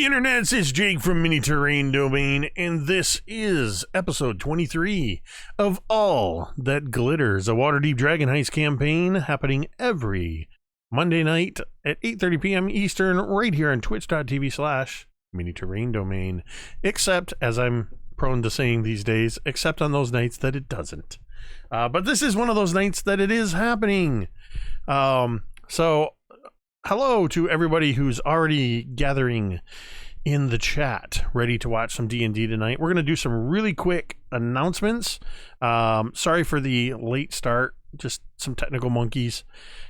internets, it's Jake from Mini Terrain Domain, and this is episode 23 of All That Glitters, a Waterdeep Dragon Heist campaign happening every Monday night at 8:30 p.m. Eastern, right here on twitch.tv/Mini Terrain Domain, except, as I'm prone to saying these days, except on those nights that it doesn't. But this is one of those nights that it is happening. So hello to everybody who's already gathering in the chat, ready to watch some D&D tonight. We're going to do some really quick announcements. Sorry for the late start, just some technical monkeys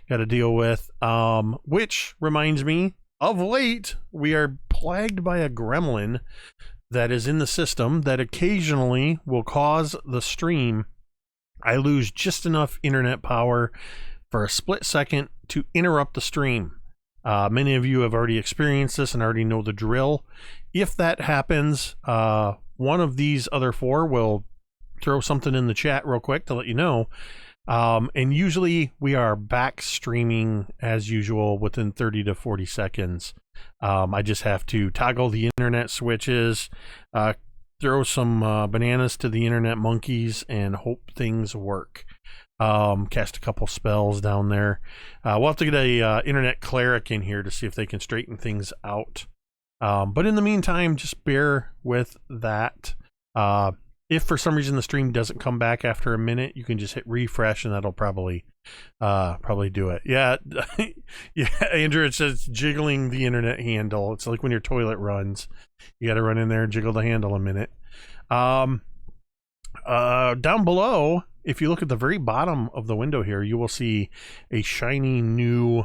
got to deal with. Which reminds me, of late, we are plagued by a gremlin that is in the system that occasionally will cause the stream. I lose just enough internet power for a split second to interrupt the stream. Many of you have already experienced this and already know the drill. If that happens, one of these other four will throw something in the chat real quick to let you know. And usually we are back streaming as usual within 30 to 40 seconds. I just have to toggle the internet switches, throw some bananas to the internet monkeys, and hope things work. Cast a couple spells down there. We'll have to get a internet cleric in here to see if they can straighten things out. But in the meantime, just bear with that. If for some reason the stream doesn't come back after a minute, you can just hit refresh and that'll probably do it. Yeah. Yeah, Andrew, it says jiggling the internet handle. It's like when your toilet runs, you got to run in there and jiggle the handle a minute. Down below, if you look at the very bottom of the window here, you will see a shiny new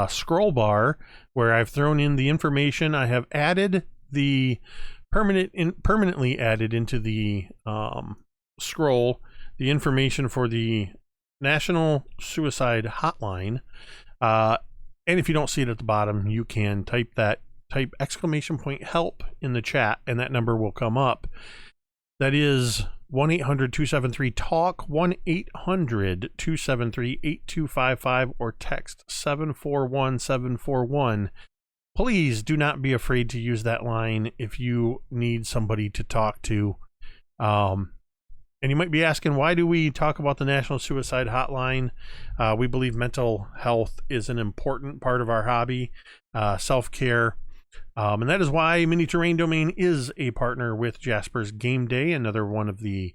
scroll bar where I've thrown in the information. I have added the permanently added into the scroll the information for the National Suicide Hotline. And if you don't see it at the bottom, you can type !help in the chat, and that number will come up. That is 1-800-273-TALK, 1-800-273-8255, or text 741-741. Please do not be afraid to use that line if you need somebody to talk to. And you might be asking, why do we talk about the National Suicide Hotline? We believe mental health is an important part of our hobby, self-care. And that is why Mini Terrain Domain is a partner with Jasper's Game Day, another one of the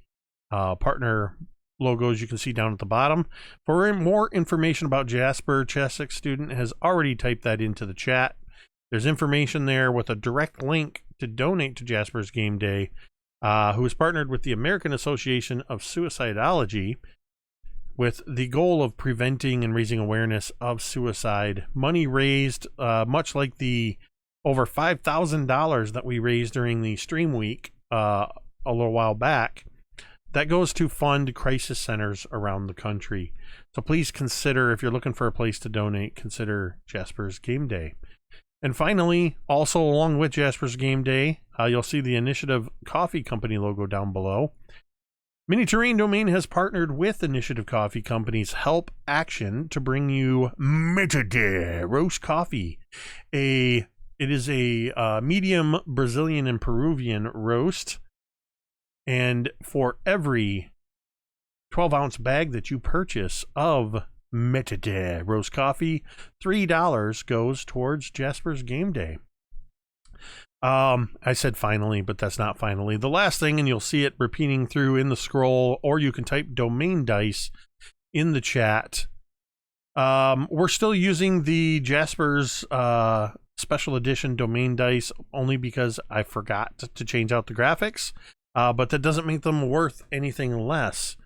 partner logos you can see down at the bottom. For more information about Jasper, Cheswick student has already typed that into the chat. There's information there with a direct link to donate to Jasper's Game Day, who is partnered with the American Association of Suicidology with the goal of preventing and raising awareness of suicide. Money raised, much like the over $5,000 that we raised during the stream week a little while back, that goes to fund crisis centers around the country. So please consider, if you're looking for a place to donate, consider Jasper's Game Day. And finally, also along with Jasper's Game Day, you'll see the Initiative Coffee Company logo down below. Mini Terrain Domain has partnered with Initiative Coffee Company's Help Action to bring you Metade Roast Coffee. It is a medium Brazilian and Peruvian roast. And for every 12-ounce bag that you purchase of Metade roast coffee, $3 goes towards Jasper's Game Day. I said finally, but that's not finally. The last thing, and you'll see it repeating through in the scroll, or you can type domain dice in the chat. We're still using the Jasper's special edition domain dice only because I forgot to change out the graphics, but that doesn't make them worth anything less.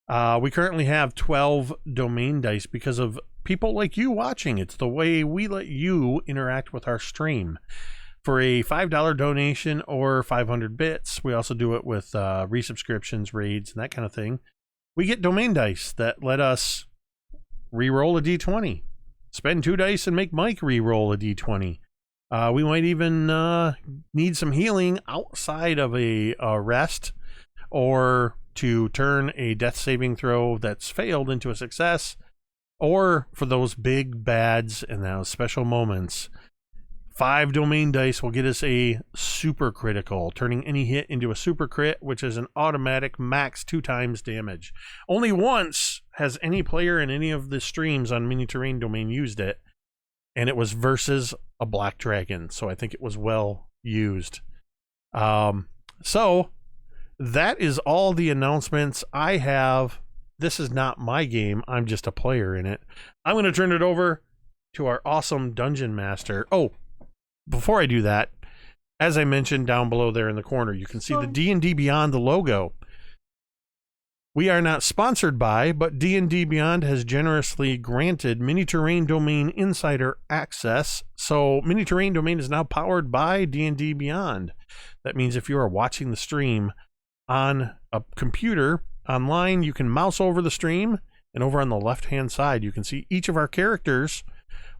We currently have 12 domain dice because of people like you watching. It's the way we let you interact with our stream. For a $5 donation or 500 bits, we also do it with resubscriptions, raids, and that kind of thing. We get domain dice that let us re-roll a d20. Spend 2 dice and make Mike re-roll a d20. We might even need some healing outside of a rest, or to turn a death saving throw that's failed into a success, or for those big bads and those special moments, 5 domain dice will get us a super critical, turning any hit into a super crit, which is an automatic max 2 times damage. Only once has any player in any of the streams on Mini Terrain Domain used it, and it was versus a black dragon, so I think it was well used. So that is all the announcements I have. This is not my game. I'm just a player in it. I'm going to turn it over to our awesome dungeon master. Oh, before I do that, as I mentioned down below there in the corner, you can see the D&D Beyond the logo. We are not sponsored by, but D&D Beyond has generously granted Mini Terrain Domain Insider access. So Mini Terrain Domain is now powered by D&D Beyond. That means if you are watching the stream on a computer online, you can mouse over the stream, and over on the left-hand side, you can see each of our characters,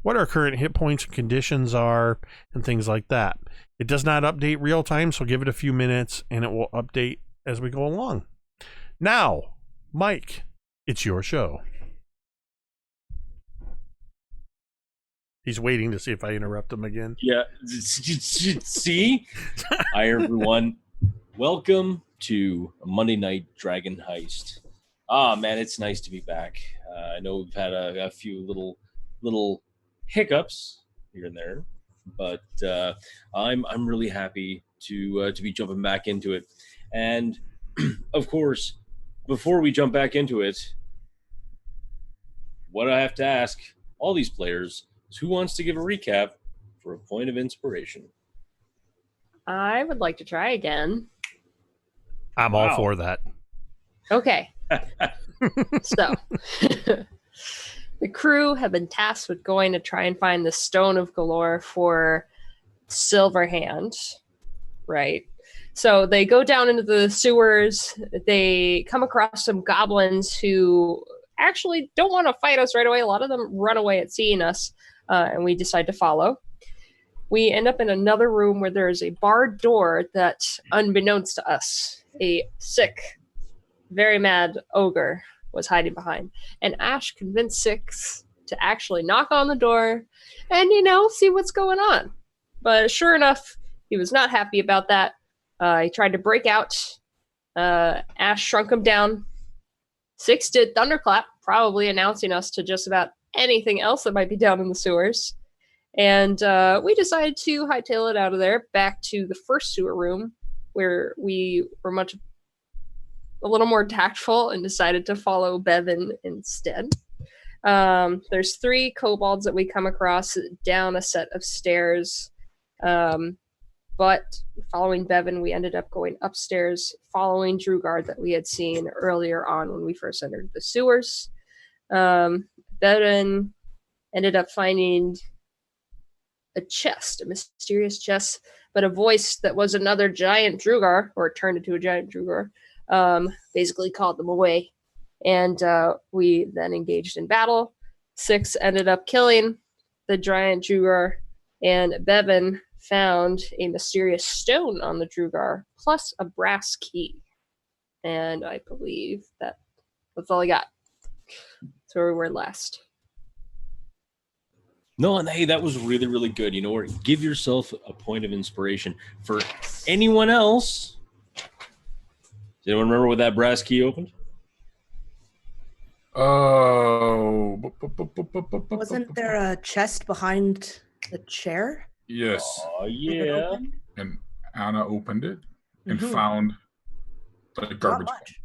what our current hit points and conditions are, and things like that. It does not update real time, so give it a few minutes, and it will update as we go along. Now, Mike, it's your show. He's waiting to see if I interrupt him again. Yeah, see? Hi, everyone. Welcome to Monday Night Dragon Heist. Ah, man, it's nice to be back. I know we've had a few little hiccups here and there, but I'm really happy to be jumping back into it. And of course, before we jump back into it, what I have to ask all these players is who wants to give a recap for a point of inspiration? I would like to try again. I'm all for that. Okay. So, the crew have been tasked with going to try and find the Stone of Galore for Silverhand, right? So they go down into the sewers. They come across some goblins who actually don't want to fight us right away. A lot of them run away at seeing us, and we decide to follow. We end up in another room where there is a barred door that, unbeknownst to us, a sick, very mad ogre was hiding behind. And Asche convinced Six to actually knock on the door and, see what's going on. But sure enough, he was not happy about that. He tried to break out. Asche shrunk him down. Six did thunderclap, probably announcing us to just about anything else that might be down in the sewers. And we decided to hightail it out of there back to the first sewer room, where we were a little more tactful and decided to follow Bevyn instead. There's 3 kobolds that we come across down a set of stairs. But following Bevyn, we ended up going upstairs, following Drugard that we had seen earlier on when we first entered the sewers. Bevyn ended up finding a chest, a mysterious chest, but a voice that was another giant Drugar, or turned into a giant Drugar, basically called them away. And we then engaged in battle. Six ended up killing the giant Drugar, and Bevyn found a mysterious stone on the Drugar, plus a brass key. And I believe that's all I got. That's where we were last. No, and hey, that was really, really good. Give yourself a point of inspiration. For anyone else, does anyone remember what that brass key opened? Oh. Wasn't there a chest behind the chair? Yes. Oh, yeah. And Anna opened it and found the garbage.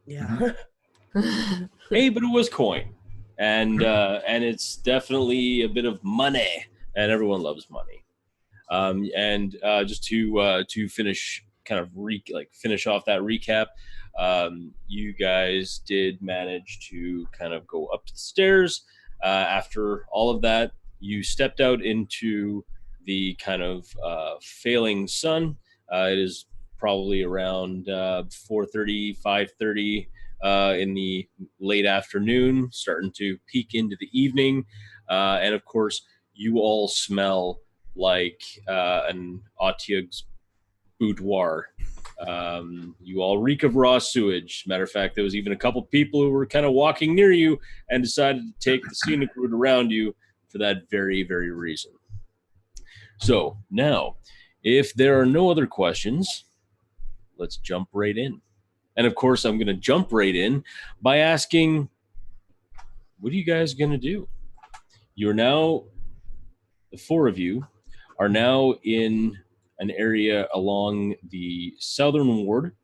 Yeah. Hey, but it was coin. And it's definitely a bit of money, and everyone loves money. And just to finish, kind of finish off that recap, you guys did manage to kind of go up the stairs. After all of that, you stepped out into the kind of failing sun. It is probably around 4:30, 5:30. In the late afternoon, starting to peek into the evening. And of course, you all smell like an Otyug's boudoir. You all reek of raw sewage. Matter of fact, there was even a couple people who were kind of walking near you and decided to take the scenic route around you for that very, very reason. So now, if there are no other questions, let's jump right in. And of course, I'm going to jump right in by asking, what are you guys going to do? You're now, the four of you are now in an area along the southern ward.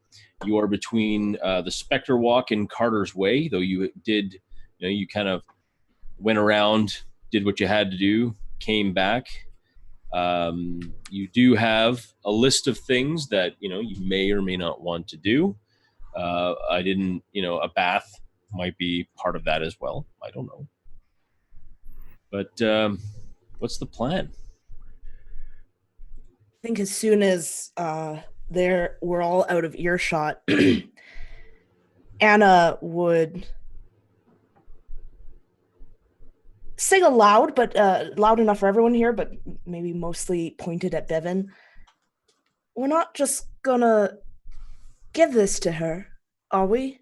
You are between the Spectre Walk and Carter's Way, though you did, you kind of went around, did what you had to do, came back. You do have a list of things that, you may or may not want to do. I didn't, a bath might be part of that as well. I don't know. But what's the plan? I think as soon as we're all out of earshot, Anna would sing aloud, but loud enough for everyone here, but maybe mostly pointed at Bevyn. We're not just gonna give this to her, are we?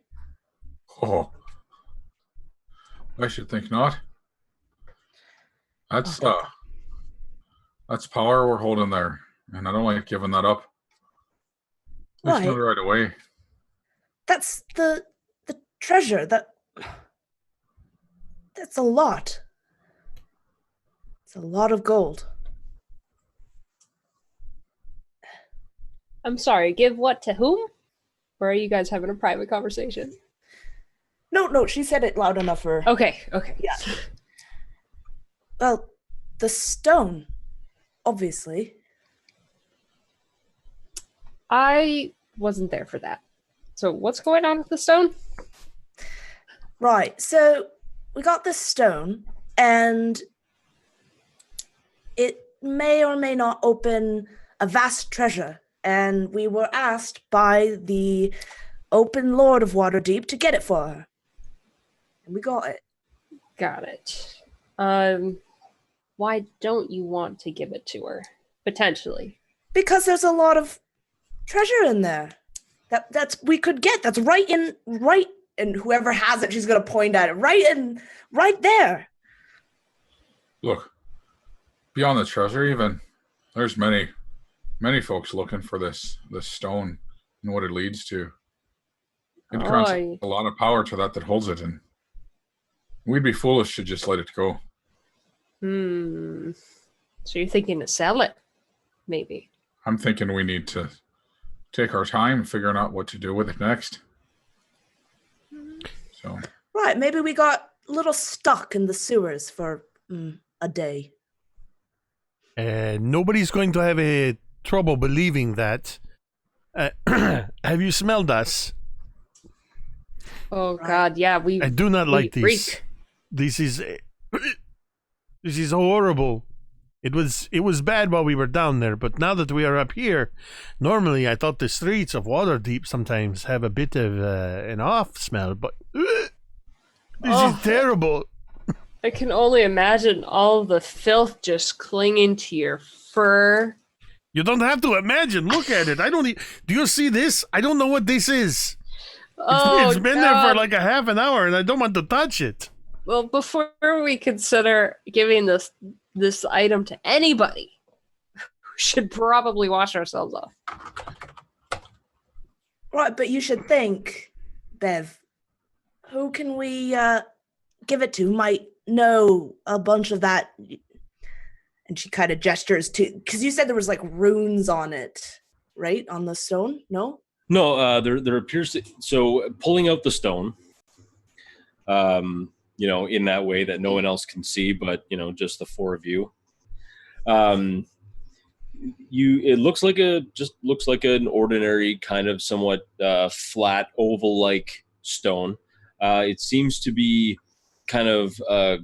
Oh, I should think not. That's power we're holding there, and I don't like giving that up. At least not right away. That's the treasure. That's a lot. It's a lot of gold. I'm sorry, give what to whom? Or are you guys having a private conversation? No, she said it loud enough for... Okay. Yeah. Well, the stone, obviously. I wasn't there for that. So what's going on with the stone? Right, so we got this stone, and it may or may not open a vast treasure, and we were asked by the open lord of Waterdeep to get it for her. And we got it. Got it. Why don't you want to give it to her? Potentially. Because there's a lot of treasure in there that's we could get. That's right, and whoever has it, she's gonna point at it. Right there. Look, beyond the treasure, even there's many folks looking for this stone and what it leads to. It grants a lot of power to that holds it, and we'd be foolish to just let it go. So you're thinking to sell it, maybe? I'm thinking we need to take our time figuring out what to do with it next. So. Right, maybe we got a little stuck in the sewers for a day. Nobody's going to have a trouble believing that. Have you smelled us? Oh God, yeah. I do not like this. This is horrible. It was bad while we were down there, but now that we are up here, normally I thought the streets of Waterdeep sometimes have a bit of an off smell, but this is terrible. I can only imagine all the filth just clinging to your fur. You don't have to imagine. Look at it. Do you see this? I don't know what this is. It's been there for like a half an hour, and I don't want to touch it. Well, before we consider giving this item to anybody, we should probably wash ourselves off. Right, but you should think, Bev, who can we give it to? Might know a bunch of that. And she kind of gestures to, because you said there was like runes on it, right? On the stone? No, there appears to, so pulling out the stone, in that way that no one else can see, but just the four of you. It looks like an ordinary kind of somewhat flat oval-like stone. It seems to be kind of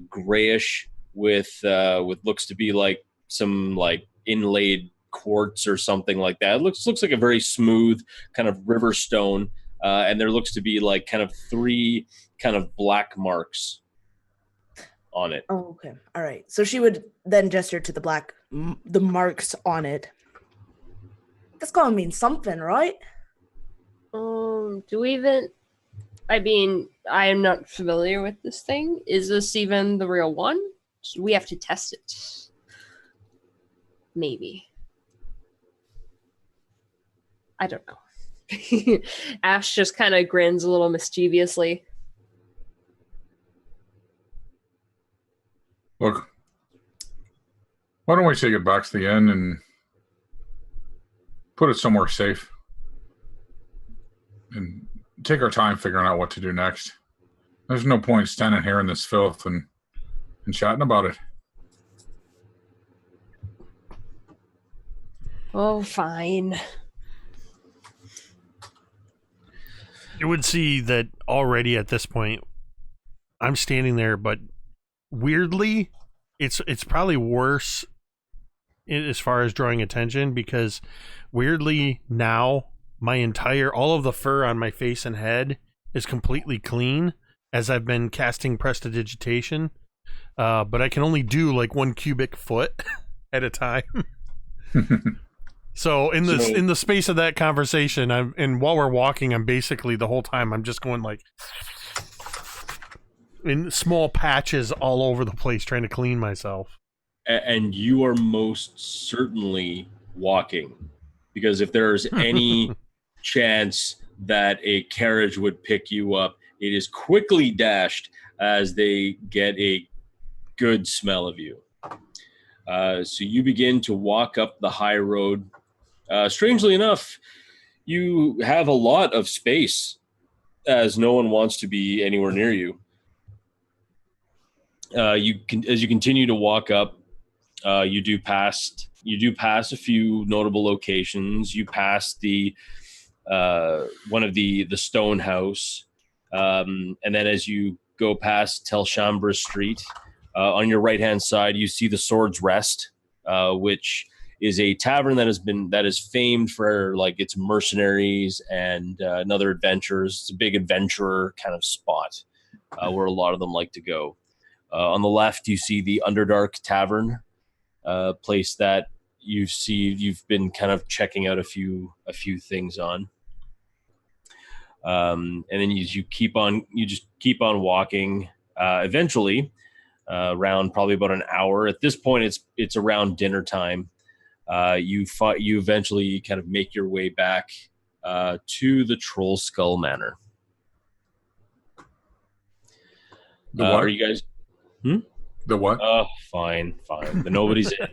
grayish with looks to be like some like inlaid quartz or something like that. It looks like a very smooth kind of river stone, and there looks to be like kind of 3 kind of black marks on it. Oh, okay. All right. So she would then gesture to the marks on it. That's gonna mean something, right? Do we even... I mean, I am not familiar with this thing. Is this even the real one? We have to test it. Maybe. I don't know. Ashe just kind of grins a little mischievously. Look, why don't we take it back to the inn and put it somewhere safe and take our time figuring out what to do next. There's no point standing here in this filth and chatting about it. Oh, fine. You would see that already at this point. I'm standing there, but weirdly, it's probably worse as far as drawing attention, because weirdly now all of the fur on my face and head is completely clean as I've been casting prestidigitation, but I can only do like 1 cubic foot at a time. So in the space of that conversation, and while we're walking, I'm basically the whole time I'm just going like in small patches all over the place trying to clean myself. And you are most certainly walking, because if there's any chance that a carriage would pick you up, it is quickly dashed as they get a good smell of you. So you begin to walk up the high road. Strangely enough, you have a lot of space, as no one wants to be anywhere near you. As you continue to walk up, you do pass a few notable locations. You pass the one of the stone house, and then as you go past Telchambra Street, on your right hand side you see the Sword's Rest, which is a tavern that is famed for like its mercenaries and other adventurers. It's a big adventurer kind of spot where a lot of them like to go. On the left, you see the Underdark Tavern, place that you've been kind of checking out a few things on. And then you just keep on walking. Eventually, around probably about an hour. At this point, it's around dinner time. You eventually kind of make your way back to the Troll Skull Manor. Are you guys? The what? Oh, fine. The nobody's in.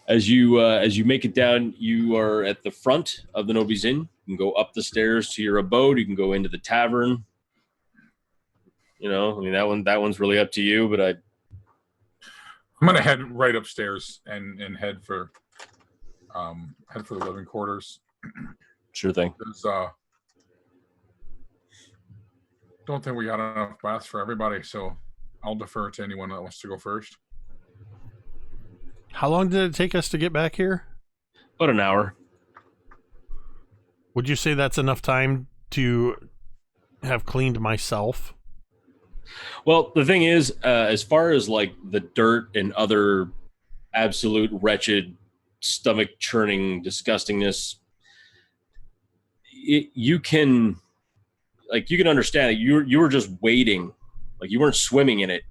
As you make it down, you are at the front of the Nobody's Inn. You can go up the stairs to your abode. You can go into the tavern. You know, I mean that one's really up to you. But I'm gonna head right upstairs and head for the living quarters. Sure thing. Don't think we got enough baths for everybody, so I'll defer to anyone that wants to go first. How long did it take us to get back here? About an hour. Would you say that's enough time to have cleaned myself? Well, the thing is, as far as like the dirt and other absolute wretched, stomach-churning disgustingness, you can understand it. You were just wading, like you weren't swimming in it.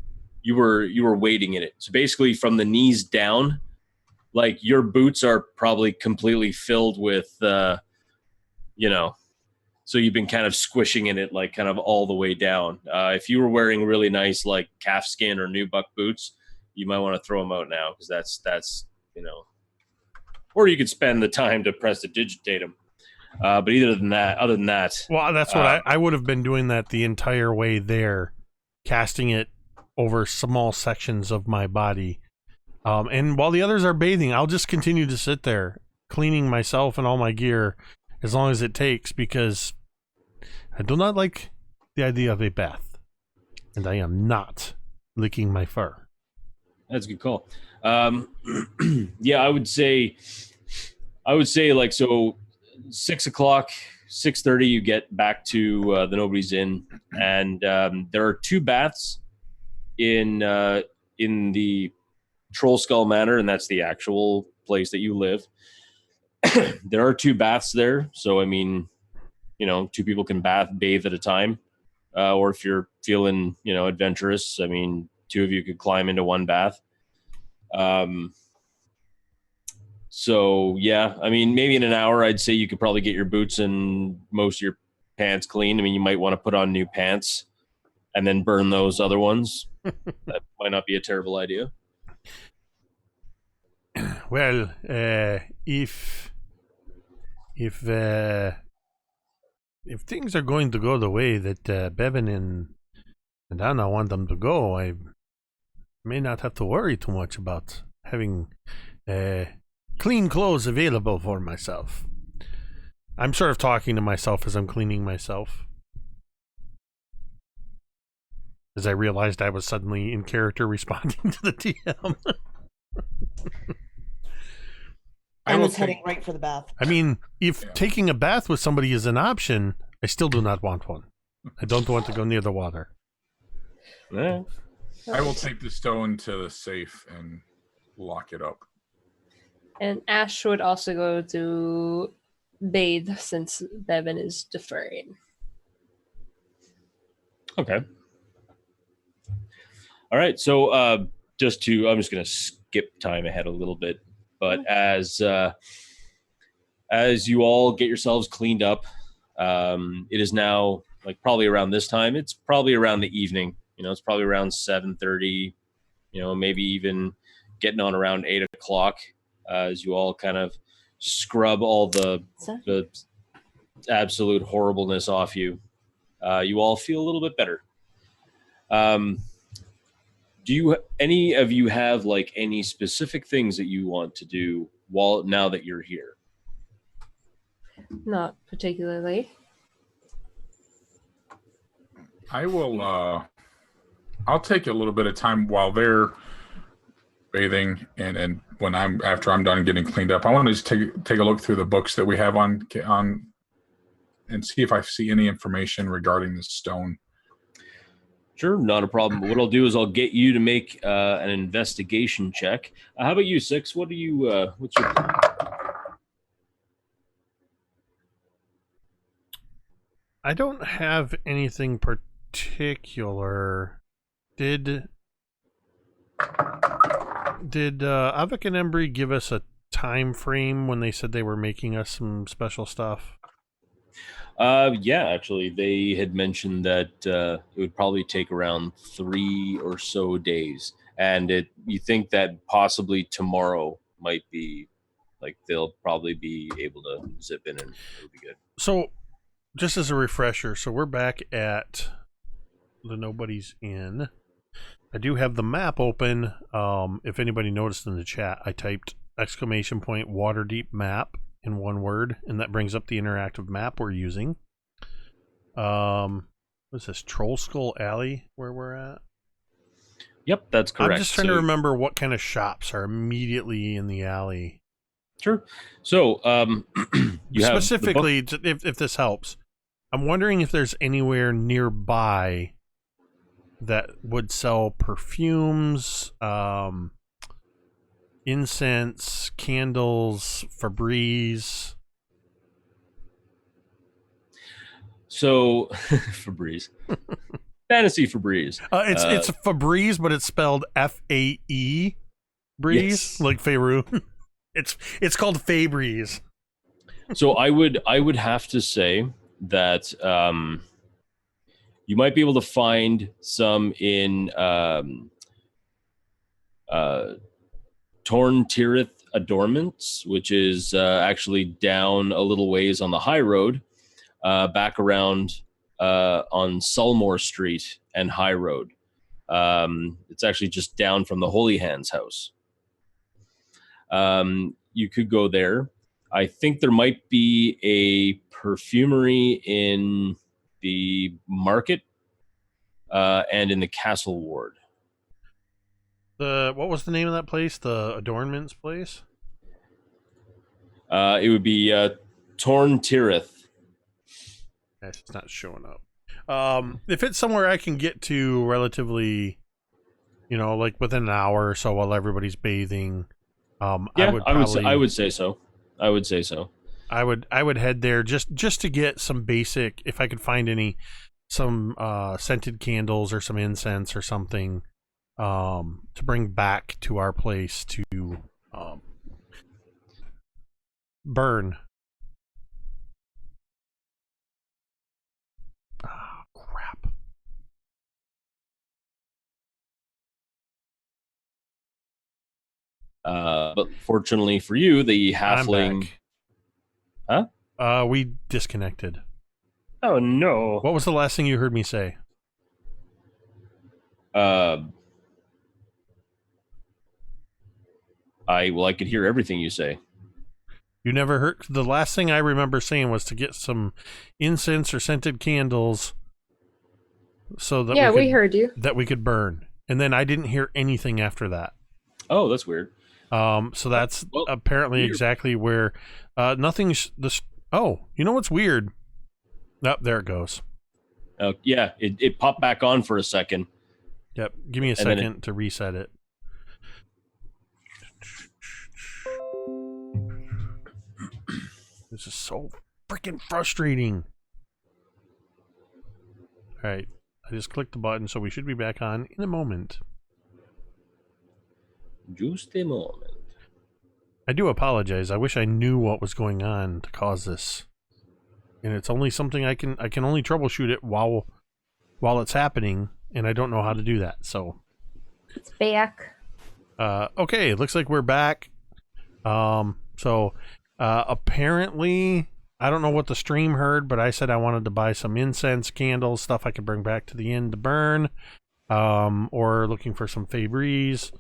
You were wading in it. So basically, from the knees down, like your boots are probably completely filled with, So you've been kind of squishing in it, like kind of all the way down. If you were wearing really nice, like calfskin or nubuck boots, you might want to throw them out now, because that's or you could spend the time to prestidigitate them. But other than that, well, that's what I would have been doing that the entire way there, casting it over small sections of my body. And while the others are bathing, I'll just continue to sit there cleaning myself and all my gear as long as it takes, because I do not like the idea of a bath, and I am not licking my fur. That's a good call. Yeah, I would say like, so 6 o'clock, 6:30, you get back to the Nobody's Inn, and there are 2 baths in the Troll Skull Manor, and that's the actual place that you live. There are 2 baths there, so I mean, 2 people can bathe at a time, or if you're feeling adventurous, I mean, 2 of you could climb into one bath. So yeah, I mean, maybe in an hour, I'd say you could probably get your boots and most of your pants clean. I mean, you might want to put on new pants and then burn those other ones. That might not be a terrible idea. Well, if things are going to go the way that Bevyn and Anna want them to go, I may not have to worry too much about having clean clothes available for myself. I'm sort of talking to myself as I'm cleaning myself, as I realized I was suddenly in character responding to the DM. Emma's heading right for the bath. I mean, if taking a bath with somebody is an option, I still do not want one. I don't want to go near the water. Yeah. I will take the stone to the safe and lock it up. And Asche would also go to bathe since Bevyn is deferring. Okay. All right. So I'm just going to skip time ahead a little bit, but as you all get yourselves cleaned up, it is now like probably around this time. It's probably around the evening. It's probably around 7:30. Maybe even getting on around 8 o'clock. As you all kind of scrub all the absolute horribleness off you, you all feel a little bit better. Do any of you have like any specific things that you want to do now that you're here? Not particularly. I will. I'll take a little bit of time while they're bathing, and after I'm done getting cleaned up, I want to just take a look through the books that we have on and see if I see any information regarding the stone. Sure, not a problem. What I'll do is I'll get you to make an investigation check. How about you, Six? What do you? What's your? I don't have anything particular. Did Avik and Embry give us a time frame when they said they were making us some special stuff? Yeah, actually, they had mentioned that it would probably take around 3 or so days, and you think that possibly tomorrow might be like they'll probably be able to zip in and it'll be good. So, just as a refresher, so we're back at the Nobody's Inn. I do have the map open. If anybody noticed in the chat, I typed ! Waterdeep map in one word, and that brings up the interactive map we're using. What's this? Troll Skull Alley where we're at? Yep, that's correct. I'm just trying to remember what kind of shops are immediately in the alley. Sure. So, you specifically, if this helps, I'm wondering if there's anywhere nearby that would sell perfumes, incense, candles, Febreze. So, Febreze. Fantasy Febreze. It's Febreze, but it's spelled F-A-E breeze, yes. like Faerun. It's called Febreze. So I would have to say that you might be able to find some in Torn Tirith Adornments, which is actually down a little ways on the high road, back around on Sulmore Street and High Road. It's actually just down from the Holy Hands house. You could go there. I think there might be a perfumery in the market and in the Castle Ward. What was the name of that place? The Adornments place? It would be Torn Tirith. It's not showing up. If it's somewhere I can get to relatively, like within an hour or so while everybody's bathing, I would say so. I would head there just to get some basic, if I could find some scented candles or some incense or something. to bring back to our place to burn. Ah, crap. But fortunately for you, the halfling. I'm back. We disconnected. Oh no! What was the last thing you heard me say? I could hear everything you say. You never heard. The last thing I remember saying was to get some incense or scented candles, so that we heard you. That we could burn, and then I didn't hear anything after that. Oh, that's weird. So that's apparently exactly where nothing's this. Oh, you know what's weird? Oh, there it goes. Yeah, it popped back on for a second. Yep. Give me a second to reset it. This is so freaking frustrating. All right. I just clicked the button, so we should be back on in a moment. Just a moment. I do apologize. I wish I knew what was going on to cause this. And it's only something I can only troubleshoot it while it's happening, and I don't know how to do that. So it's back. Okay, it looks like we're back. Apparently, I don't know what the stream heard, but I said I wanted to buy some incense, candles, stuff I could bring back to the inn to burn, or looking for some Fabries.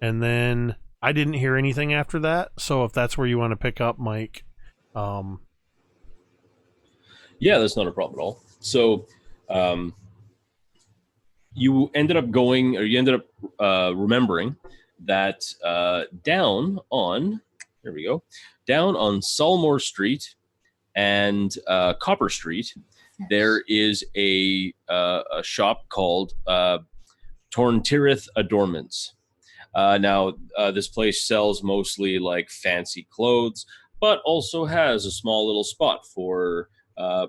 And then I didn't hear anything after that. So if that's where you want to pick up, Mike. Yeah, that's not a problem at all. So you ended up remembering that down on Salmore Street and Copper Street, there is a shop called Torntirith Adornments. Now, this place sells mostly like fancy clothes, but also has a small little spot for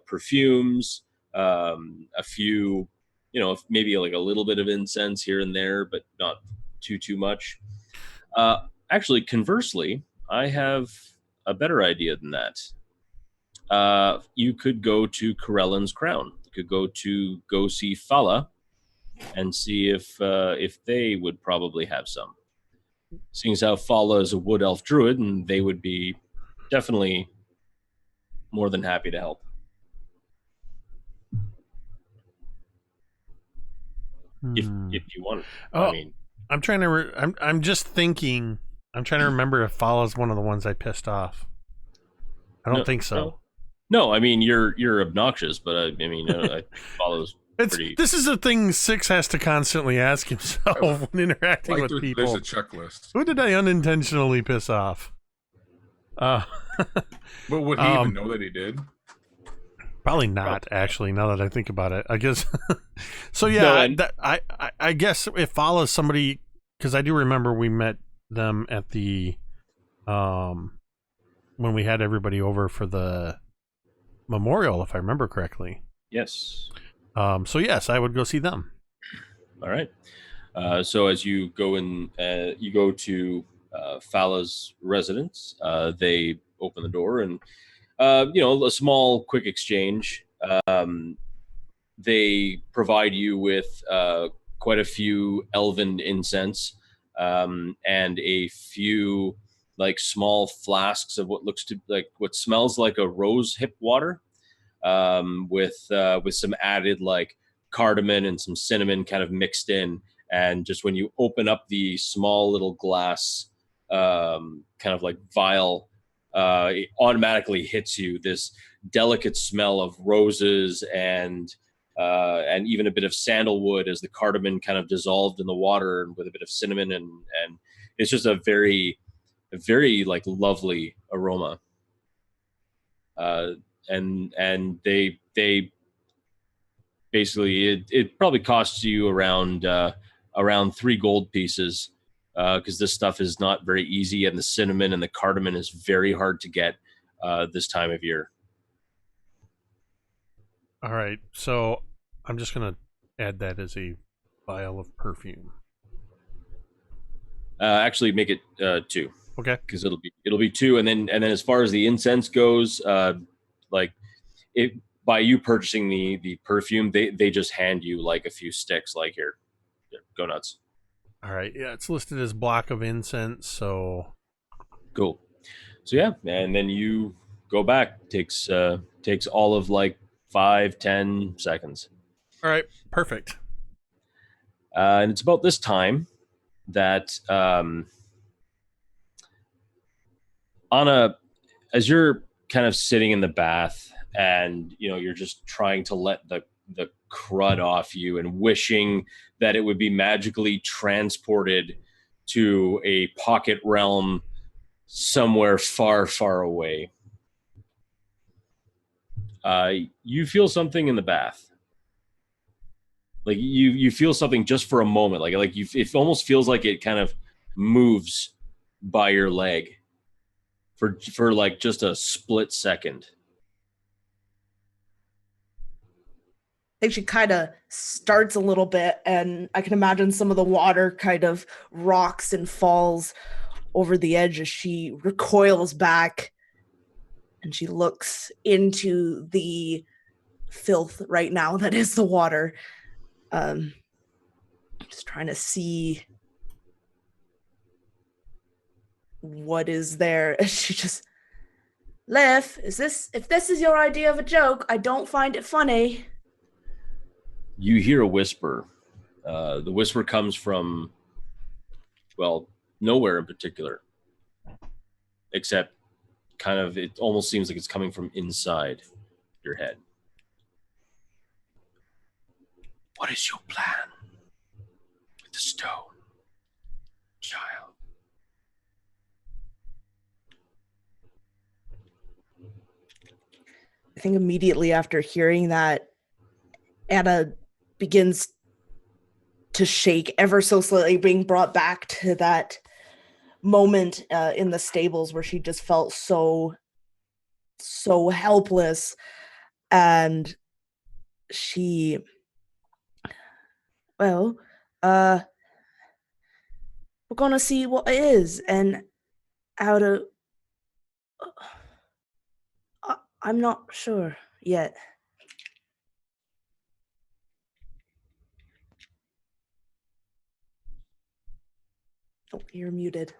perfumes, a few, maybe like a little bit of incense here and there, but not too much. Actually, conversely, I have a better idea than that. You could go to Corellan's Crown. You could go see Fala and see if they would probably have some. Seeing as how Fala is a wood elf druid, and they would be definitely more than happy to help. If you want. Oh, I mean, I'm trying to. I'm just thinking. I'm trying to remember if Fala's one of the ones I pissed off. I don't think so. No, I mean you're obnoxious, but I mean Fala's. This is a thing Six has to constantly ask himself when interacting with people. There's a checklist. Who did I unintentionally piss off? But would he even know that he did? Probably not, actually, now that I think about it. I guess. So, yeah, I guess if follows somebody, because I do remember we met them at the, when we had everybody over for the memorial, if I remember correctly. Yes. So, yes, I would go see them. All right. So as you go in, you go to Fala's residence. They open the door and, a small, quick exchange. They provide you with quite a few elven incense and a few like small flasks of what smells like a rose hip water with some added like cardamom and some cinnamon kind of mixed in. And just when you open up the small little glass kind of like vial, it automatically hits you this delicate smell of roses and even a bit of sandalwood as the cardamom kind of dissolved in the water and with a bit of cinnamon and it's just a very like lovely aroma. And they basically it probably costs you around 3 gold pieces because this stuff is not very easy, and the cinnamon and the cardamom is very hard to get this time of year. All right, so I'm just gonna add that as a vial of perfume. Actually, make it 2. Okay. Because it'll be 2, and then as far as the incense goes, like it by you purchasing the perfume, they just hand you like a few sticks. Like here, go nuts. All right. Yeah, it's listed as block of incense. So Cool. So yeah, and then you go back. Takes all of like 5-10 seconds. all right, perfect. And it's about this time that as you're kind of sitting in the bath and you're just trying to let the crud off you and wishing that it would be magically transported to a pocket realm somewhere far, far away. You feel something in the bath. Like you feel something just for a moment. Like it almost feels like it kind of moves by your leg for like just a split second. I think she kind of starts a little bit, and I can imagine some of the water kind of rocks and falls over the edge as she recoils back, and she looks into the filth right now that is the water. Just trying to see what is there. She just, Lev, if this is your idea of a joke, I don't find it funny. You hear a whisper. The whisper comes from, well, nowhere in particular, except kind of, it almost seems like it's coming from inside your head. What is your plan with the stone, child? I think immediately after hearing that, Anna begins to shake ever so slightly, being brought back to that moment in the stables where she just felt so helpless. And she, well, we're gonna see what it is, and how to, I'm not sure yet. Oh, you're muted.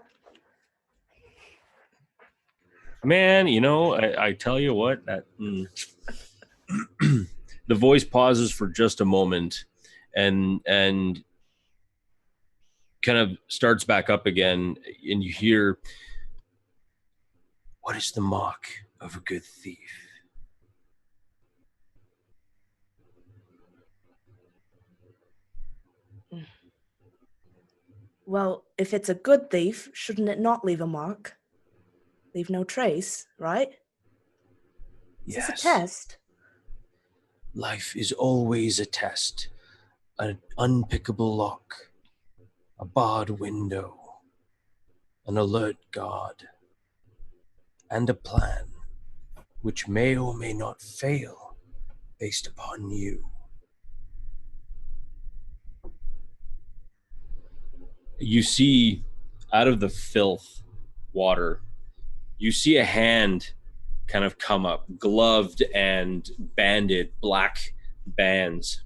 Man, I tell you what, that the voice pauses for just a moment and kind of starts back up again, and you hear, what is the mark of a good thief? Well, if it's a good thief, shouldn't it not leave a mark? Leave no trace, right? Is Yes. this a test? Life is always a test. An unpickable lock. A barred window. An alert guard. And a plan, which may or may not fail based upon you. You see, out of the filth water, you see a hand kind of come up, gloved and banded, black bands.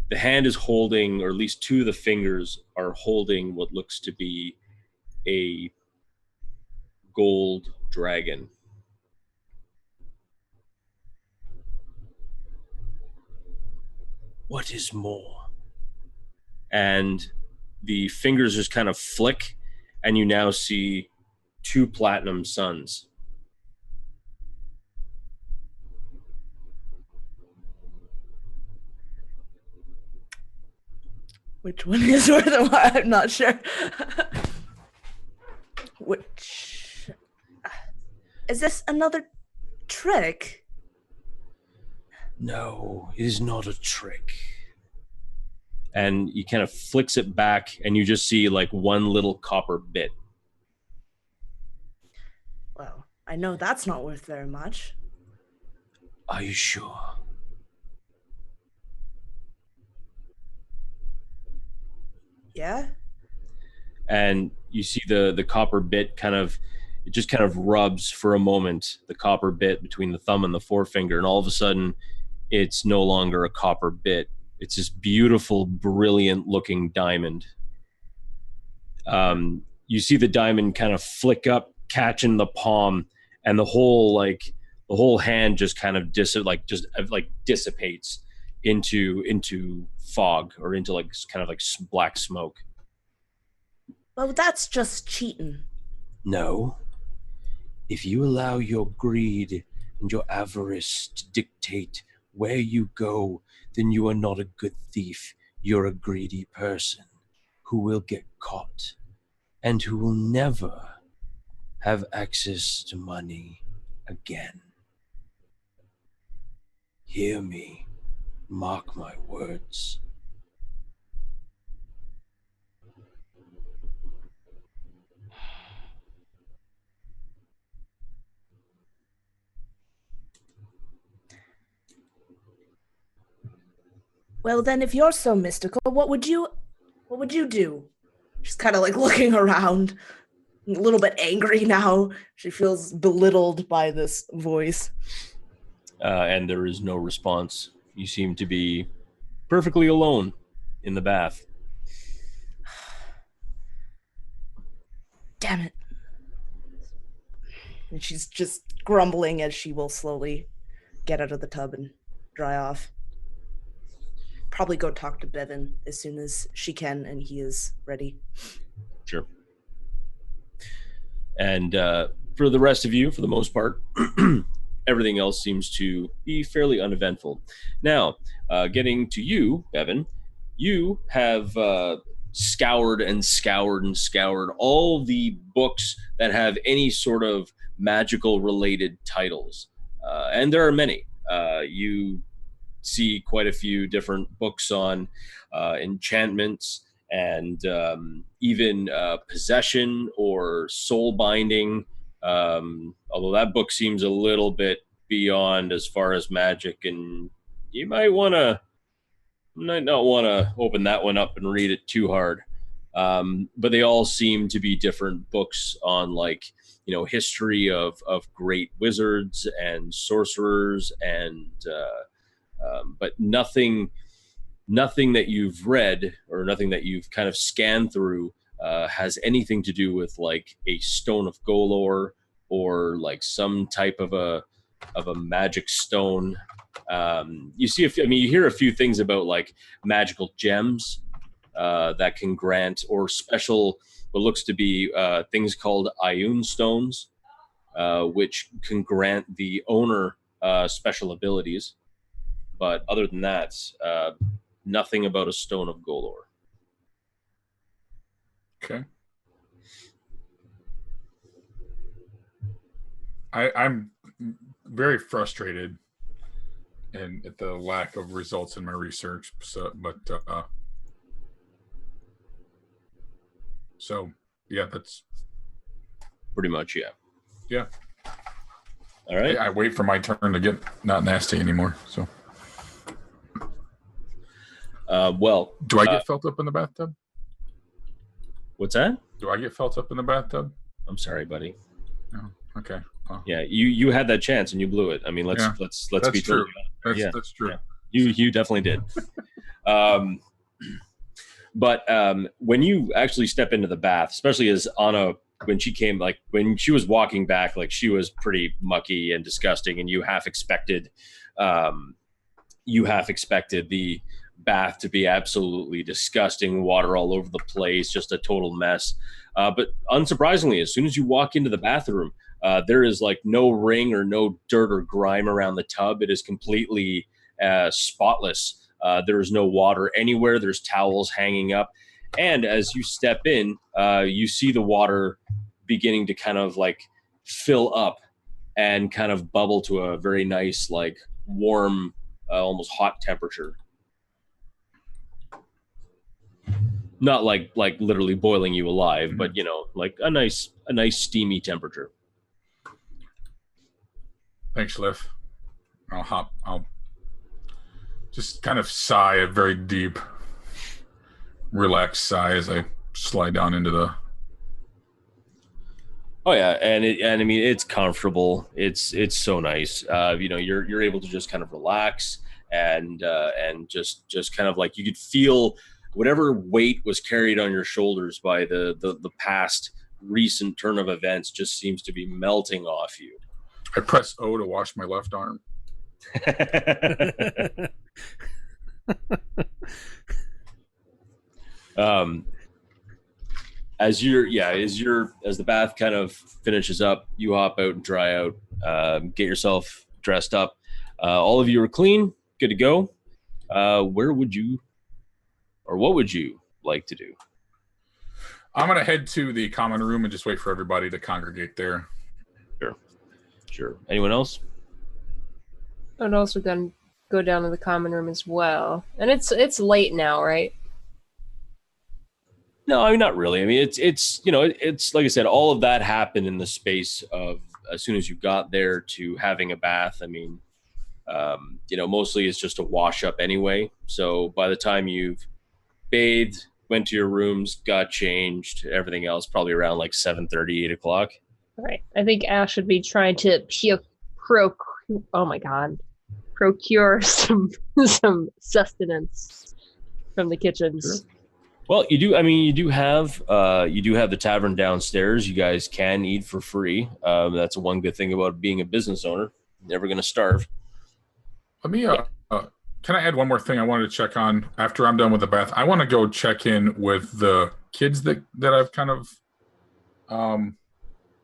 The hand is holding, or at least two of the fingers are holding what looks to be a gold dragon. What is more? And the fingers just kind of flick, and you now see 2 platinum suns. Which one is worth it? I'm not sure. Which... Is this another trick? No, it is not a trick. And he kind of flicks it back, and you just see like one little copper bit. Well, I know that's not worth very much. Are you sure? Yeah. And you see the copper bit it just kind of rubs for a moment, the copper bit between the thumb and the forefinger, and all of a sudden it's no longer a copper bit. It's this beautiful, brilliant looking diamond. You see the diamond kind of flick up, catch in the palm, and the whole hand just kind of dissipates into fog, or into like kind of like black smoke. Well, that's just cheating. No. If you allow your greed and your avarice to dictate where you go, then you are not a good thief. You're a greedy person who will get caught and who will never have access to money again. Hear me. Mark my words. Well, then, if you're so mystical, what would you do? She's kind of like looking around, a little bit angry now. She feels belittled by this voice. And there is no response. You seem to be perfectly alone in the bath. Damn it. And she's just grumbling as she will slowly get out of the tub and dry off. Probably go talk to Bevyn as soon as she can and he is ready. Sure. And for the rest of you, for the most part, everything else seems to be fairly uneventful. Now, getting to you, Bevyn, you have scoured all the books that have any sort of magical related titles. And there are many. You see quite a few different books on enchantments and even possession or soul binding. Although that book seems a little bit beyond as far as magic, and you might not want to open that one up and read it too hard. But they all seem to be different books on, like, history of great wizards and sorcerers, and but nothing that you've read or nothing that you've kind of scanned through has anything to do with like a stone of Golor or like some type of a magic stone. You hear a few things about like magical gems that can grant, or special, what looks to be things called Ioun stones, which can grant the owner special abilities. But other than that, nothing about a stone of Golor. Okay. I'm very frustrated at the lack of results in my research. So yeah, that's pretty much, yeah. Yeah. All right. I wait for my turn to get not nasty anymore. So. Well, do I get felt up in the bathtub? What's that? Do I get felt up in the bathtub? I'm sorry, buddy. No. Okay. Well, yeah, you had that chance and you blew it. I mean, let's be true. Totally that's true. Yeah. You definitely did. But when you actually step into the bath, especially as Anna, when she was walking back, like, she was pretty mucky and disgusting, and you half expected the bath to be absolutely disgusting, water all over the place, just a total mess. But unsurprisingly, as soon as you walk into the bathroom, there is like no ring or no dirt or grime around the tub. It is completely spotless. There is no water anywhere. There's towels hanging up. And as you step in, you see the water beginning to kind of like fill up and kind of bubble to a very nice, like, warm, almost hot temperature. Not like literally boiling you alive, but like a nice steamy temperature. Thanks, Liv. I'll just kind of sigh very deep. relaxed sigh as I slide down into the. Oh yeah, and I mean it's comfortable. It's so nice. You're able to just kind of relax and just kind of like you could feel whatever weight was carried on your shoulders by the past recent turn of events just seems to be melting off you. I press O to wash my left arm. As the bath kind of finishes up, you hop out and dry out, get yourself dressed up. All of you are clean, good to go. What would you like to do? I'm gonna head to the common room and just wait for everybody to congregate there. Sure. Anyone else? I'd also go down to the common room as well. And it's late now, right? No, I mean not really. I mean it's like I said, all of that happened in the space of as soon as you got there to having a bath. I mean, mostly it's just a wash up anyway. So by the time you've bathed, went to your rooms, got changed, everything else, probably around like 7:30, 8 o'clock. Right. I think Ash should be trying to procure some sustenance from the kitchens. Sure. Well, you do have the tavern downstairs. You guys can eat for free. That's one good thing about being a business owner. Never going to starve. Let me. Can I add one more thing I wanted to check on after I'm done with the bath? I want to go check in with the kids that I've kind of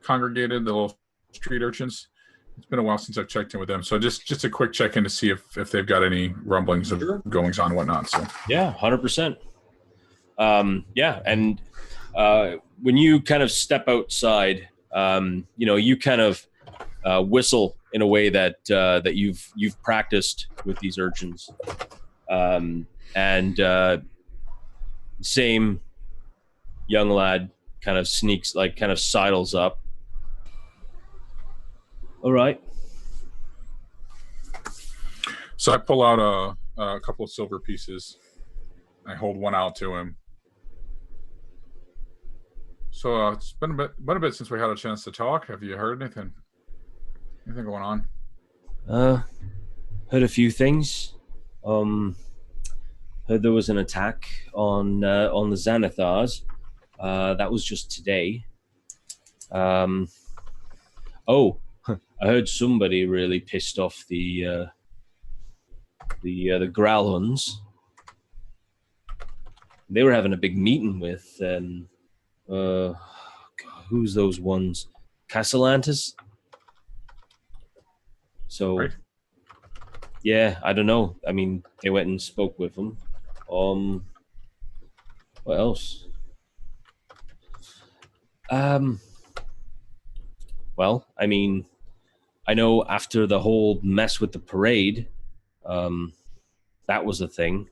congregated, the little street urchins. It's been a while since I've checked in with them. So just a quick check-in to see if they've got any rumblings of goings on and whatnot. So yeah, 100%. And when you kind of step outside, you kind of whistle in a way that you've practiced with these urchins, same young lad kind of sidles up. All right. So I pull out a couple of silver pieces. I hold one out to him. So it's been a bit since we had a chance to talk. Have you heard anything? Anything going on? Heard a few things. Heard there was an attack on the Xanathars. That was just today. I heard somebody really pissed off the Growlhuns. They were having a big meeting with who's those ones? Castellantis? So, right. Yeah, I don't know. I mean, they went and spoke with them. What else? Well, I mean, I know after the whole mess with the parade, that was a thing.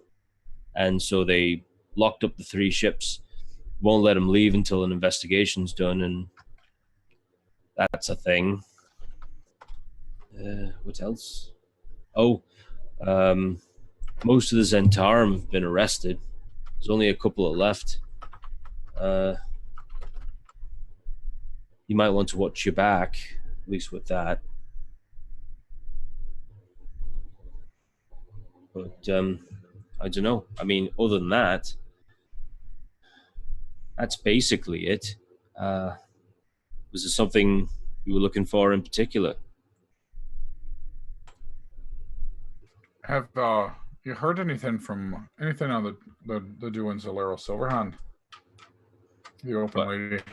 And so they locked up the 3 ships, won't let them leave until an investigation's done, and that's a thing. What else? Most of the Zentarum have been arrested. There's only a couple left. You might want to watch your back, at least with that. But I don't know. I mean, other than that, that's basically it. Was there something you were looking for in particular? Have you heard anything on the doings of Laro Silverhand? The open lady.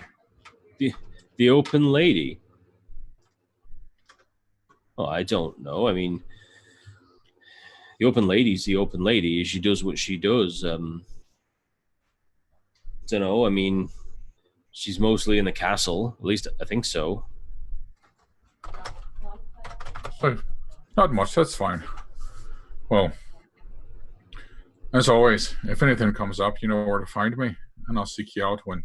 The open lady? Oh, I don't know. I mean, the open lady's the open lady. She does what she does. Don't know. I mean, she's mostly in the castle. At least I think so. Not much. That's fine. Well, as always, if anything comes up, you know where to find me, and I'll seek you out when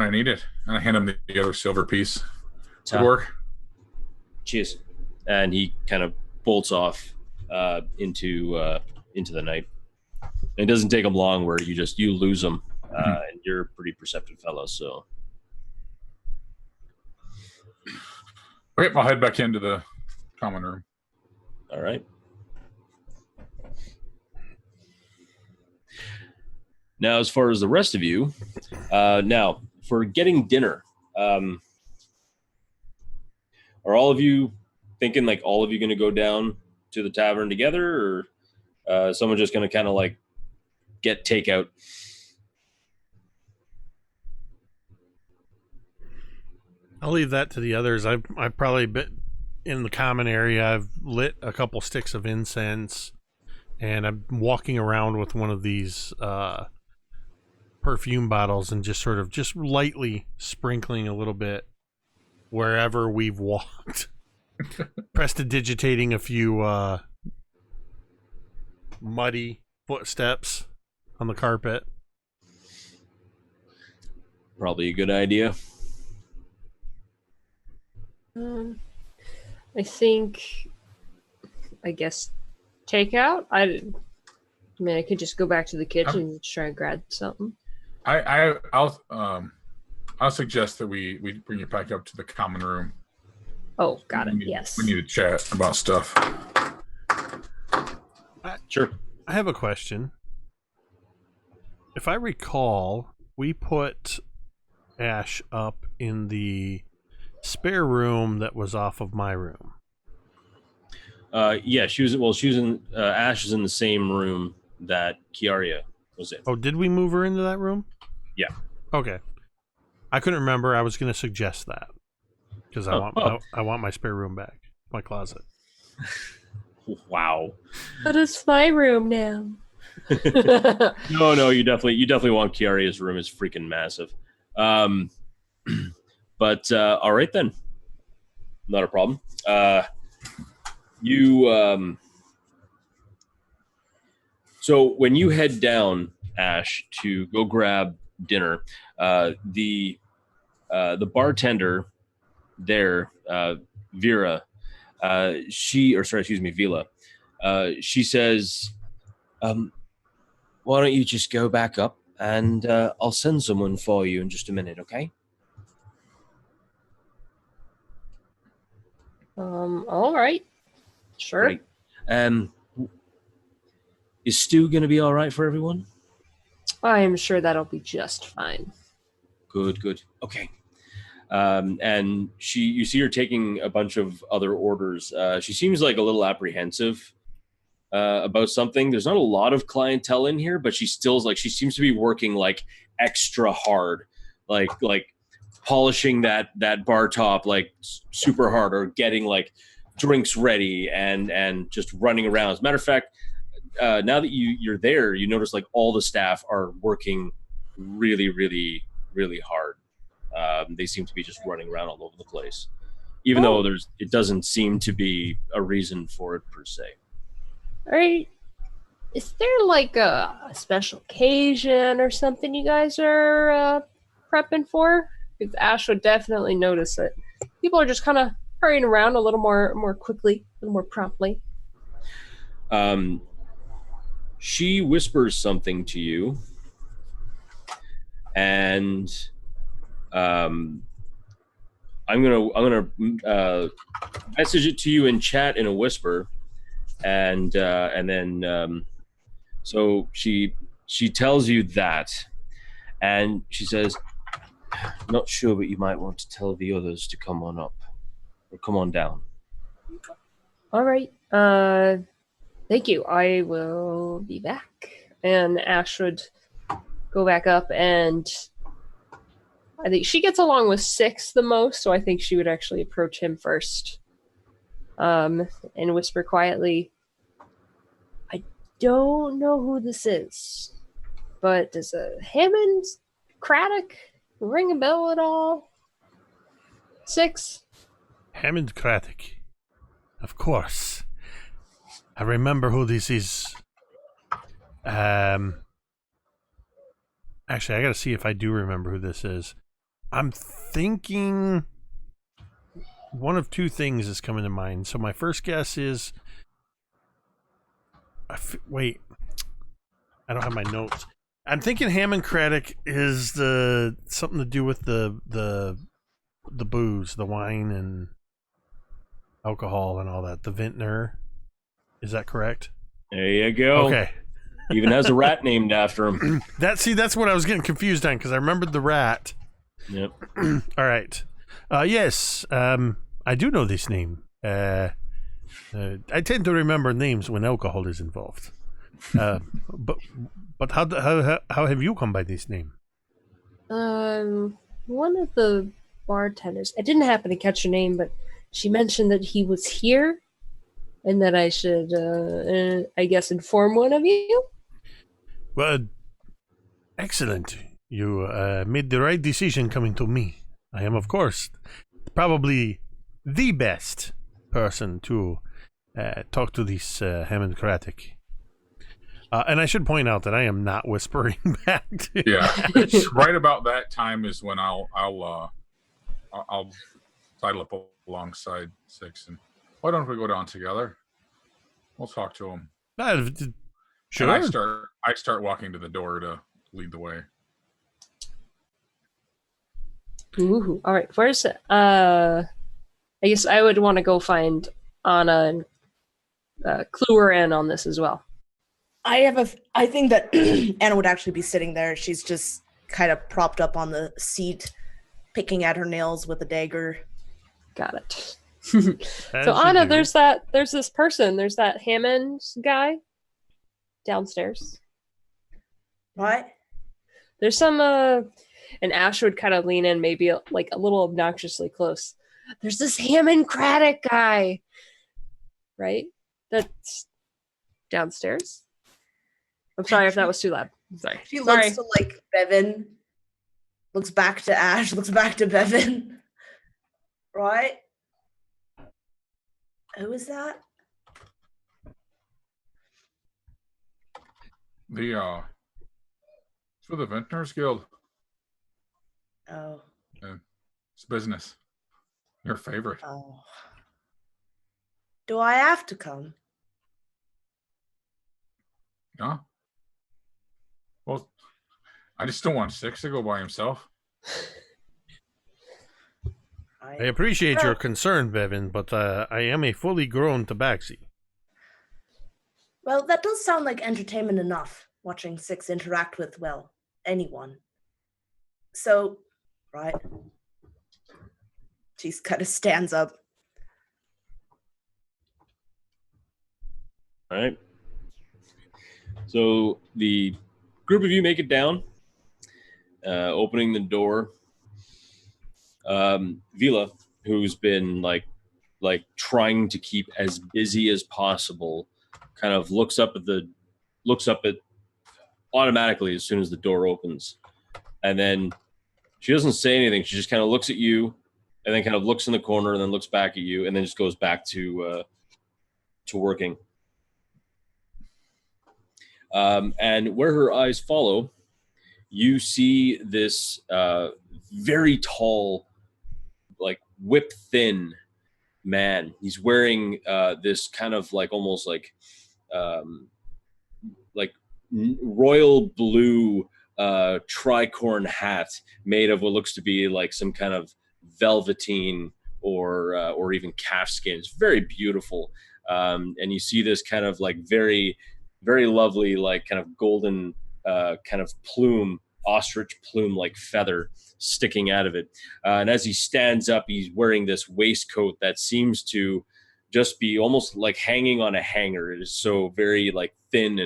I need it. And I hand him the other silver piece. Good work. Cheers. And he kind of bolts off into the night. It doesn't take them long where you lose them, and you're a pretty perceptive fellow. So, Okay, I'll head back into the common room. all right. Now, as far as the rest of you, now for getting dinner, are all of you thinking like all of you going to go down to the tavern together, or someone just going to kind of like get takeout? I'll leave that to the others. I've probably been in the common area. I've lit a couple sticks of incense, and I'm walking around with one of these perfume bottles and just sort of just lightly sprinkling a little bit wherever we've walked. Prestidigitating a few muddy footsteps on the carpet. Probably a good idea. I think, I guess, takeout. I mean, I could just go back to the kitchen and try and grab something. I'll suggest that we bring it back up to the common room. Oh, got it. Yes. We need to chat about stuff. Sure. I have a question. If I recall, we put Asche up in the spare room that was off of my room. Yeah, she was in Asche is in the same room that Kiaria was in. Oh, did we move her into that room? Yeah. Okay. I couldn't remember. I was going to suggest that because I want my spare room back, my closet. Wow. But it's my room now. No, you definitely want Kiaria's room. It's freaking massive. But all right then, not a problem. So when you head down, Asche, to go grab dinner, the bartender there, Vila, she says, why don't you just go back up and I'll send someone for you in just a minute, okay? All right. Sure. Great. Is stew going to be all right for everyone? I am sure that'll be just fine. Good. Okay. And you see her taking a bunch of other orders. She seems like a little apprehensive about something. There's not a lot of clientele in here, but she seems to be working like extra hard, like polishing that bar top like super hard, or getting like drinks ready and just running around. As a matter of fact, now that you're there, you notice like all the staff are working really, really, really hard. They seem to be just running around all over the place, even though it doesn't seem to be a reason for it per se. All right. Is there like a special occasion or something you guys are prepping for? Because Asche would definitely notice it. People are just kind of hurrying around a little more quickly, a little more promptly. She whispers something to you, and I'm gonna message it to you in chat in a whisper, and then so she tells you that, and she says, "Not sure, but you might want to tell the others to come on up or come on down." All right. Thank you. I will be back. And Asche would go back up, and I think she gets along with 6 the most, so I think she would actually approach him first. And whisper quietly, I don't know who this is, but does a Hammond Craddock ring a bell at all? 6? Hammond Craddock. Of course. I remember who this is. Actually, I gotta see if I do remember who this is. I'm thinking one of two things is coming to mind. So my first guess is... wait. I don't have my notes. I'm thinking ham and craddock is something to do with the booze, the wine and alcohol and all that. The vintner. Is that correct? There you go. Okay. Even has a rat named after him. That's what I was getting confused on because I remembered the rat. Yep. All right. Yes. I do know this name. I tend to remember names when alcohol is involved. But how have you come by this name? One of the bartenders. I didn't happen to catch her name, but she mentioned that he was here, and that I should, I guess, inform one of you. Well, excellent. You made the right decision coming to me. I am, of course, probably the best person to talk to this Hammond Kratic. And I should point out that I am not whispering back to you. Yeah, it's right about that time is when I'll sidle up alongside Six, and why don't we go down together? We'll talk to him. Sure. And I start walking to the door to lead the way. Ooh, all right. First, I guess I would want to go find Anna and clue her in on this as well. I think that Anna would actually be sitting there. She's just kind of propped up on the seat, picking at her nails with a dagger. Got it. So Anna, there's this person. There's that Hammond guy downstairs. What? There's some, and Asche would kind of lean in, maybe like a little obnoxiously close. There's this Hammond Craddock guy, right? That's downstairs. I'm sorry if that was too loud. Sorry. She looks to like Bevyn, looks back to Asche, looks back to Bevyn. Right? Who is that? It's for the Vintners Guild. Oh. It's business. Your favorite. Oh. Do I have to come? Yeah. Well, I just don't want Six to go by himself. I appreciate your concern, Bevyn, but I am a fully grown tabaxi. Well, that does sound like entertainment enough, watching Six interact with, well, anyone. So, right. She kind of stands up. All right. So the group of you make it down, opening the door. Vila, who's been like trying to keep as busy as possible, kind of looks up at automatically as soon as the door opens, and then she doesn't say anything. She just kind of looks at you, and then kind of looks in the corner, and then looks back at you, and then just goes back to working. And where her eyes follow, you see this very tall, like whip thin man. He's wearing this kind of like almost like royal blue tricorn hat made of what looks to be like some kind of velveteen or even calf skin. It's very beautiful. And you see this kind of like very, very lovely, like kind of golden kind of plume, ostrich plume like feather sticking out of it. And as he stands up, he's wearing this waistcoat that seems to just be almost like hanging on a hanger. It is so very like thin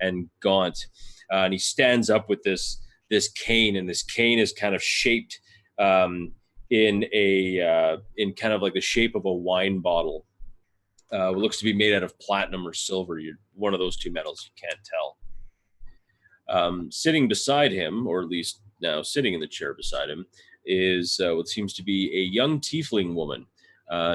and gaunt. And he stands up with this cane, and this cane is kind of shaped in kind of like the shape of a wine bottle. It looks to be made out of platinum or silver. One of those two metals, you can't tell. Sitting beside him, or at least now sitting in the chair beside him, is what seems to be a young tiefling woman.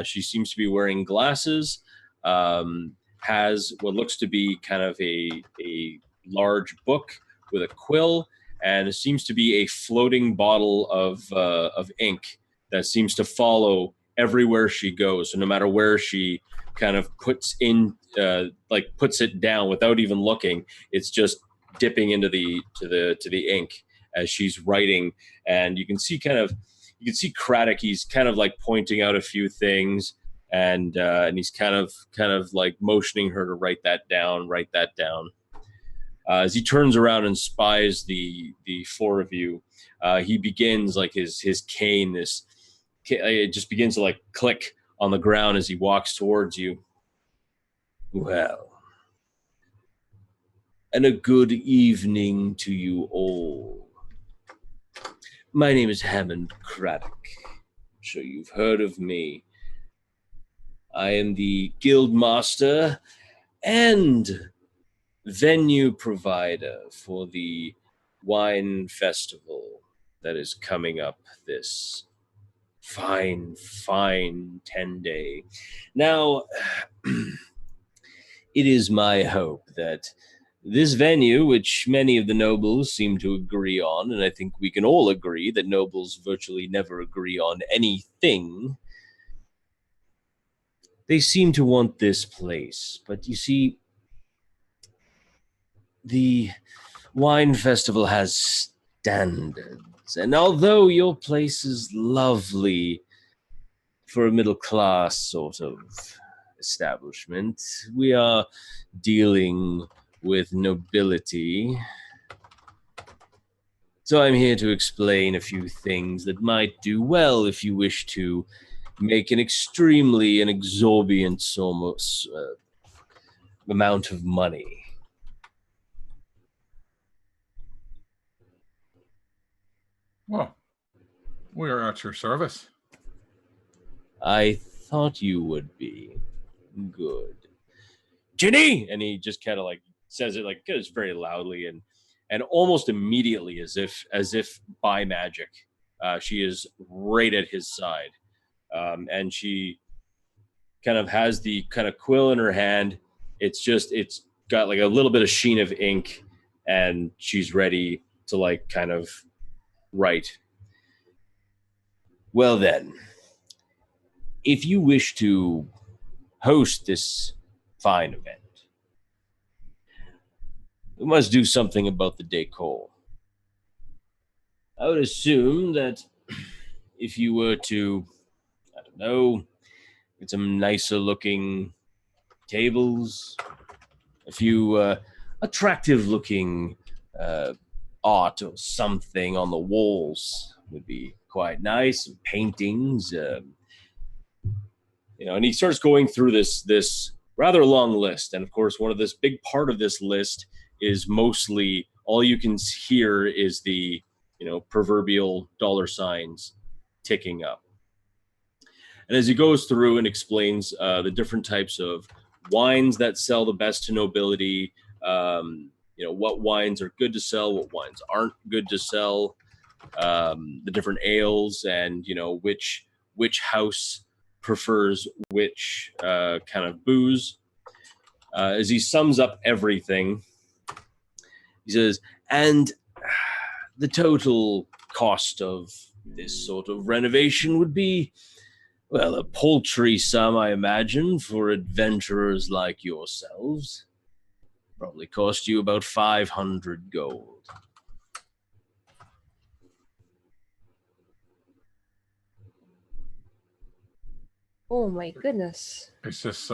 She seems to be wearing glasses, has what looks to be kind of a large book with a quill, and it seems to be a floating bottle of ink that seems to follow everywhere she goes. So no matter where she kind of puts it down without even looking, it's just dipping into the ink as she's writing, and you can see Craddock. He's kind of like pointing out a few things, and he's kind of like motioning her to write that down. As he turns around and spies the four of you, he begins like his cane. It just begins to like click on the ground as he walks towards you. Well, and a good evening to you all. My name is Hammond Craddock. I'm sure you've heard of me. I am the guild master and venue provider for the wine festival that is coming up this fine 10-day. Now, it is my hope that this venue, which many of the nobles seem to agree on, and I think we can all agree that nobles virtually never agree on anything, they seem to want this place. But you see, the wine festival has standards, and although your place is lovely for a middle-class sort of establishment, we are dealing with nobility. So I'm here to explain a few things that might do well if you wish to make an exorbitant amount of money. Well, we are at your service. I thought you would be. Good. Ginny! And he just kind of like says it like just very loudly and almost immediately as if by magic, she is right at his side. And she kind of has the kind of quill in her hand. It's got like a little bit of sheen of ink, and she's ready to like kind of write. Well then, if you wish to host this fine event, we must do something about the decor. I would assume that if you were to, I don't know, get some nicer looking tables, a few attractive looking art or something on the walls would be quite nice. Some paintings, and he starts going through this rather long list. And of course, one of this big part of this list is mostly all you can hear is the proverbial dollar signs ticking up. And as he goes through and explains the different types of wines that sell the best to nobility, what wines are good to sell, what wines aren't good to sell, the different ales, and which house prefers which kind of booze. As he sums up everything, he says, and the total cost of this sort of renovation would be, well, a paltry sum, I imagine, for adventurers like yourselves. Probably cost you about 500 gold. Oh my goodness. Is this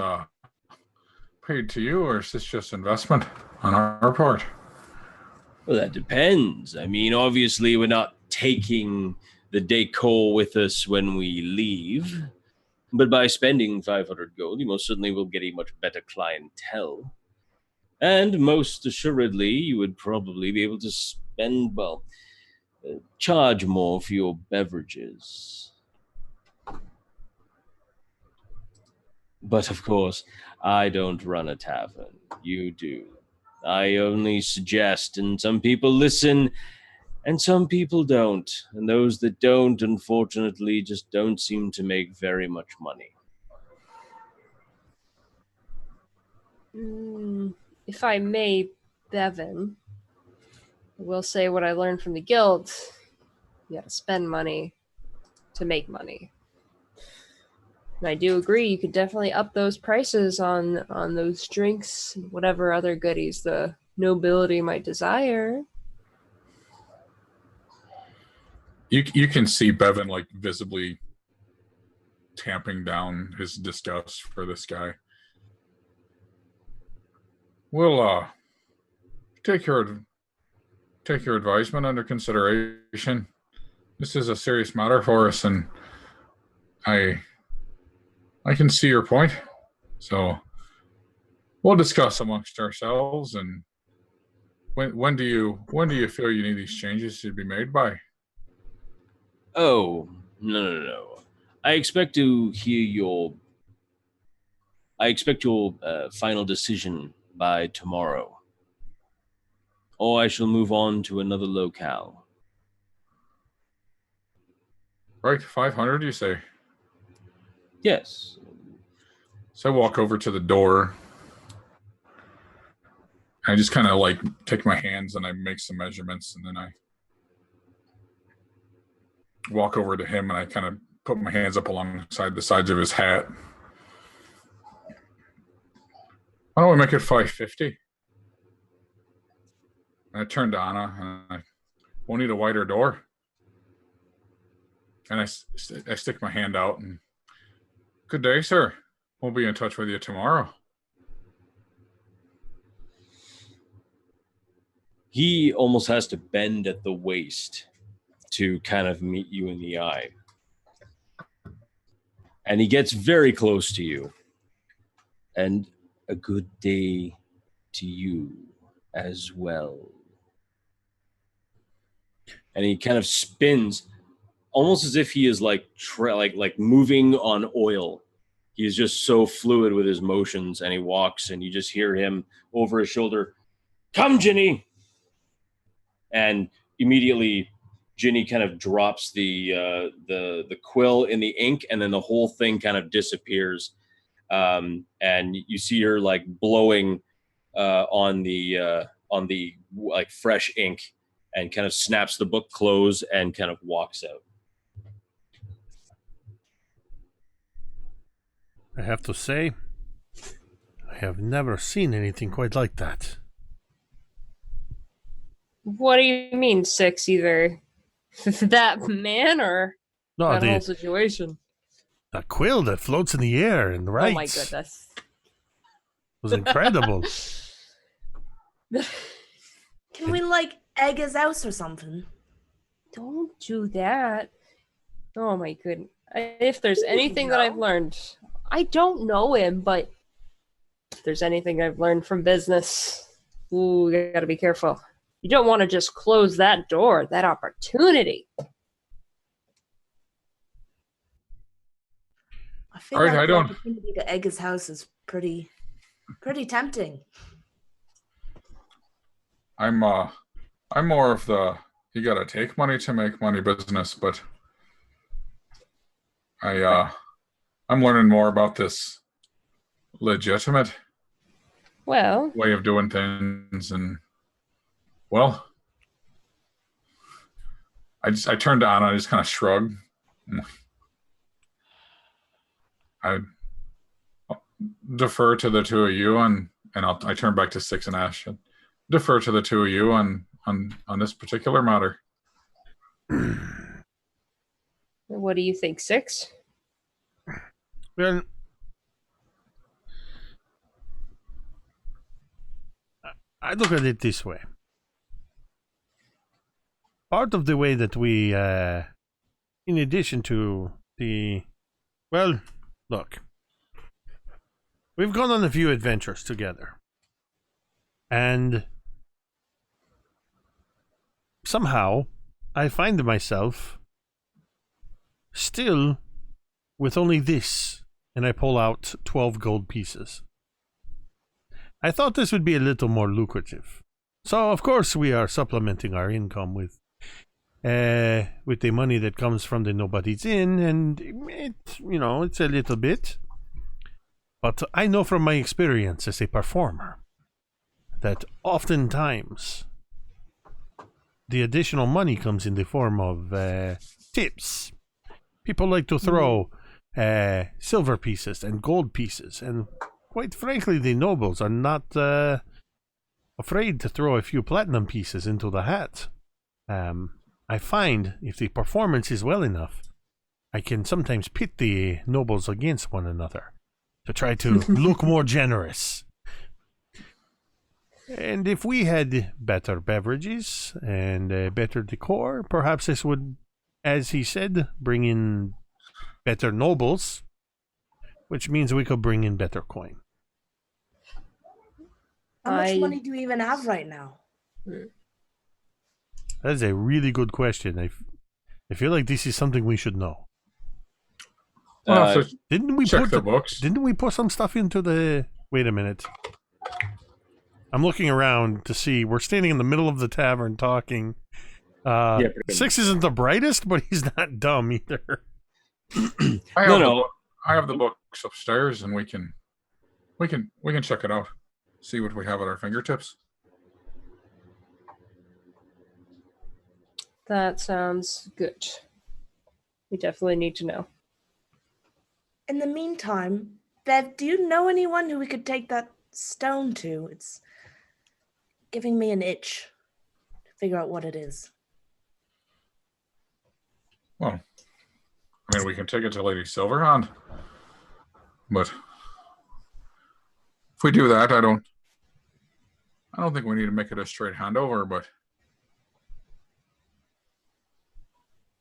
paid to you, or is this just investment on our part? Well, that depends. I mean, obviously, we're not taking the decor with us when we leave. But by spending 500 gold, you most certainly will get a much better clientele. And most assuredly, you would probably be able to charge more for your beverages. But of course, I don't run a tavern. You do. I only suggest, and some people listen, and some people don't. And those that don't, unfortunately, just don't seem to make very much money. If I may, Bevyn, I will say what I learned from the guild. You gotta spend money to make money. And I do agree, you could definitely up those prices on those drinks and whatever other goodies the nobility might desire. You can see Bevyn like visibly tamping down his disgust for this guy. We'll take your advisement under consideration. This is a serious matter for us, and I can see your point. So we'll discuss amongst ourselves. And when do you feel you need these changes to be made by? Oh, no. I expect to hear your final decision by tomorrow. Or I shall move on to another locale. Right, 500, you say? Yes. So I walk over to the door. I just kind of like take my hands and I make some measurements, and then I walk over to him and I kind of put my hands up alongside the sides of his hat. Why don't we make it 550? And I turn to Anna and we'll need a wider door. And I stick my hand out and, good day, sir. We'll be in touch with you tomorrow. He almost has to bend at the waist to kind of meet you in the eye. And he gets very close to you. And a good day to you as well. And he kind of spins, almost as if he is like moving on oil. He is just so fluid with his motions, and he walks, and you just hear him over his shoulder, "Come, Ginny!" And immediately, Ginny kind of drops the quill in the ink, and then the whole thing kind of disappears. And you see her like blowing on the like fresh ink, and kind of snaps the book closed and kind of walks out. I have to say, I have never seen anything quite like that. What do you mean, Six? Either that man or that whole situation? The quill that floats in the air and writes. Oh my goodness. Was incredible. Can we like egg his house or something? Don't do that. Oh my goodness. If there's anything that I've learned, I don't know him, but if there's anything I've learned from business, ooh, you gotta be careful. You don't want to just close that door, that opportunity. I feel Alright, like I the don't- opportunity to egg his house is pretty tempting. I'm more of the you gotta take money to make money business, but I'm learning more about this legitimate Well, way of doing things, and well, I turned to Anna, I just kind of shrugged. I defer to the two of you, and I turn back to Six and Asche. And defer to the two of you on this particular matter. what do you think, Six? Well, I look at it this way. Part of the way that we, in addition to well, look, we've gone on a few adventures together, and somehow I find myself still with only this, and I pull out 12 gold pieces. I thought this would be a little more lucrative. So, of course, we are supplementing our income with the money that comes from the Nobody's Inn, and it's a little bit. But I know from my experience as a performer that oftentimes the additional money comes in the form of tips. People like to throw silver pieces and gold pieces, and quite frankly, the nobles are not afraid to throw a few platinum pieces into the hat. I find if the performance is well enough, I can sometimes pit the nobles against one another to try to look more generous. And if we had better beverages and better decor, perhaps this would, as he said, bring in better nobles, which means we could bring in better coin. How much money do we even have right now? That is a really good question. I feel like this is something we should know. Didn't we check put the books? Didn't we put some stuff into the? Wait a minute. I'm looking around to see. We're standing in the middle of the tavern talking. 6 isn't the brightest, but he's not dumb either. I have the books upstairs, and we can check it out. See what we have at our fingertips. That sounds good. We definitely need to know. In the meantime, Bev, do you know anyone who we could take that stone to? It's giving me an itch to figure out what it is. Well, I mean, we can take it to Lady Silverhand, but if we do that, I don't think we need to make it a straight handover. But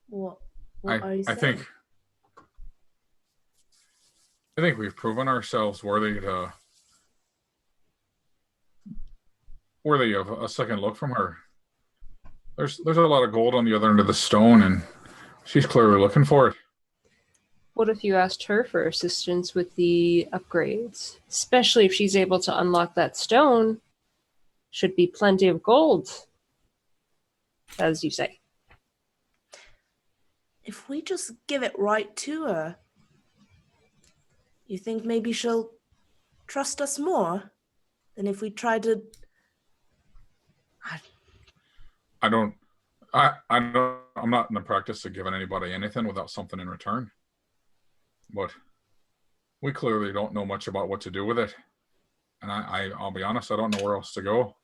What are you saying? I think we've proven ourselves worthy of a second look from her. There's a lot of gold on the other end of the stone, and she's clearly looking for it. What if you asked her for assistance with the upgrades? Especially if she's able to unlock that stone. Should be plenty of gold, as you say. If we just give it right to her, you think maybe she'll trust us more than if we try to... I'm not in the practice of giving anybody anything without something in return. But we clearly don't know much about what to do with it. And I'll be honest, I don't know where else to go.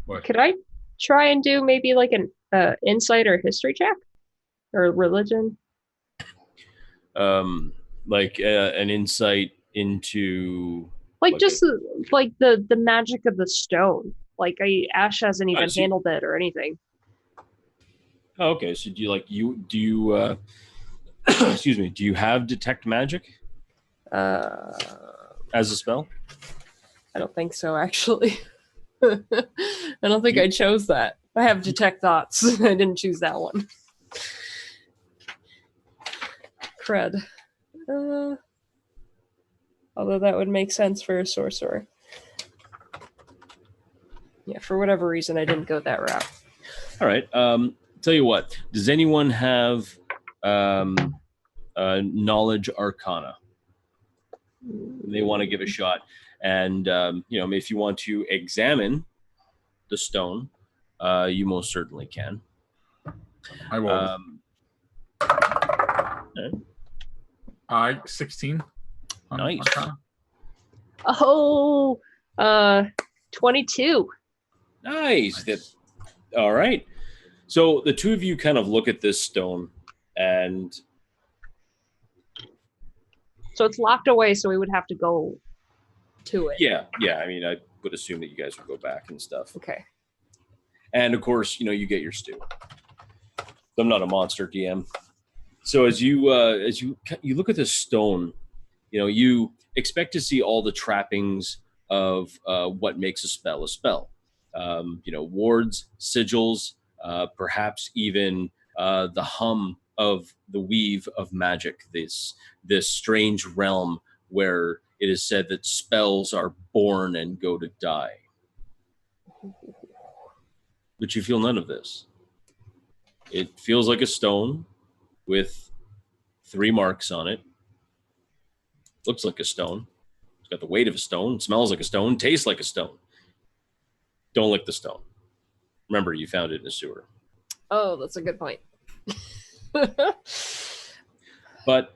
But Could I try and do maybe like an insight or history check? Or religion? Like an insight into... Like just like the magic of the stone. Like Asche hasn't even handled it or anything. Oh, okay, so do you excuse me, do you have detect magic as a spell? I don't think so, actually. I don't think I chose that. I have detect thoughts. I didn't choose that one. Cred. Although that would make sense for a sorcerer. Yeah, for whatever reason, I didn't go that route. All right. Tell you what. Does anyone have knowledge arcana? They want to give a shot. And, if you want to examine the stone, you most certainly can. I will. 16. Nice. Arcana. Oh, 22. Nice. All right. So the two of you kind of look at this stone, and so it's locked away, so we would have to go to it. Yeah. I mean, I would assume that you guys would go back and stuff. Okay. And of course, you get your stew. I'm not a monster DM. So as you look at this stone, you expect to see all the trappings of what makes a spell a spell. Wards, sigils, perhaps even the hum of the weave of magic. This strange realm where it is said that spells are born and go to die. But you feel none of this. It feels like a stone with 3 marks on it. Looks like a stone. It's got the weight of a stone. Smells like a stone. Tastes like a stone. Don't lick the stone. Remember, you found it in a sewer. Oh, that's a good point. But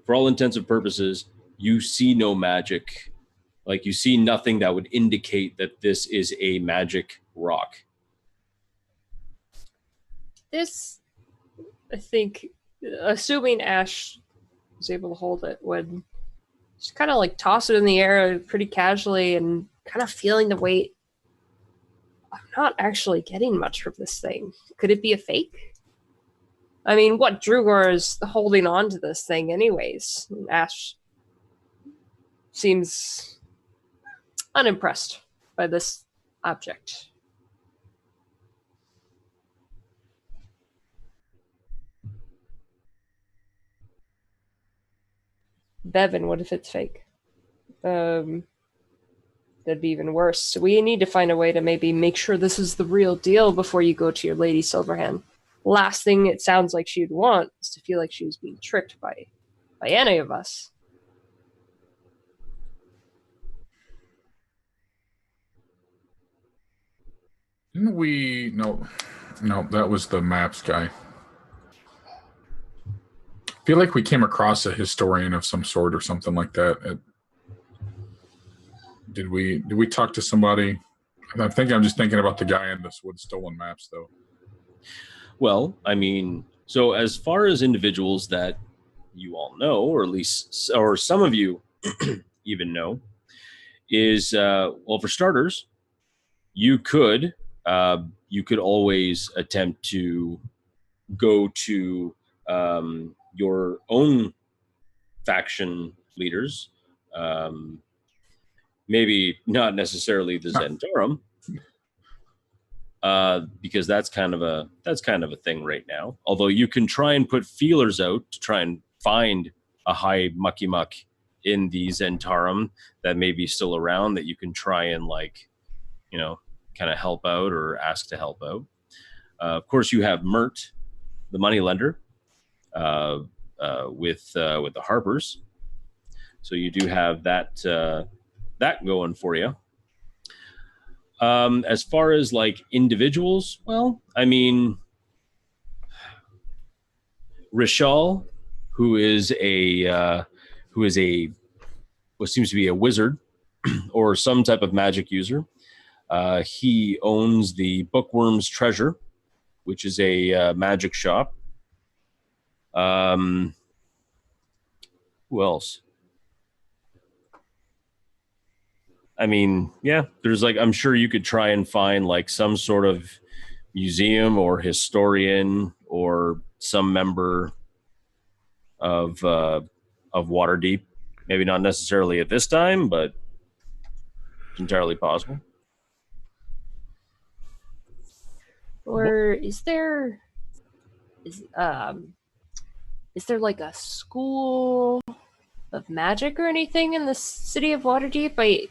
for all intents and purposes, you see no magic Like, you see nothing that would indicate that this is a magic rock. This, I think, assuming Asche was able to hold it, would just kind of like toss it in the air pretty casually and kind of feeling the weight. I'm not actually getting much from this thing. Could it be a fake? I mean, what Drugor is holding on to this thing anyways? Asche seems unimpressed by this object. Bevyn, what if it's fake? That'd be even worse. So we need to find a way to maybe make sure this is the real deal before you go to your Lady Silverhand. Last thing it sounds like she'd want is to feel like she was being tricked by any of us. Didn't we? No, that was the maps guy. I feel like we came across a historian of some sort or something like that. Did we talk to somebody? I think I'm just thinking about the guy in this with stolen maps, though. Well, I mean, so as far as individuals that you all know, or at least, or some of you even know, is, well, for starters, you could always attempt to go to your own faction leaders, maybe not necessarily the Zentarum, because that's kind of a thing right now. Although you can try and put feelers out to try and find a high mucky muck in the Zentarum that may be still around that you can try and, like, you know, kind of help out or ask to help out. Of course, you have Mert, the moneylender, with the Harpers. So you do have that going for you. As far as like individuals, well, I mean, Rishal, who is what seems to be a wizard or some type of magic user. He owns the Bookworm's Treasure, which is a magic shop. Who else? I mean, yeah, there's like, I'm sure you could try and find like some sort of museum or historian or some member of Waterdeep. Maybe not necessarily at this time, but it's entirely possible. Or is there like a school of magic or anything in the city of Waterdeep?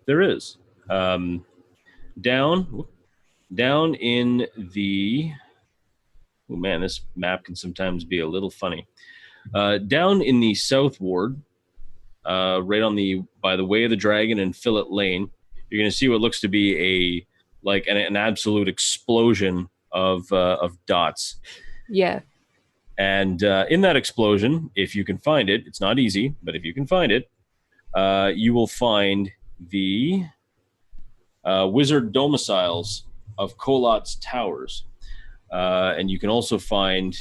There is. Down in the... Oh man, this map can sometimes be a little funny. Down in the South Ward, right by the Way of the Dragon and Fillet Lane, you're going to see what looks to be an absolute explosion of dots. Yeah. And in that explosion, if you can find it, it's not easy, but if you can find it, you will find the wizard domiciles of Kolot's Towers. And you can also find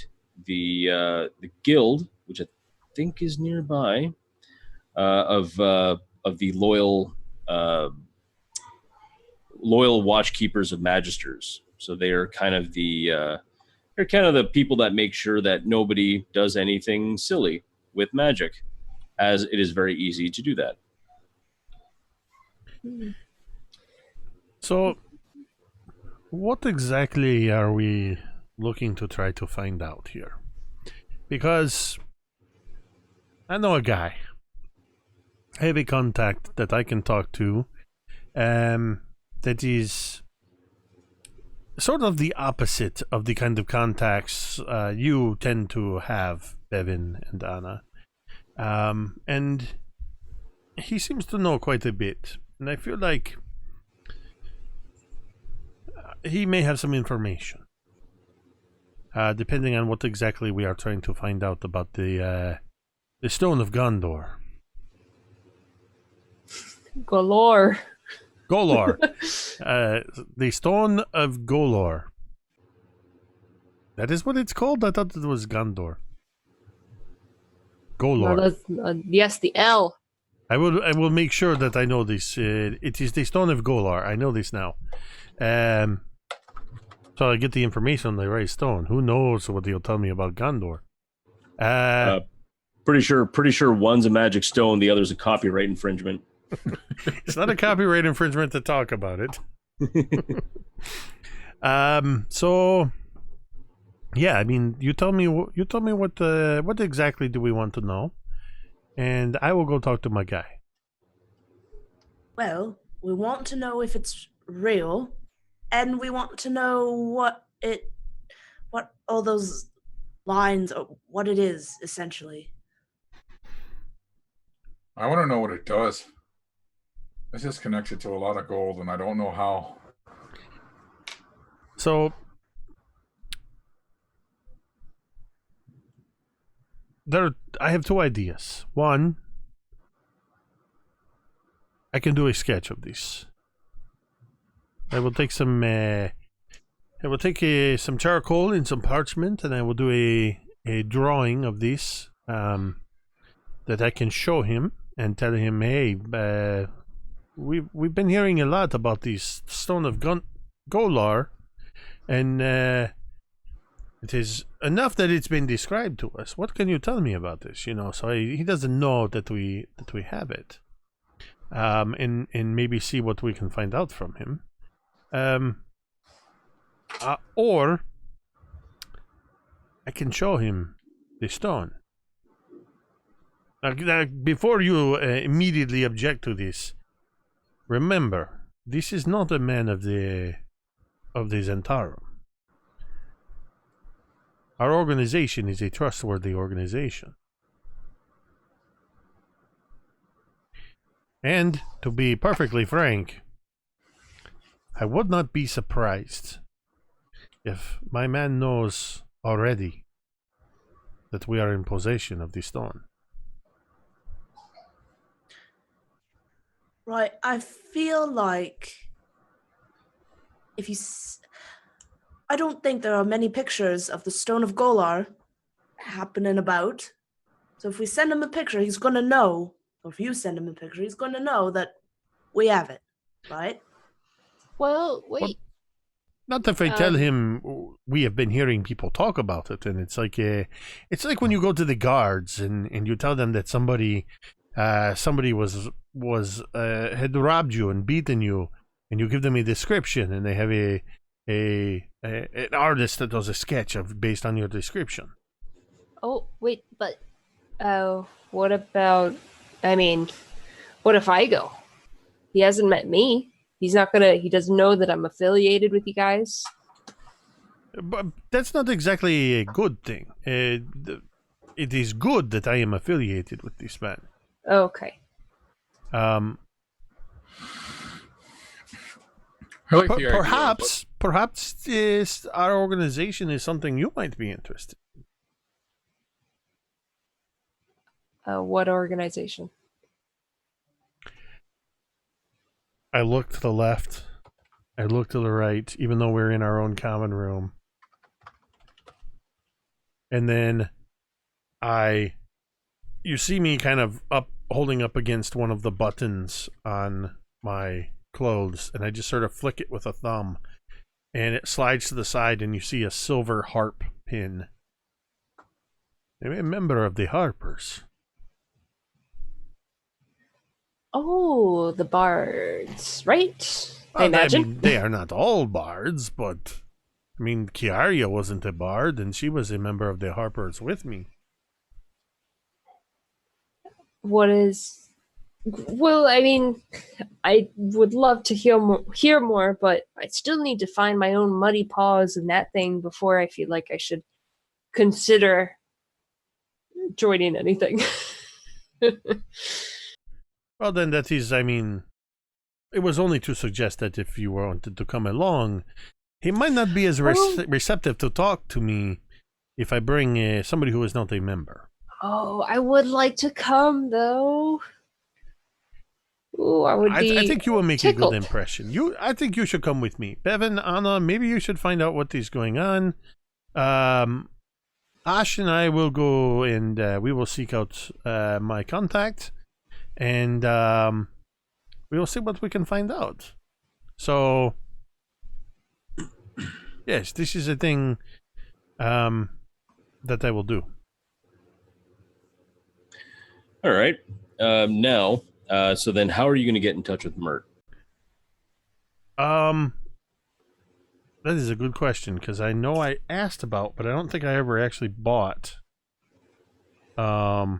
the guild, which I think is nearby, of the loyal watchkeepers of Magisters. So they are kind of the people that make sure that nobody does anything silly with magic, as it is very easy to do that. So, what exactly are we looking to try to find out here? Because I know a guy, heavy contact that I can talk to, that is sort of the opposite of the kind of contacts you tend to have, Bevyn and Anna. And he seems to know quite a bit. And I feel like he may have some information. Depending on what exactly we are trying to find out about the Stone of Gondor. Galore. Golor. The Stone of Golor. That is what it's called? I thought it was Gondor. Golor. No, that's, yes, the L. I will make sure that I know this. It is the Stone of Golor. I know this now. So I get the information on the right stone. Who knows what he'll tell me about Gondor? Pretty sure one's a magic stone, the other's a copyright infringement. It's not a copyright infringement to talk about it. So yeah, I mean, you tell me what exactly do we want to know, and I will go talk to my guy. Well, we want to know if it's real, and we want to know what all those lines, or what it is, essentially. I want to know what it does. This is connected to a lot of gold, and I don't know how. So I have two ideas. One, I can do a sketch of this. I will take some some charcoal and some parchment, and I will do a drawing of this that I can show him and tell him, hey, we've been hearing a lot about this Stone of Golar, and it is enough that it's been described to us. What can you tell me about this? You know, so he doesn't know that we have it, and maybe see what we can find out from him, or I can show him the stone. Before you immediately object to this, remember, this is not a man of the Zentarum. Our organization is a trustworthy organization. And, to be perfectly frank, I would not be surprised if my man knows already that we are in possession of the stone. Right, I feel like I don't think there are many pictures of the Stone of Golar happening about. So if we send him a picture, he's going to know, or if you send him a picture, he's going to know that we have it, right? Well, wait. Well, not if I tell him we have been hearing people talk about it, and it's like when you go to the guards and you tell them that somebody had robbed you and beaten you, and you give them a description, and they have an artist that does a sketch based on your description. Oh, wait, but what about, I mean, what if I go? He hasn't met me. He doesn't know that I'm affiliated with you guys. But that's not exactly a good thing. It is good that I am affiliated with this man. Okay. Perhaps our organization is something you might be interested in. What organization? I look to the left. I look to the right, even though we're in our own common room. And then you see me kind of holding up against one of the buttons on my clothes, and I just sort of flick it with a thumb, and it slides to the side, and you see a silver harp pin. I'm a member of the Harpers. Oh, the bards, right? Well, I imagine. mean, they are not all bards, but I mean, Kiaria wasn't a bard, and she was a member of the Harpers with me. Well, I mean, I would love to hear more, but I still need to find my own muddy paws in that thing before I feel like I should consider joining anything. Well, then that is, I mean, it was only to suggest that if you wanted to come along, he might not be as receptive to talk to me if I bring somebody who is not a member. Oh, I would like to come, though. Ooh, I would be I think you will make a tickled. good impression. I think you should come with me. Bevyn, Anna, maybe you should find out what is going on. Asche and I will go and we will seek out my contact, and we will see what we can find out. So, yes, this is a thing that I will do. All right. Now, so then how are you going to get in touch with Mert? That is a good question, because I know I asked about, but I don't think I ever actually bought. I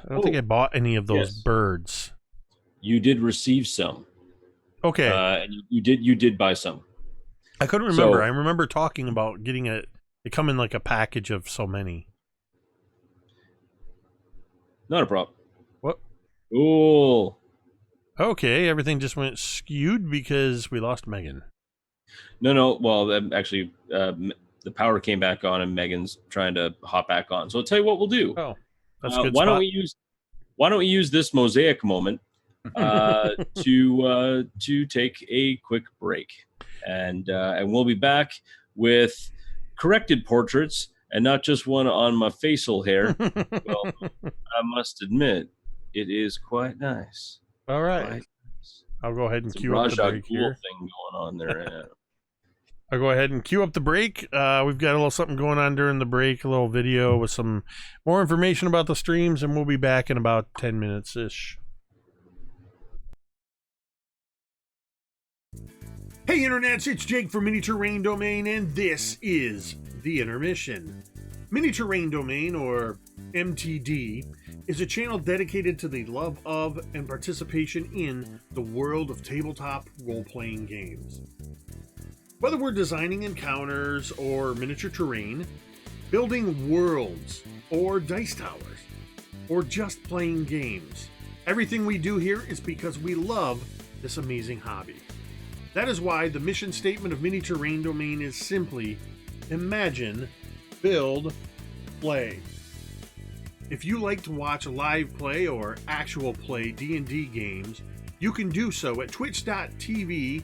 don't think I bought any of those birds. You did receive some. Okay. And you did buy some. I couldn't remember. I remember talking about getting it. They come in like a package of so many. Not a problem. What? Ooh. Okay, everything just went skewed because we lost Megan. No. Well, actually, the power came back on, and Megan's trying to hop back on. So I'll tell you what we'll do. Oh, that's a good. Why don't we use this mosaic moment to take a quick break, and we'll be back with corrected portraits and not just one on my facial hair. Well, I must admit, it is quite nice. All right. I'll go ahead and cue up the break here. Thing going on there. I'll go ahead and cue up the break. We've got a little something going on during the break, a little video with some more information about the streams, and we'll be back in about 10 minutes-ish. Hey, internets, it's Jake from Mini Terrain Domain, and this is The Intermission. Mini Terrain Domain, or MTD, is a channel dedicated to the love of and participation in the world of tabletop role-playing games. Whether we're designing encounters or miniature terrain, building worlds or dice towers, or just playing games, everything we do here is because we love this amazing hobby. That is why the mission statement of Mini Terrain Domain is simply imagine, build, play. If you like to watch live play or actual play D&D games, you can do so at twitch.tv/Mini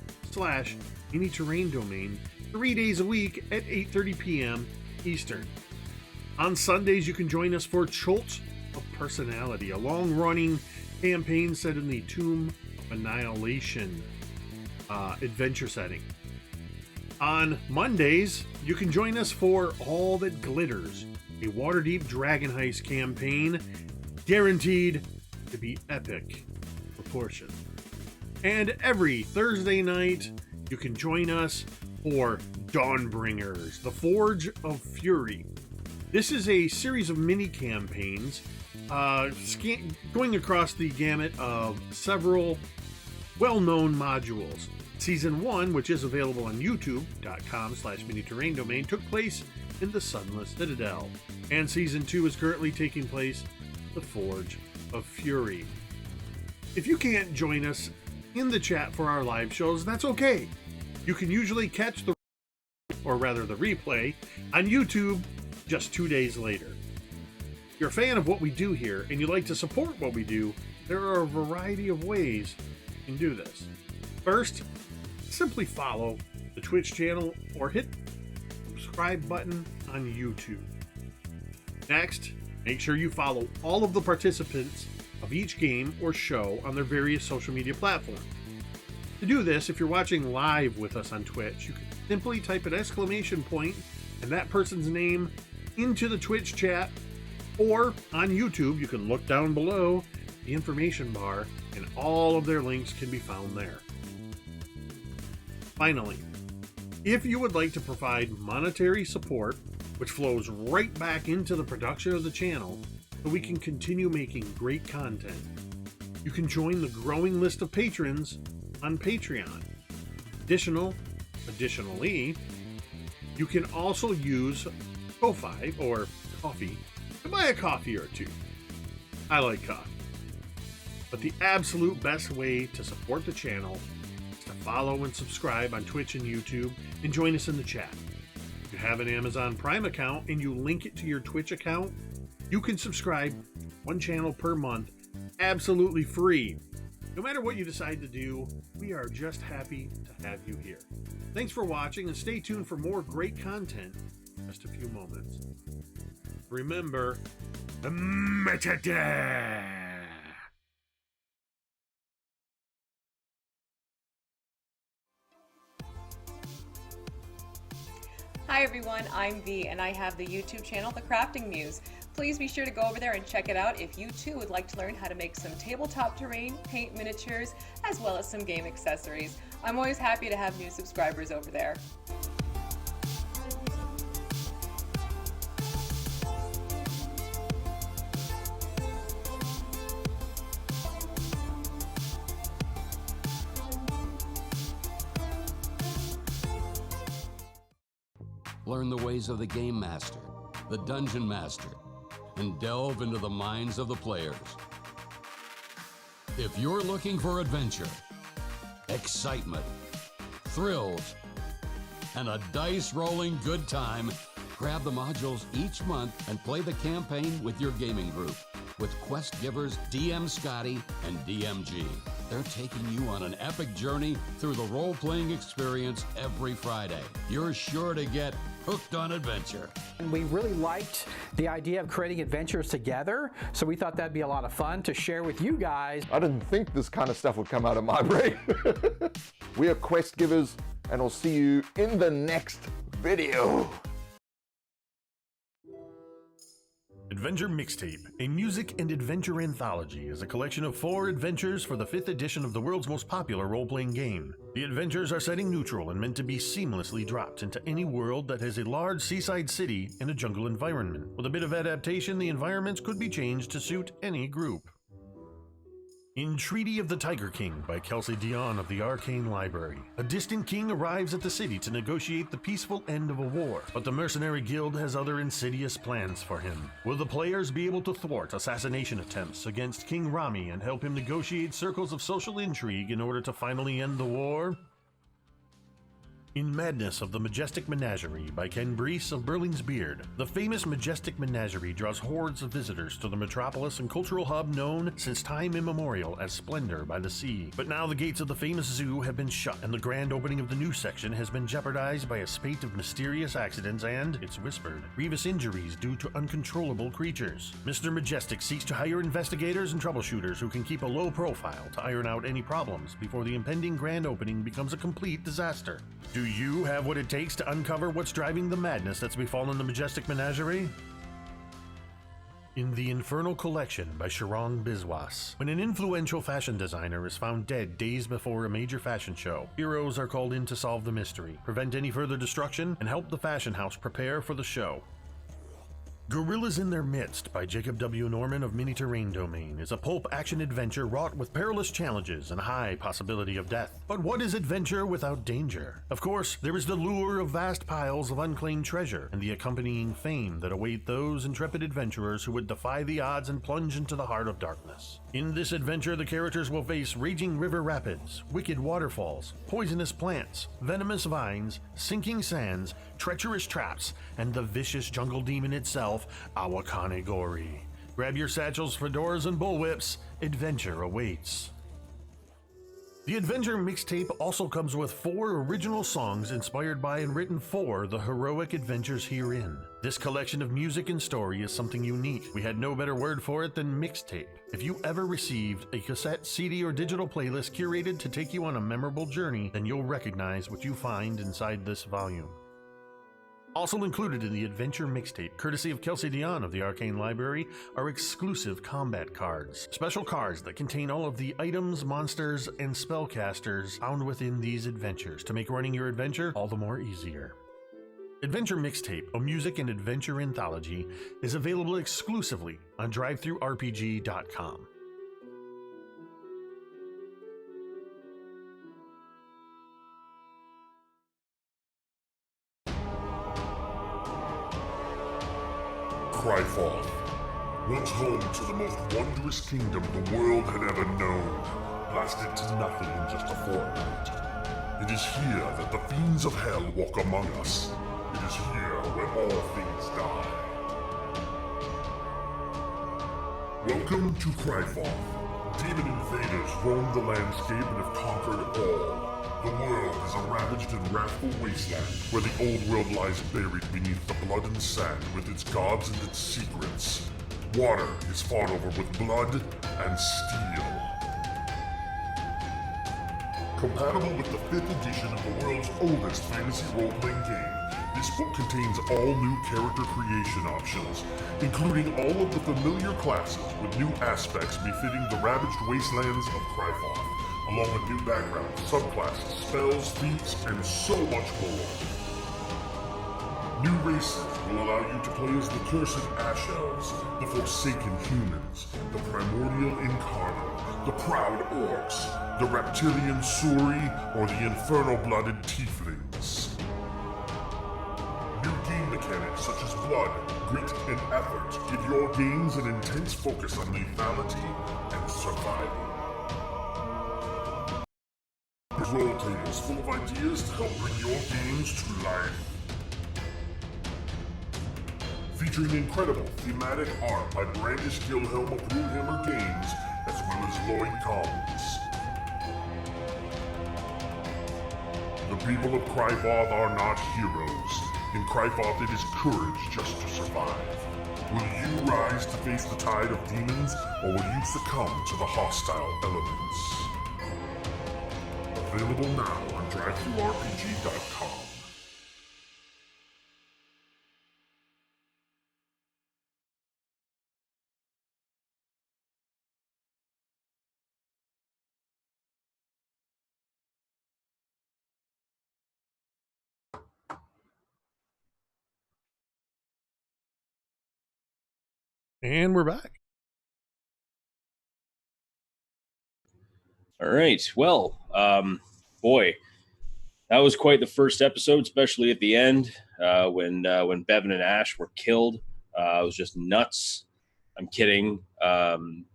Terrain Domain 3 days a week at 8:30 p.m. Eastern. On Sundays, you can join us for Cult of Personality, a long-running campaign set in the Tomb of Annihilation adventure setting. On Mondays, you can join us for All That Glitters, a Waterdeep Dragon Heist campaign guaranteed to be epic proportion. And every Thursday night, you can join us for Dawnbringers, the Forge of Fury. This is a series of mini campaigns going across the gamut of several well-known modules. Season 1, which is available on youtube.com/Mini Terrain Domain, took place in the Sunless Citadel, and Season 2 is currently taking place the Forge of Fury. If you can't join us in the chat for our live shows, that's okay. You can usually catch the replay on YouTube just 2 days later. If you're a fan of what we do here and you'd like to support what we do, there are a variety of ways you can do this. First, simply follow the Twitch channel or hit the subscribe button on YouTube. Next, make sure you follow all of the participants of each game or show on their various social media platforms. To do this, if you're watching live with us on Twitch, you can simply type an exclamation point and that person's name into the Twitch chat, or on YouTube, you can look down below the information bar and all of their links can be found there. Finally, if you would like to provide monetary support, which flows right back into the production of the channel so we can continue making great content, you can join the growing list of patrons on Patreon. Additionally, you can also use Ko-Fi or Coffee to buy a coffee or two. I like coffee. But the absolute best way to support the channel is to follow and subscribe on Twitch and YouTube and join us in the chat. If you have an Amazon Prime account and you link it to your Twitch account, you can subscribe to one channel per month absolutely free. No matter what you decide to do, we are just happy to have you here. Thanks for watching, and stay tuned for more great content in just a few moments. Remember, metadata! Hi everyone, I'm V, and I have the YouTube channel, The Crafting Muse. Please be sure to go over there and check it out if you too would like to learn how to make some tabletop terrain, paint miniatures, as well as some game accessories. I'm always happy to have new subscribers over there. Learn the ways of the Game Master, the Dungeon Master, and delve into the minds of the players. If you're looking for adventure, excitement, thrills, and a dice-rolling good time, grab the modules each month and play the campaign with your gaming group with quest givers DM Scotty and DMG. They're taking you on an epic journey through the role-playing experience every Friday. You're sure to get hooked on adventure. And we really liked the idea of creating adventures together, so we thought that'd be a lot of fun to share with you guys. I didn't think this kind of stuff would come out of my brain. We are quest givers, and I'll see you in the next video. Adventure Mixtape, a music and adventure anthology, is a collection of 4 adventures for the 5th edition of the world's most popular role-playing game. The adventures are setting neutral and meant to be seamlessly dropped into any world that has a large seaside city and a jungle environment. With a bit of adaptation, the environments could be changed to suit any group. In Treaty of the Tiger King by Kelsey Dion of the Arcane Library, a distant king arrives at the city to negotiate the peaceful end of a war, but the Mercenary Guild has other insidious plans for him. Will the players be able to thwart assassination attempts against King Rami and help him negotiate circles of social intrigue in order to finally end the war? In Madness of the Majestic Menagerie by Ken Brees of Burling's Beard, the famous Majestic Menagerie draws hordes of visitors to the metropolis and cultural hub known since time immemorial as Splendor by the Sea. But now the gates of the famous zoo have been shut, and the grand opening of the new section has been jeopardized by a spate of mysterious accidents and, it's whispered, grievous injuries due to uncontrollable creatures. Mr. Majestic seeks to hire investigators and troubleshooters who can keep a low profile to iron out any problems before the impending grand opening becomes a complete disaster. Do you have what it takes to uncover what's driving the madness that's befallen the Majestic Menagerie? In The Infernal Collection by Sharm Biswas, when an influential fashion designer is found dead days before a major fashion show, heroes are called in to solve the mystery, prevent any further destruction, and help the fashion house prepare for the show. Gorillas in Their Midst by Jacob W. Norman of Mini Terrain Domain is a pulp action adventure wrought with perilous challenges and high possibility of death. But what is adventure without danger? Of course, there is the lure of vast piles of unclaimed treasure and the accompanying fame that await those intrepid adventurers who would defy the odds and plunge into the heart of darkness. In this adventure, the characters will face raging river rapids, wicked waterfalls, poisonous plants, venomous vines, sinking sands, treacherous traps, and the vicious jungle demon itself, Awakane Gori. Grab your satchels, fedoras, and bullwhips. Adventure awaits. The Adventure Mixtape also comes with 4 original songs inspired by and written for the heroic adventures herein. This collection of music and story is something unique. We had no better word for it than mixtape. If you ever received a cassette, CD, or digital playlist curated to take you on a memorable journey, then you'll recognize what you find inside this volume. Also included in the Adventure Mixtape, courtesy of Kelsey Dion of the Arcane Library, are exclusive combat cards. Special cards that contain all of the items, monsters, and spellcasters found within these adventures to make running your adventure all the more easier. Adventure Mixtape, a music and adventure anthology, is available exclusively on drivethrurpg.com. Cryforth, once home to the most wondrous kingdom the world had ever known, blasted to nothing in just a fortnight. It is here that the fiends of hell walk among us. It is here where all things die. Welcome to Cryforth, Demon invaders roam the landscape and have conquered all. The world is a ravaged and wrathful wasteland, where the old world lies buried beneath the blood and sand with its gods and its secrets. Water is fought over with blood and steel. Compatible with the 5th edition of the world's oldest fantasy role-playing game, this book contains all new character creation options, including all of the familiar classes with new aspects befitting the ravaged wastelands of Kryphoth, along with new backgrounds, subclasses, spells, feats, and so much more. New races will allow you to play as the cursed Asche elves, the forsaken humans, the primordial incarnate, the proud orcs, the reptilian Suri, or the infernal-blooded tieflings. New game mechanics such as blood, grit, and effort give your games an intense focus on lethality and survival. Roll tables full of ideas to help bring your games to life. Featuring incredible thematic art by Brandish Gilhelm of Runehammer Games, as well as Lloyd Collins. The people of Kryphoth are not heroes. In Kryphoth it is courage just to survive. Will you rise to face the tide of demons, or will you succumb to the hostile elements? Available now on DriveThruRPG.com. And we're back. All right. Well, boy, that was quite the first episode, especially at the end when Bevyn and Asche were killed. It was just nuts. I'm kidding. Megan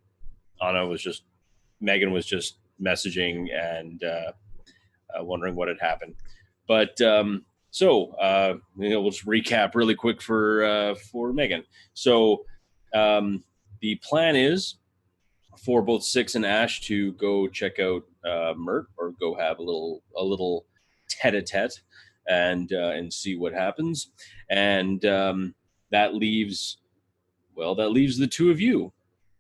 was just messaging and wondering what had happened. But we'll just recap really quick for Megan. So the plan is for both Six and Asche to go check out Mert, or go have a little tete-a-tete and see what happens. And that leaves the two of you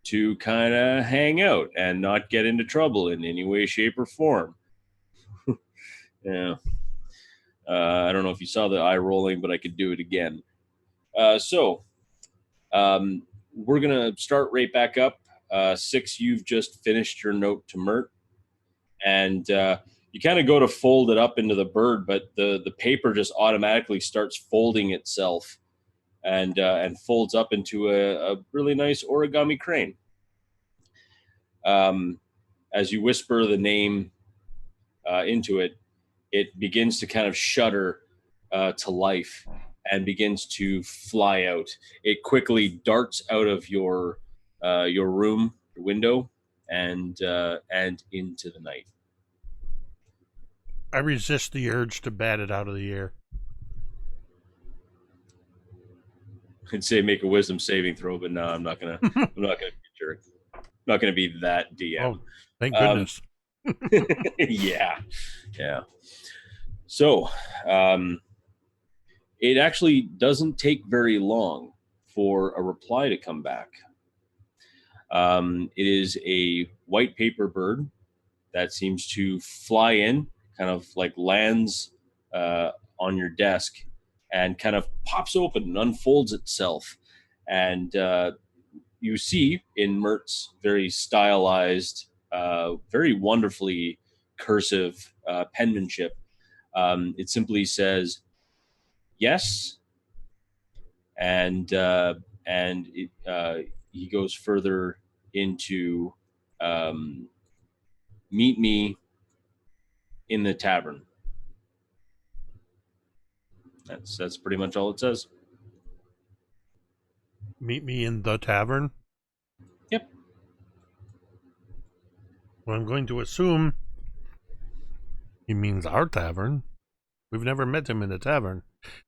to kind of hang out and not get into trouble in any way, shape, or form. Yeah. I don't know if you saw the eye rolling, but I could do it again. We're going to start right back up. Six, you've just finished your note to Mert, and you kind of go to fold it up into the bird, but the paper just automatically starts folding itself and folds up into a really nice origami crane. As you whisper the name into it, it begins to kind of shudder to life and begins to fly out. It quickly darts out of your room, your window, and into the night. I resist the urge to bat it out of the air. I'd say make a wisdom saving throw, but no, I'm not gonna. I'm not gonna be a jerk. I'm not gonna be that DM. Oh, thank goodness. Yeah. So, it actually doesn't take very long for a reply to come back. It is a white paper bird that seems to fly in, kind of like lands on your desk, and kind of pops open and unfolds itself. And you see in Mert's very stylized, very wonderfully cursive penmanship, it simply says, "Yes," and he goes further into, "Meet me in the tavern." That's pretty much all it says. Meet me in the tavern? Yep. Well, I'm going to assume he means our tavern. We've never met him in a tavern.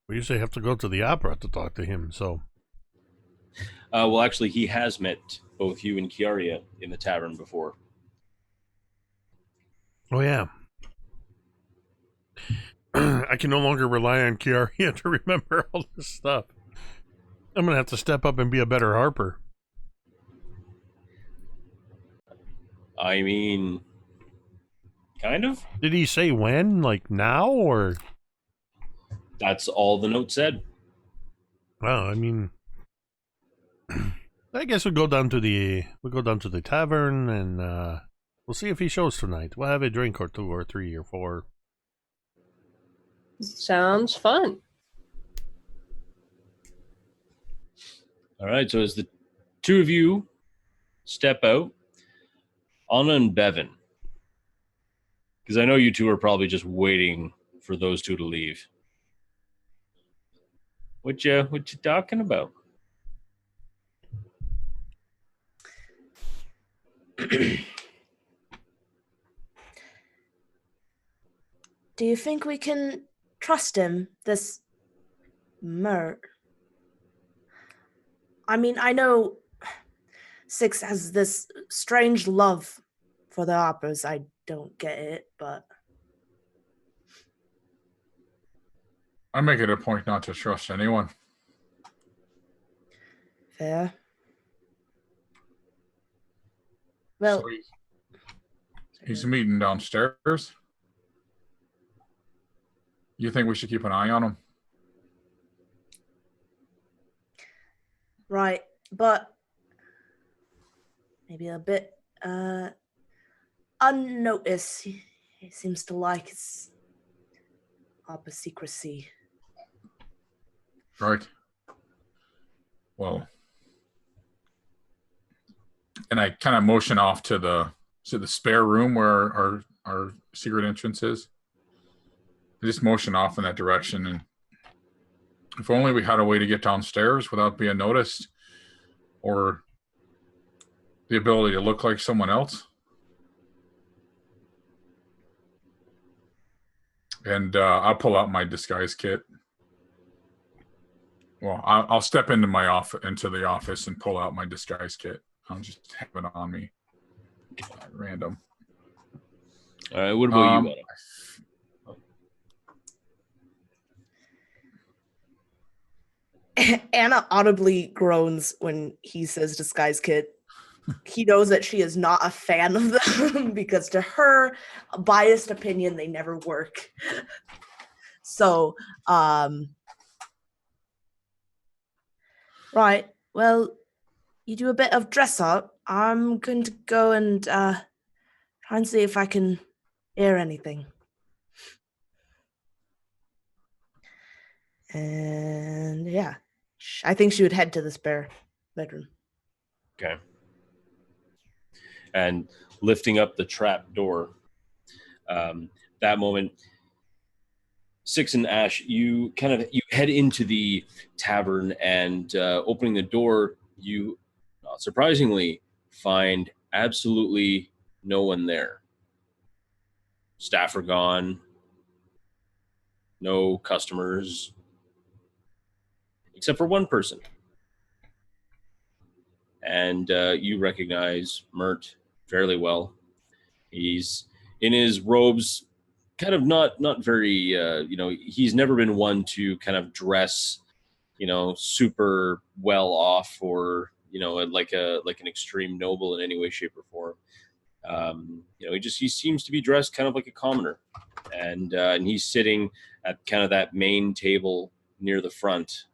We usually have to go to the opera to talk to him, so... Well, actually, he has met both you and Kiaria in the tavern before. Oh, yeah. I can no longer rely on Kiaria to remember all this stuff. I'm going to have to step up and be a better harper. I mean, kind of. Did he say when? Like now, or? That's all the note said. Well, I mean, I guess we'll go down to the tavern and we'll see if he shows tonight. We'll have a drink or 2 or 3 or 4. Sounds fun. All right, so as the two of you step out, Anna and Bevyn, because I know you two are probably just waiting for those two to leave. What you talking about? Do you think we can trust him, this Mert? I mean, I know Six has this strange love for the operas. I don't get it, but... I make it a point not to trust anyone. Fair. Well... So he's meeting downstairs. You think we should keep an eye on him? Right, but maybe a bit unnoticed. He seems to like his opera secrecy. Right. Well, and I kind of motion off to the spare room where our secret entrance is. I just motion off in that direction, and if only we had a way to get downstairs without being noticed, or the ability to look like someone else. And I'll pull out my disguise kit. Well, I'll step into the office and pull out my disguise kit. I'll just have it on me. Random. All right, what about you, Anna? Anna audibly groans when he says disguise kit. He knows that she is not a fan of them because to her, a biased opinion, they never work. So, right. Well, you do a bit of dress up. I'm going to go and try and see if I can hear anything. And yeah, I think she would head to the spare bedroom. Okay. And lifting up the trap door, that moment, Six and Asche, you head into the tavern, and opening the door, you not surprisingly find absolutely no one there. Staff are gone, no customers, except for one person. And you recognize Mert fairly well. He's in his robes, kind of not very, he's never been one to kind of dress, super well off, or, like an extreme noble in any way, shape, or form. He seems to be dressed kind of like a commoner. And he's sitting at kind of that main table near the front.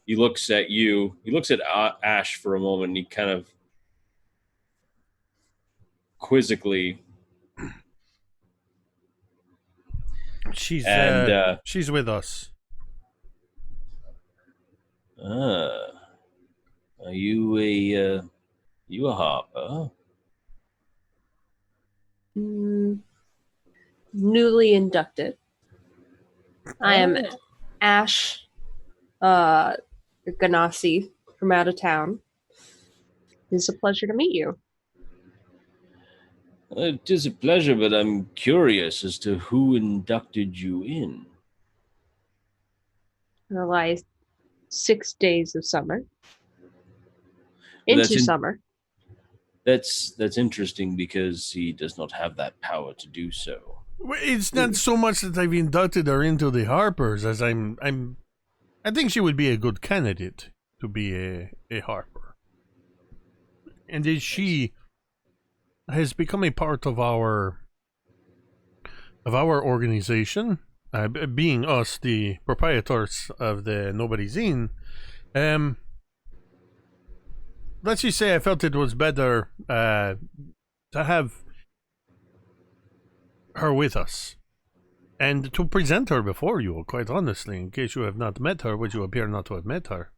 He looks at you. He looks at Asche for a moment, and he kind of quizzically. She's with us. Are you a harper? Newly inducted. I am Asche Ganassi from out of town. It's a pleasure to meet you. It is a pleasure, but I'm curious as to who inducted you in. The last 6 days of summer. Into summer. That's interesting because he does not have that power to do so. It's not so much that I've inducted her into the Harpers as I think she would be a good candidate to be a Harper. And that she has become a part of our organization, being us, the proprietors of the Nobody's Inn. Let's just say I felt it was better to have her with us and to present her before you, quite honestly, in case you have not met her, which you appear not to have met her.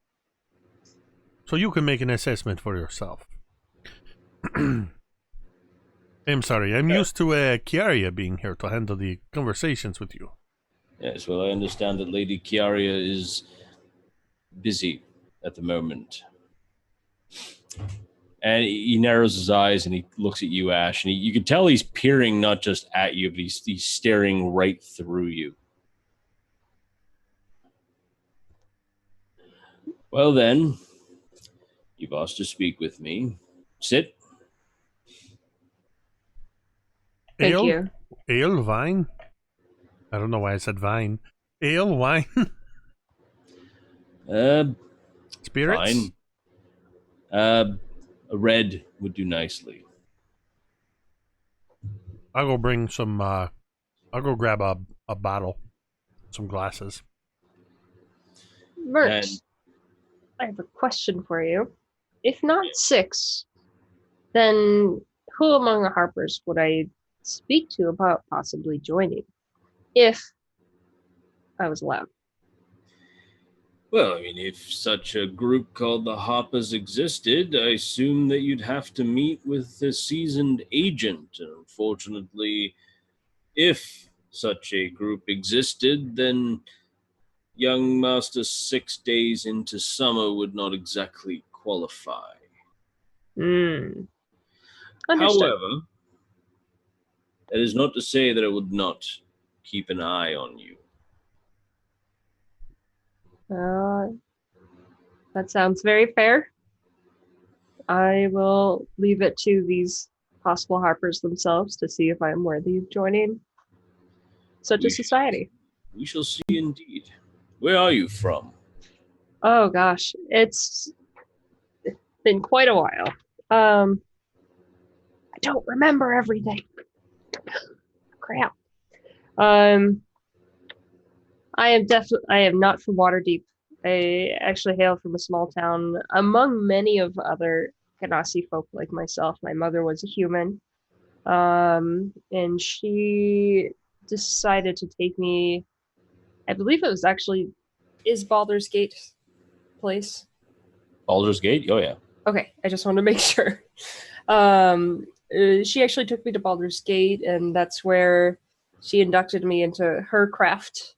So you can make an assessment for yourself. I'm sorry, I'm used to Chiaria being here to handle the conversations with you. Yes, well, I understand that Lady Chiaria is busy at the moment. And he narrows his eyes and he looks at you, Ash, and you can tell he's peering not just at you, but he's staring right through you. Well then, you've asked to speak with me. Sit. Thank Ale? you. Ale, wine? I don't know why I said vine. Ale, wine? Spirits? Fine. A red would do nicely. I'll go bring some, I'll go grab a bottle, some glasses. Mert, I have a question for you. If not 6, then who among the Harpers would I speak to about possibly joining? If I was allowed. Well, I mean, if such a group called the Hoppers existed, I assume that you'd have to meet with a seasoned agent. And unfortunately, if such a group existed, then young Master 6 days into summer would not exactly qualify. Understood. However, that is not to say that I would not keep an eye on you. That sounds very fair. I will leave it to these possible Harpers themselves to see if I am worthy of joining such a society. We shall see indeed. Where are you from? Oh gosh, it's been quite a while. I don't remember everything. Crap. I am not from Waterdeep. I actually hail from a small town. Among many of other Ganassi folk like myself, my mother was a human. And she decided to take me, I believe it was actually, is Baldur's Gate place? Baldur's Gate? Oh, yeah. Okay, I just wanted to make sure. She actually took me to Baldur's Gate, and that's where she inducted me into her craft.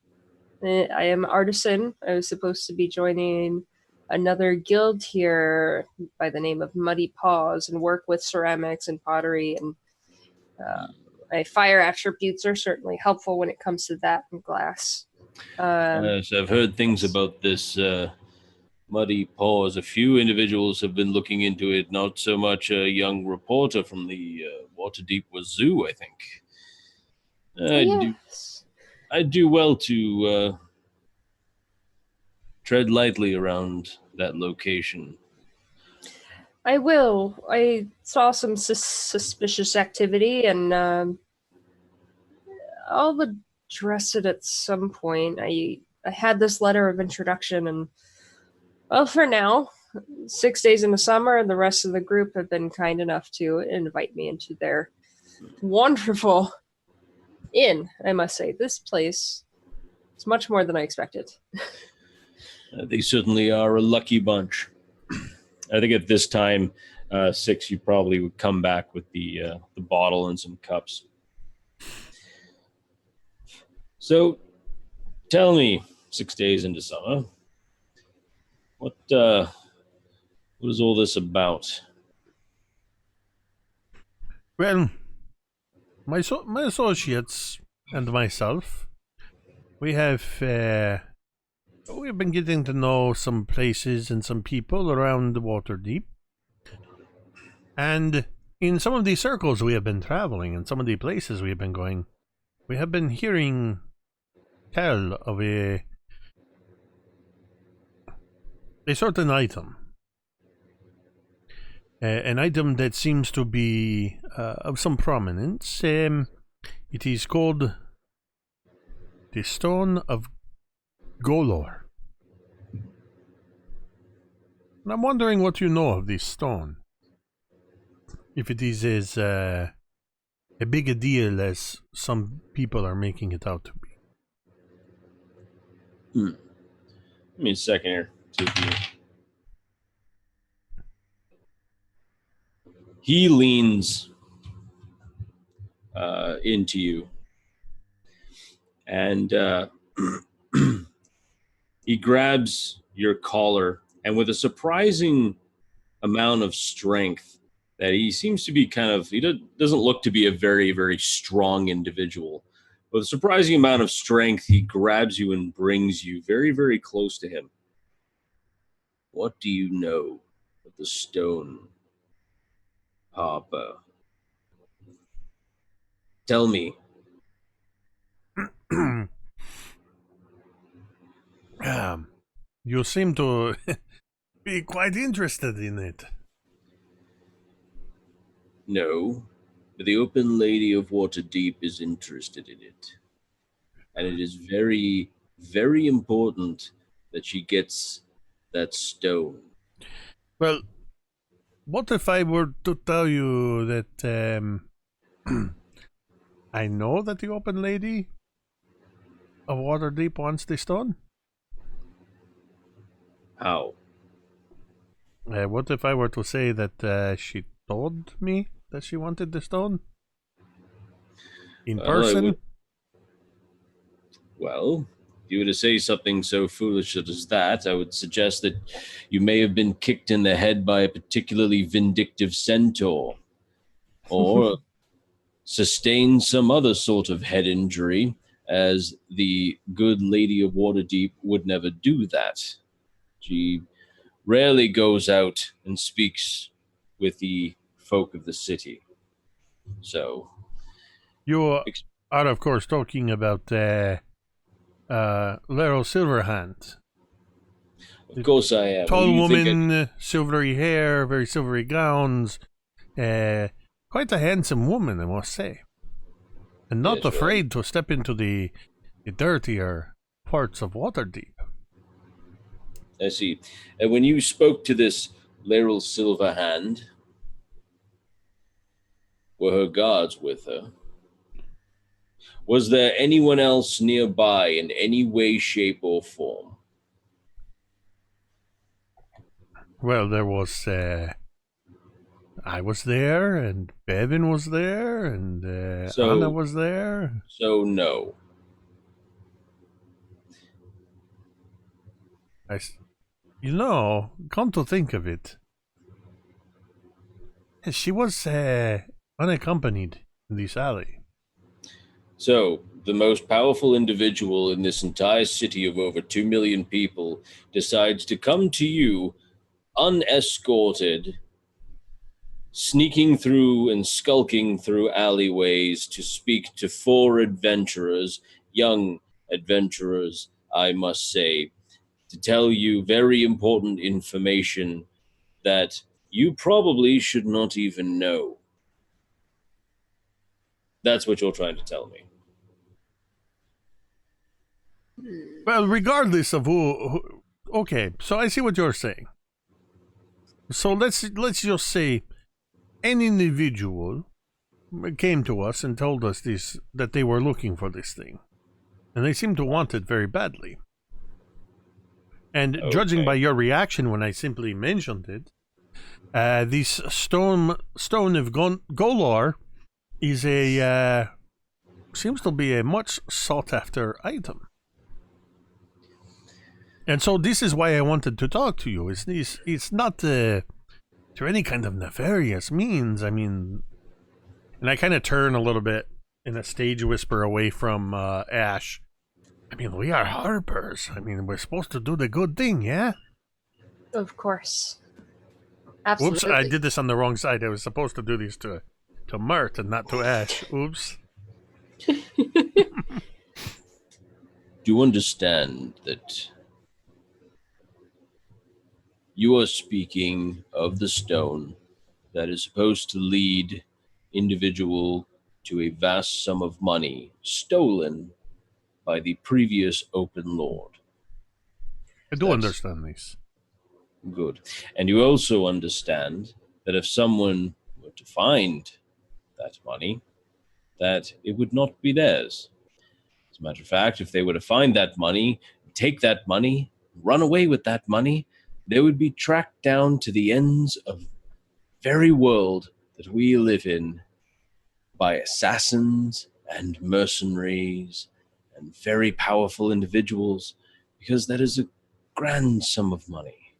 I am artisan. I was supposed to be joining another guild here by the name of Muddy Paws and work with ceramics and pottery. And my fire attributes are certainly helpful when it comes to that and glass. Yes, I've heard things about this Muddy Paws. A few individuals have been looking into it, not so much a young reporter from the Waterdeep Wazoo, I think. Yes. I do well to tread lightly around that location. I will. I saw some suspicious activity, and I'll address it at some point. I had this letter of introduction, and well, for now, 6 days in the summer, and the rest of the group have been kind enough to invite me into their wonderful inn. I must say, this place is much more than I expected. They certainly are a lucky bunch. I think at this time, 6, you probably would come back with the bottle and some cups. So, tell me, 6 days into summer, what is all this about? Well, my associates and myself, we've been getting to know some places and some people around the Waterdeep. And in some of these circles we have been traveling, in some of the places we have been going, we have been hearing tell of a certain item. An item that seems to be of some prominence. It is called the Stone of Golor. And I'm wondering what you know of this stone. If it is as a big a deal as some people are making it out to be. Give me a second here. See if you... He leans into you, and he grabs your collar, and with a surprising amount of strength, that he seems to be he doesn't look to be a very, very strong individual. With a surprising amount of strength, he grabs you and brings you very, very close to him. What do you know of the stone, Harper? Tell me. You seem to be quite interested in it. No, but the Open Lady of Waterdeep is interested in it. And it is very, very important that she gets that stone. Well, what if I were to tell you that I know that the Open Lady of Waterdeep wants the stone? How? What if I were to say that she told me that she wanted the stone? In person? Well, if you were to say something so foolish as that, I would suggest that you may have been kicked in the head by a particularly vindictive centaur, or sustained some other sort of head injury, as the good Lady of Waterdeep would never do that. She rarely goes out and speaks with the folk of the city. So, you are, of course, talking about Laryl Silverhand. Of course I am. Tall woman, silvery hair, very silvery gowns. Quite a handsome woman, I must say. And not afraid to step into the dirtier parts of Waterdeep. I see. And when you spoke to this Laryl Silverhand, were her guards with her? Was there anyone else nearby in any way, shape, or form? Well, there was, I was there, and Bevyn was there, and Anna was there. So, no. You know, come to think of it, she was unaccompanied in this alley. So, the most powerful individual in this entire city of over 2 million people decides to come to you unescorted, sneaking through and skulking through alleyways to speak to 4 adventurers, young adventurers, I must say, to tell you very important information that you probably should not even know. That's what you're trying to tell me. Well, regardless of who okay, so I see what you're saying. So let's just say an individual came to us and told us that they were looking for this thing, and they seem to want it very badly. And judging by your reaction when I simply mentioned it, this stone of Golor is seems to be a much sought after item. And so this is why I wanted to talk to you. It's not through any kind of nefarious means. I mean, and I kind of turn a little bit in a stage whisper away from Asche. I mean, we are Harpers. I mean, we're supposed to do the good thing, yeah? Of course. Absolutely. Oops, I did this on the wrong side. I was supposed to do these to Mert and not to Asche. Oops. Do you understand that you are speaking of the stone that is supposed to lead individual to a vast sum of money stolen by the previous open lord? I do understand this. Good. And you also understand that if someone were to find that money, that it would not be theirs. As a matter of fact, if they were to find that money, take that money, run away with that money, they would be tracked down to the ends of the very world that we live in by assassins and mercenaries and very powerful individuals, because that is a grand sum of money.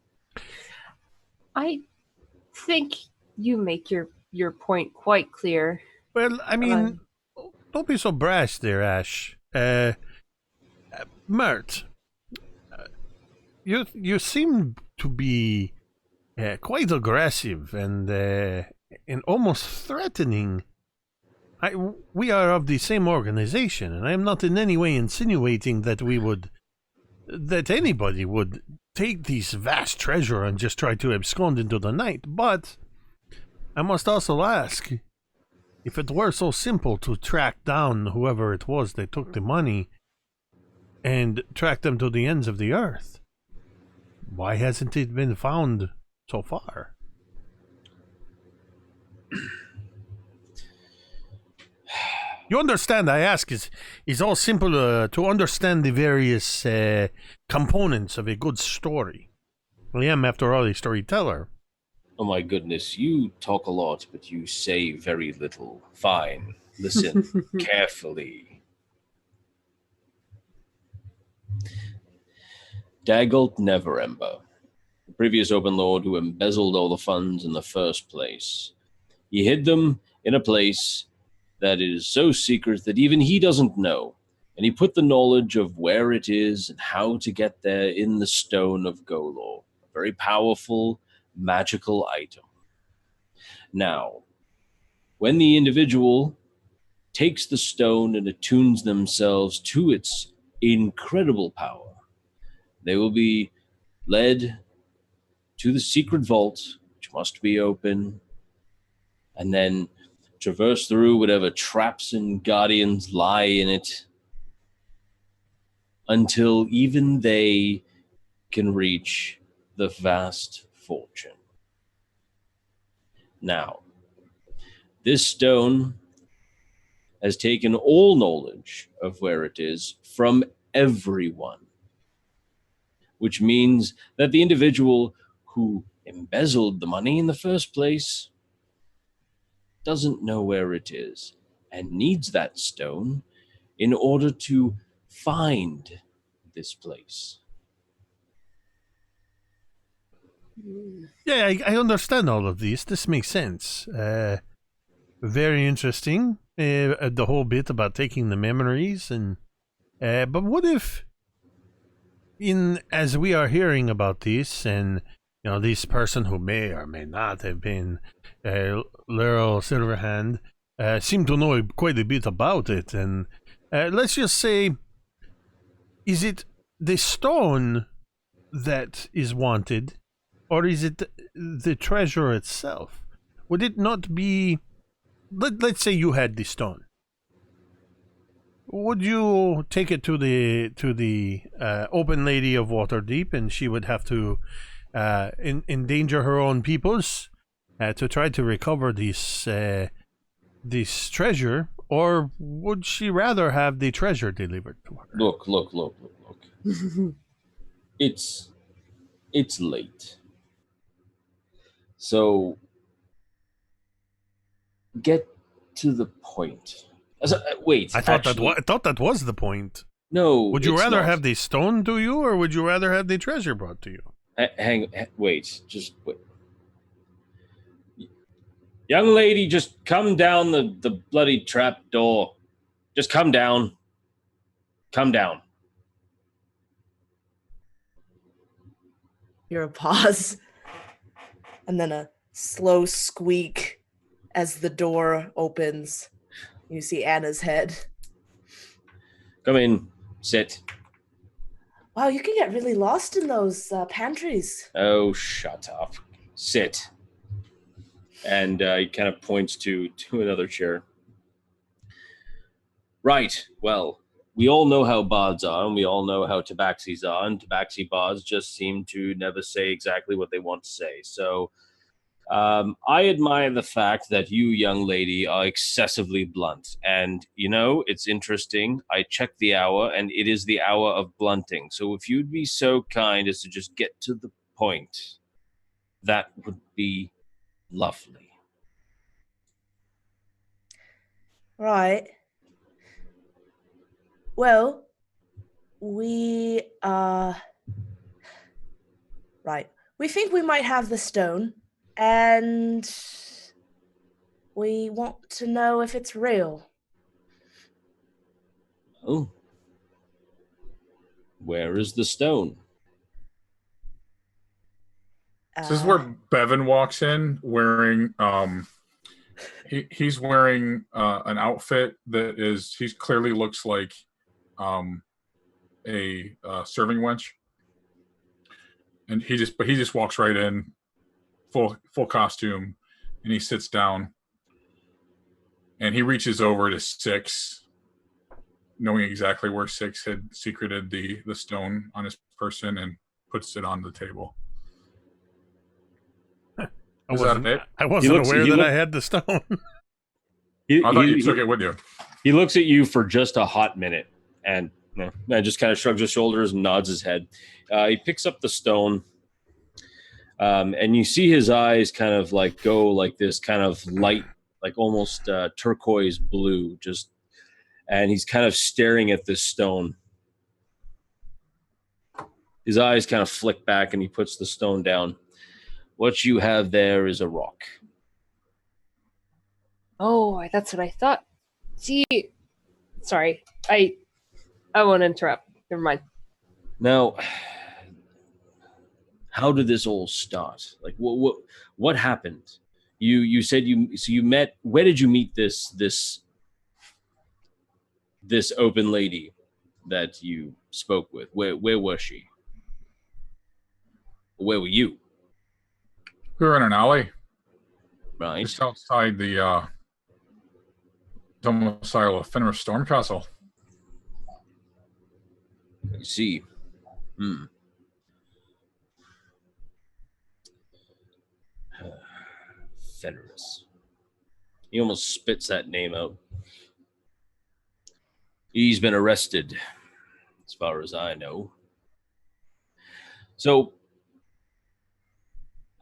I think you make your point quite clear. Well, I mean, don't be so brash there, Asche. Mert, you seem to be quite aggressive and almost threatening. We are of the same organization, and I am not in any way insinuating that that anybody would take this vast treasure and just try to abscond into the night. But I must also ask, if it were so simple to track down whoever it was that took the money and track them to the ends of the earth, why hasn't it been found so far? You understand, I ask, is all simple to understand the various components of a good story. I am, after all, a storyteller. Oh my goodness, you talk a lot, but you say very little. Fine. Listen carefully. Daggelt Neverember, the previous Open Lord who embezzled all the funds in the first place. He hid them in a place that is so secret that even he doesn't know, and he put the knowledge of where it is and how to get there in the Stone of Golor, a very powerful, magical item. Now, when the individual takes the stone and attunes themselves to its incredible power, they will be led to the secret vault, which must be open, and then traverse through whatever traps and guardians lie in it until even they can reach the vast fortune. Now, this stone has taken all knowledge of where it is from everyone, which means that the individual who embezzled the money in the first place doesn't know where it is and needs that stone in order to find this place. Yeah, I understand all of this. This makes sense. Very interesting. The whole bit about taking the memories and but what if, as we are hearing about this, and this person who may or may not have been Laurel Silverhand seemed to know quite a bit about it, and let's just say, is it the stone that is wanted, or is it the treasure itself? Would it not be, let's say you had the stone. Would you take it to the open lady of Waterdeep, and she would have to endanger her own peoples to try to recover this treasure, or would she rather have the treasure delivered to her? Look. It's late. So get to the point. Wait. I thought that was the point. No. Would you rather have the stone to you, or would you rather have the treasure brought to you? Wait. Just wait. Young lady, just come down the bloody trap door. Just come down. Come down. You're a pause. And then a slow squeak as the door opens. You see Anna's head. Come in. Sit. Wow, you can get really lost in those pantries. Oh, shut up. Sit. And he kind of points to another chair. Right. Well, we all know how bards are, and we all know how tabaxis are, and tabaxi bards just seem to never say exactly what they want to say. So I admire the fact that you, young lady, are excessively blunt. And, it's interesting. I checked the hour, and it is the hour of blunting. So if you'd be so kind as to just get to the point, that would be lovely. Right. Well, we we think we might have the stone, and we want to know if it's real. Oh. Where is the stone? This is where Bevyn walks in wearing he's wearing an outfit that he clearly looks like a serving wench. And he just walks right in, full costume, and he sits down. And he reaches over to Six, knowing exactly where Six had secreted the stone on his person, and puts it on the table. I wasn't aware that I had the stone. I thought you took it with you. He looks at you for just a hot minute, and just kind of shrugs his shoulders and nods his head. He picks up the stone, and you see his eyes kind of like go like this kind of light, like almost turquoise blue, and he's kind of staring at this stone. His eyes kind of flick back, and he puts the stone down. What you have there is a rock. Oh, that's what I thought. See, sorry, I won't interrupt. Never mind. Now, how did this all start? Like, what happened? You said you met. Where did you meet this open lady that you spoke with? Where was she? Where were you? We were in an alley. Right. Just outside the domicile of Fenris Stormcastle. I see. Fenris. He almost spits that name out. He's been arrested, as far as I know. So,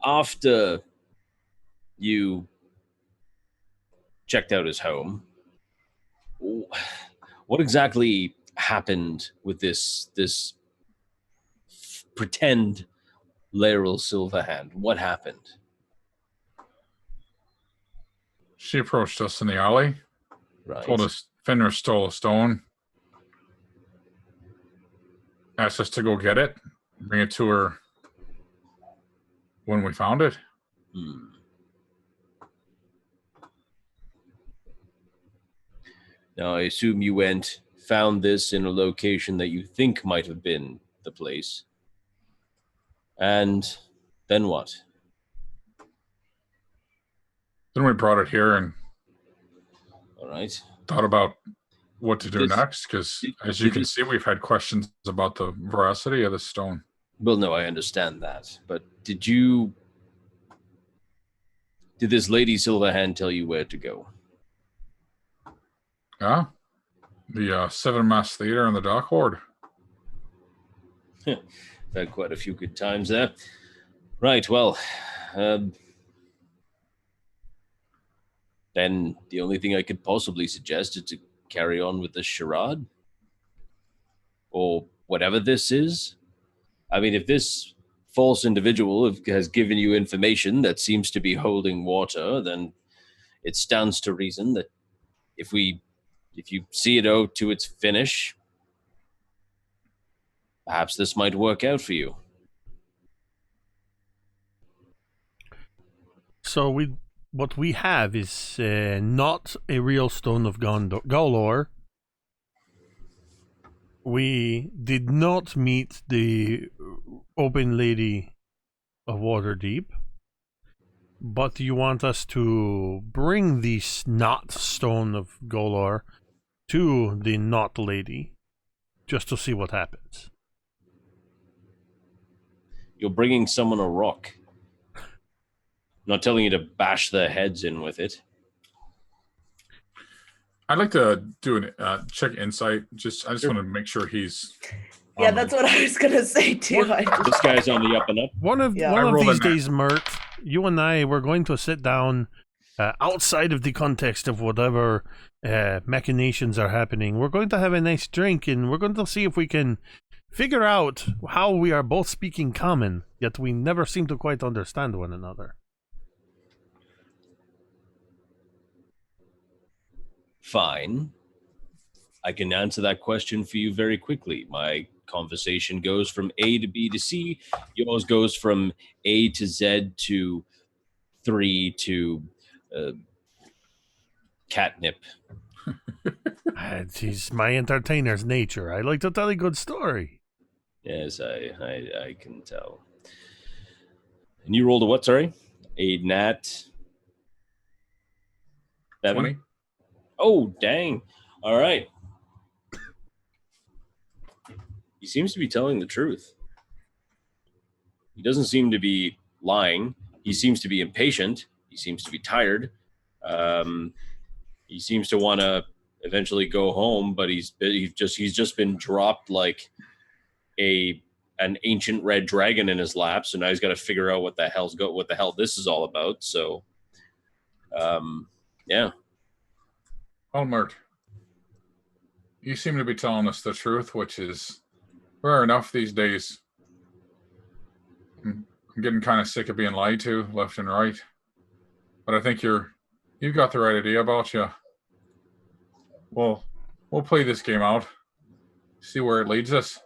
after you checked out his home, what exactly happened with this pretend Laeral Silverhand? What happened? She approached us in the alley. Right. Told us Fenris stole a stone. Asked us to go get it. Bring it to her when we found it. Now, I assume you found this in a location that you think might have been the place. And then what? Then we brought it here and All right. thought about what to do next, because as you can see, we've had questions about the veracity of the stone. Well, no, I understand that. But did this Lady Silverhand tell you where to go? Yeah? The Seven-Mast Theater and the Dock Horde. I've had quite a few good times there. Right, well, then the only thing I could possibly suggest is to carry on with the charade. Or whatever this is. I mean, if this false individual has given you information that seems to be holding water, then it stands to reason that if you see it out to its finish, perhaps this might work out for you. So what we have is not a real stone of Golor. We did not meet the open lady of Waterdeep, but you want us to bring the not stone of Golor to the not lady, just to see what happens. You're bringing someone a rock. I'm not telling you to bash their heads in with it. I'd like to do a check insight. I just want to make sure he's. Yeah, that's what I was gonna say too. This guy's on the up and up. One of these days, Mert, you and I, we're going to sit down outside of the context of whatever machinations are happening. We're going to have a nice drink, and we're going to see if we can figure out how we are both speaking common, yet we never seem to quite understand one another. Fine. I can answer that question for you very quickly. My conversation goes from A to B to C. Yours goes from A to Z to 3 to catnip. He's my entertainer's nature. I like to tell a good story. Yes, I can tell. And you rolled a what, sorry? A nat... Bevyn? 20. Oh, dang. All right. He seems to be telling the truth. He doesn't seem to be lying. He seems to be impatient. He seems to be tired. He seems to want to eventually go home, but he's just been dropped like an ancient red dragon in his lap. So now he's got to figure out what the hell this is all about. So, yeah. Well, Mert, you seem to be telling us the truth, which is rare enough these days. I'm getting kind of sick of being lied to left and right. But I think you've got the right idea about you. Well, we'll play this game out. See where it leads us.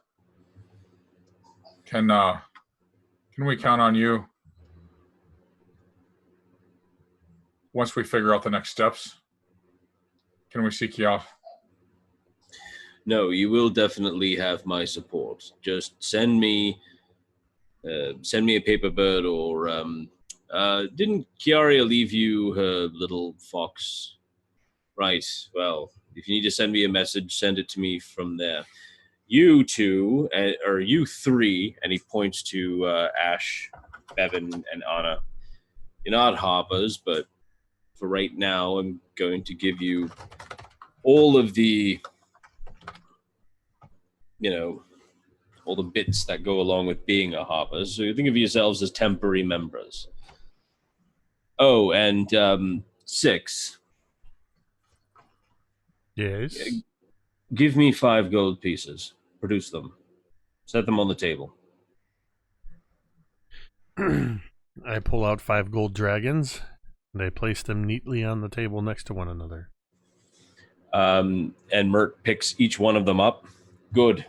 Can we count on you once we figure out the next steps? Can we seek you out? No, you will definitely have my support. Just send me a paper bird, or didn't Chiaria leave you her little fox? Right. Well, if you need to send me a message, send it to me from there. You two, or you three, and he points to Asche, Bevyn, and Anna. You're not hoppers, but for right now, I'm going to give you all of the, all the bits that go along with being a hopper. So you think of yourselves as temporary members. Oh, and 6. Yes. Give me 5 gold pieces. Produce them. Set them on the table. I pull out 5 gold dragons, and I place them neatly on the table next to one another. And Mert picks each one of them up. Good.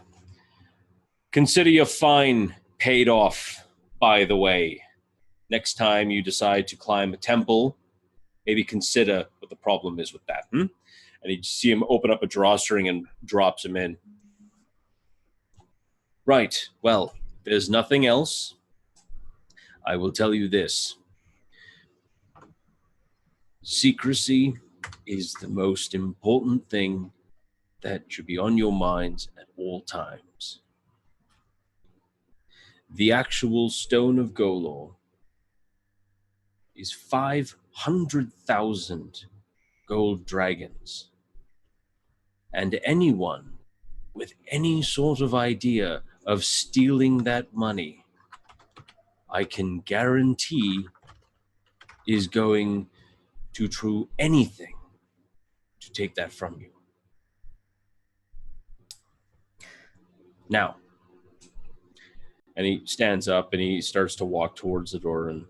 Consider your fine paid off, by the way. Next time you decide to climb a temple, maybe consider what the problem is with that. And you see him open up a drawstring and drops him in. Right. Well, if there's nothing else, I will tell you this. Secrecy is the most important thing that should be on your minds at all times. The actual Stone of Golor is 500,000 gold dragons. And anyone with any sort of idea of stealing that money, I can guarantee is going to do anything to take that from you. Now, and he stands up and he starts to walk towards the door. And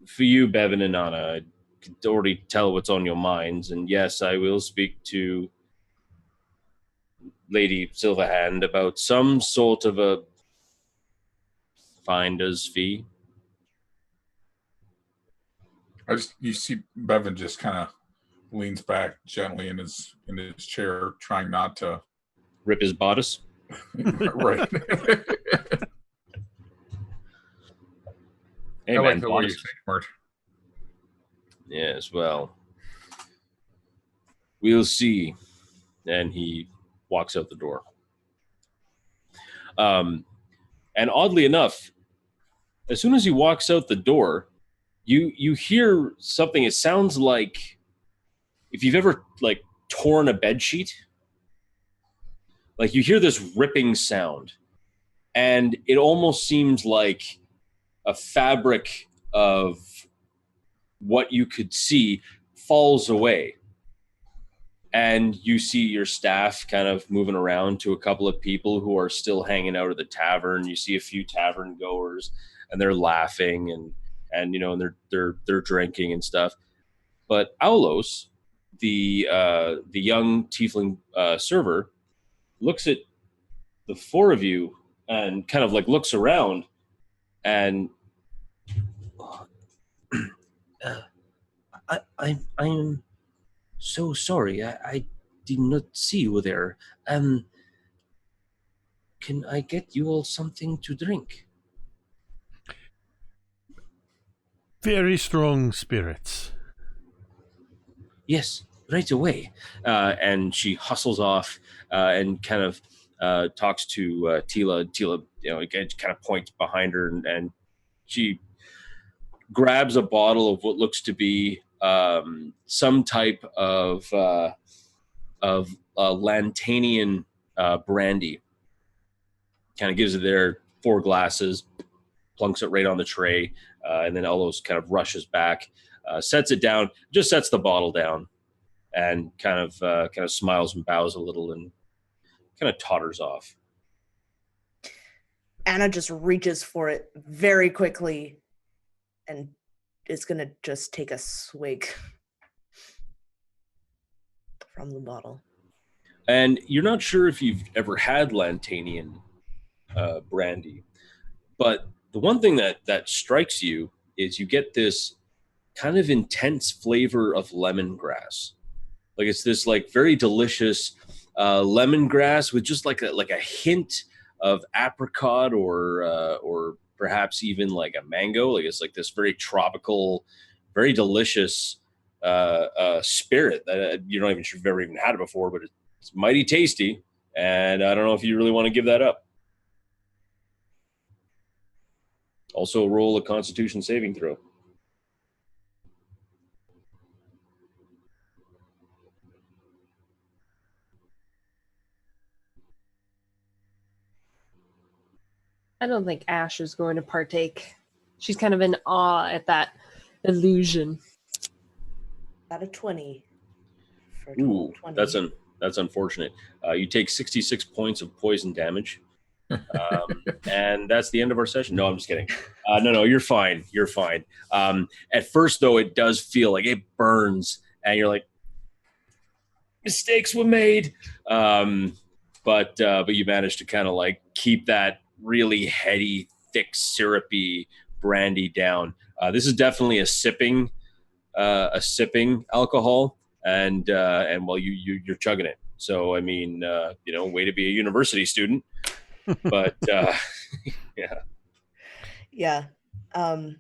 for you, Bevyn and Anna, I could already tell what's on your minds. And yes, I will speak to Lady Silverhand about some sort of a finder's fee. You see Bevyn just kind of leans back gently in his chair, trying not to rip his bodice. Right. Hey, I man, like the way you bodices. think, Mert. Yes, well, we'll see. And he walks out the door. And oddly enough, as soon as he walks out the door, you hear something. It sounds like if you've ever like torn a bed sheet, like you hear this ripping sound, and it almost seems like a fabric of what you could see falls away. And you see your staff kind of moving around to a couple of people who are still hanging out at the tavern. You see a few tavern goers, and they're laughing and you know, and they're drinking and stuff. But Aulos, the young tiefling server, looks at the four of you and kind of like looks around and I'm so sorry. I did not see you there. Can I get you all something to drink? Very strong spirits. Yes, right away. And she hustles off and kind of talks to Tila. Tila, you know, again, kind of points behind her, and she grabs a bottle of what looks to be some type of Lantanian brandy. Kind of gives it there 4 glasses, plunks it right on the tray, and then Aulos kind of rushes back, sets it down, just sets the bottle down, and kind of smiles and bows a little, and kind of totters off. Anna just reaches for it very quickly and is going to just take a swig from the bottle. And you're not sure if you've ever had Lantanian brandy, but the one thing that strikes you is you get this kind of intense flavor of lemongrass. Like it's this like very delicious lemongrass with just like a hint of apricot or perhaps even like a mango. Like it's like this very tropical, very delicious spirit that you're not even sure if you've ever even had it before, but it's mighty tasty. And I don't know if you really want to give that up. Also roll a Constitution saving throw. I don't think Ashe is going to partake. She's kind of in awe at that illusion. Got a 20. Ooh, 20. that's unfortunate. You take 66 points of poison damage. And that's the end of our session. No, I'm just kidding. No, you're fine. You're fine. At first, though, it does feel like it burns, and you're like, mistakes were made. But you managed to kind of like keep that really heady, thick, syrupy brandy down. This is definitely a sipping alcohol, and well, you're chugging it. So I mean, way to be a university student. But yeah. I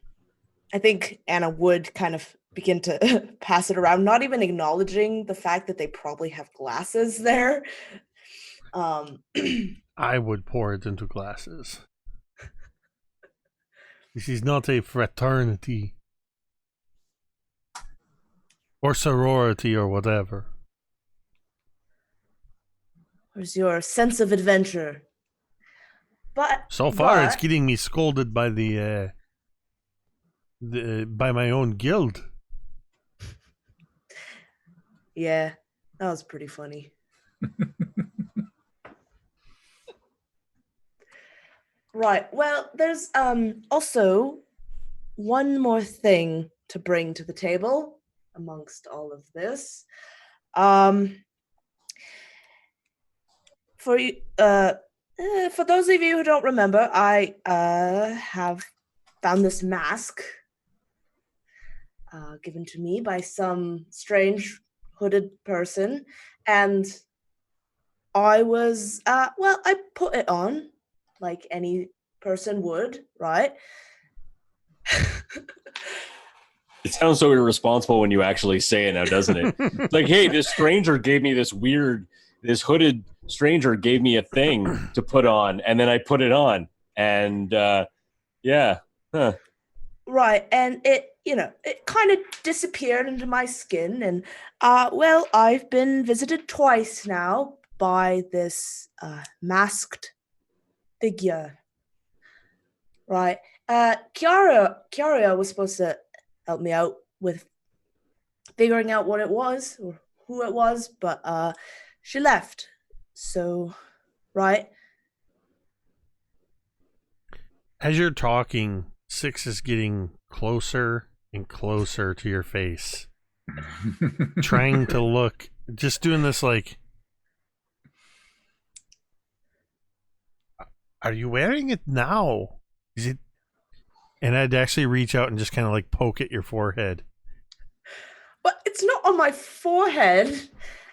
think Anna would kind of begin to pass it around, not even acknowledging the fact that they probably have glasses there. I would pour it into glasses. This is not a fraternity or sorority or whatever. Where's your sense of adventure? But so far, it's getting me scolded by the by my own guild. Yeah, that was pretty funny. Right. Well, there's also one more thing to bring to the table amongst all of this. For you, For those of you who don't remember, I have found this mask given to me by some strange hooded person, and I was, I put it on like any person would, right? It sounds so irresponsible when you actually say it now, doesn't it? Like, hey, this hooded stranger gave me a thing to put on, and then I put it on, and yeah. Huh. Right, and it kind of disappeared into my skin, and I've been visited twice now by this masked figure. Right, Kiara was supposed to help me out with figuring out what it was or who it was, but she left. So, right. As you're talking, Six is getting closer and closer to your face, trying to look, just doing this like, are you wearing it now? Is it? And I'd actually reach out and just kind of like poke at your forehead. But it's not on my forehead.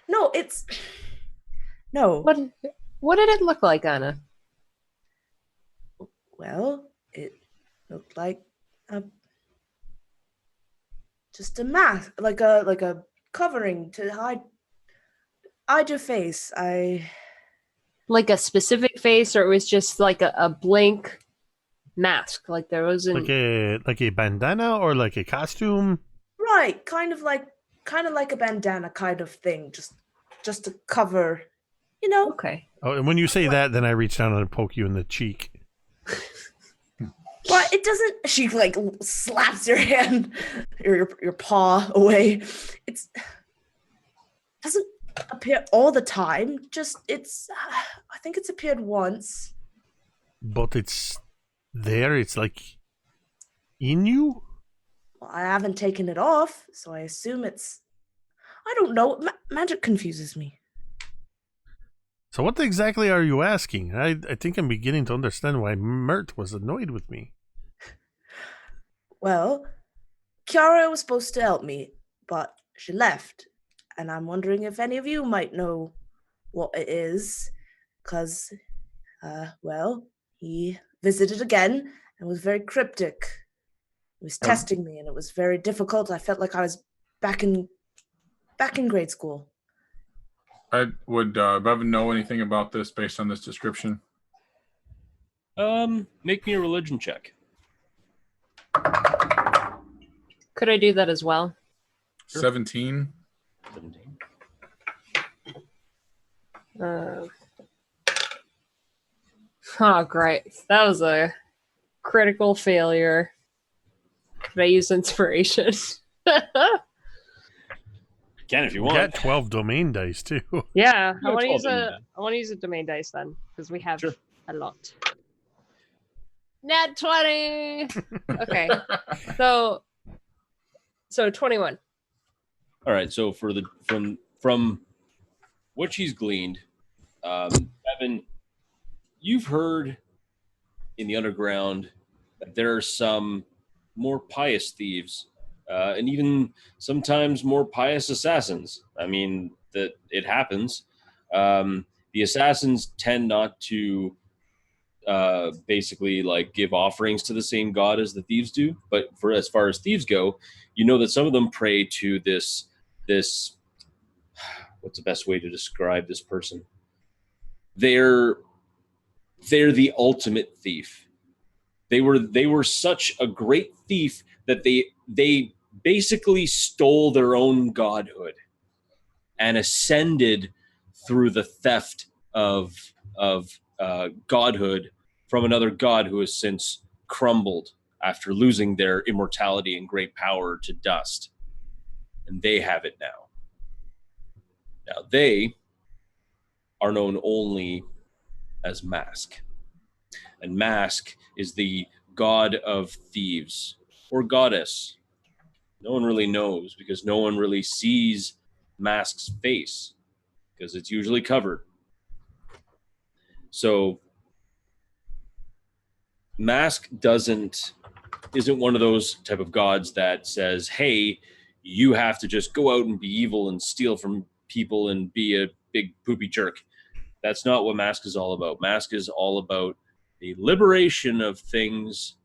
No, it's... No. What did it look like, Anna? Well, it looked like just a mask, like a covering to hide your face. Like a specific face, or it was just like a blank mask, like there wasn't like a bandana or like a costume. Right, kind of like a bandana kind of thing, just to cover, Okay. Oh, and when you say that, then I reach down and poke you in the cheek. But it doesn't. She like slaps your hand or your paw away. It doesn't appear all the time. Just I think it's appeared once. But it's there. It's like in you. Well, I haven't taken it off, so I assume it's. I don't know. Magic confuses me. So what exactly are you asking? I think I'm beginning to understand why Mert was annoyed with me. Well, Kiara was supposed to help me, but she left. And I'm wondering if any of you might know what it is. Because, he visited again and was very cryptic. He was testing me, and it was very difficult. I felt like I was back in grade school. Would Bevyn know anything about this based on this description? Make me a religion check. Could I do that as well? 17. 17. Oh, great. That was a critical failure. Could I use inspiration? Can if you We want. got 12 domain dice too. Yeah, Yeah, I want to 12 use domain a domain dice then, because we have Sure. a lot. Nat 20. Okay, so 21. All right. So for the from what she's gleaned, Bevyn, you've heard in the underground that there are some more pious thieves, and even sometimes more pious assassins. I mean, that it happens. The assassins tend not to basically like give offerings to the same god as the thieves do. But for as far as thieves go, you know that some of them pray to this what's the best way to describe this person? They're the ultimate thief. They were such a great thief that they basically stole their own godhood and ascended through the theft of godhood from another god who has since crumbled after losing their immortality and great power to dust. And they have it now. Now they are known only as Mask. And Mask is the god of thieves, or goddess. No one really knows, because no one really sees Mask's face, because it's usually covered. So Mask isn't one of those type of gods that says, hey, you have to just go out and be evil and steal from people and be a big poopy jerk. That's not what Mask is all about. Mask is all about the liberation of things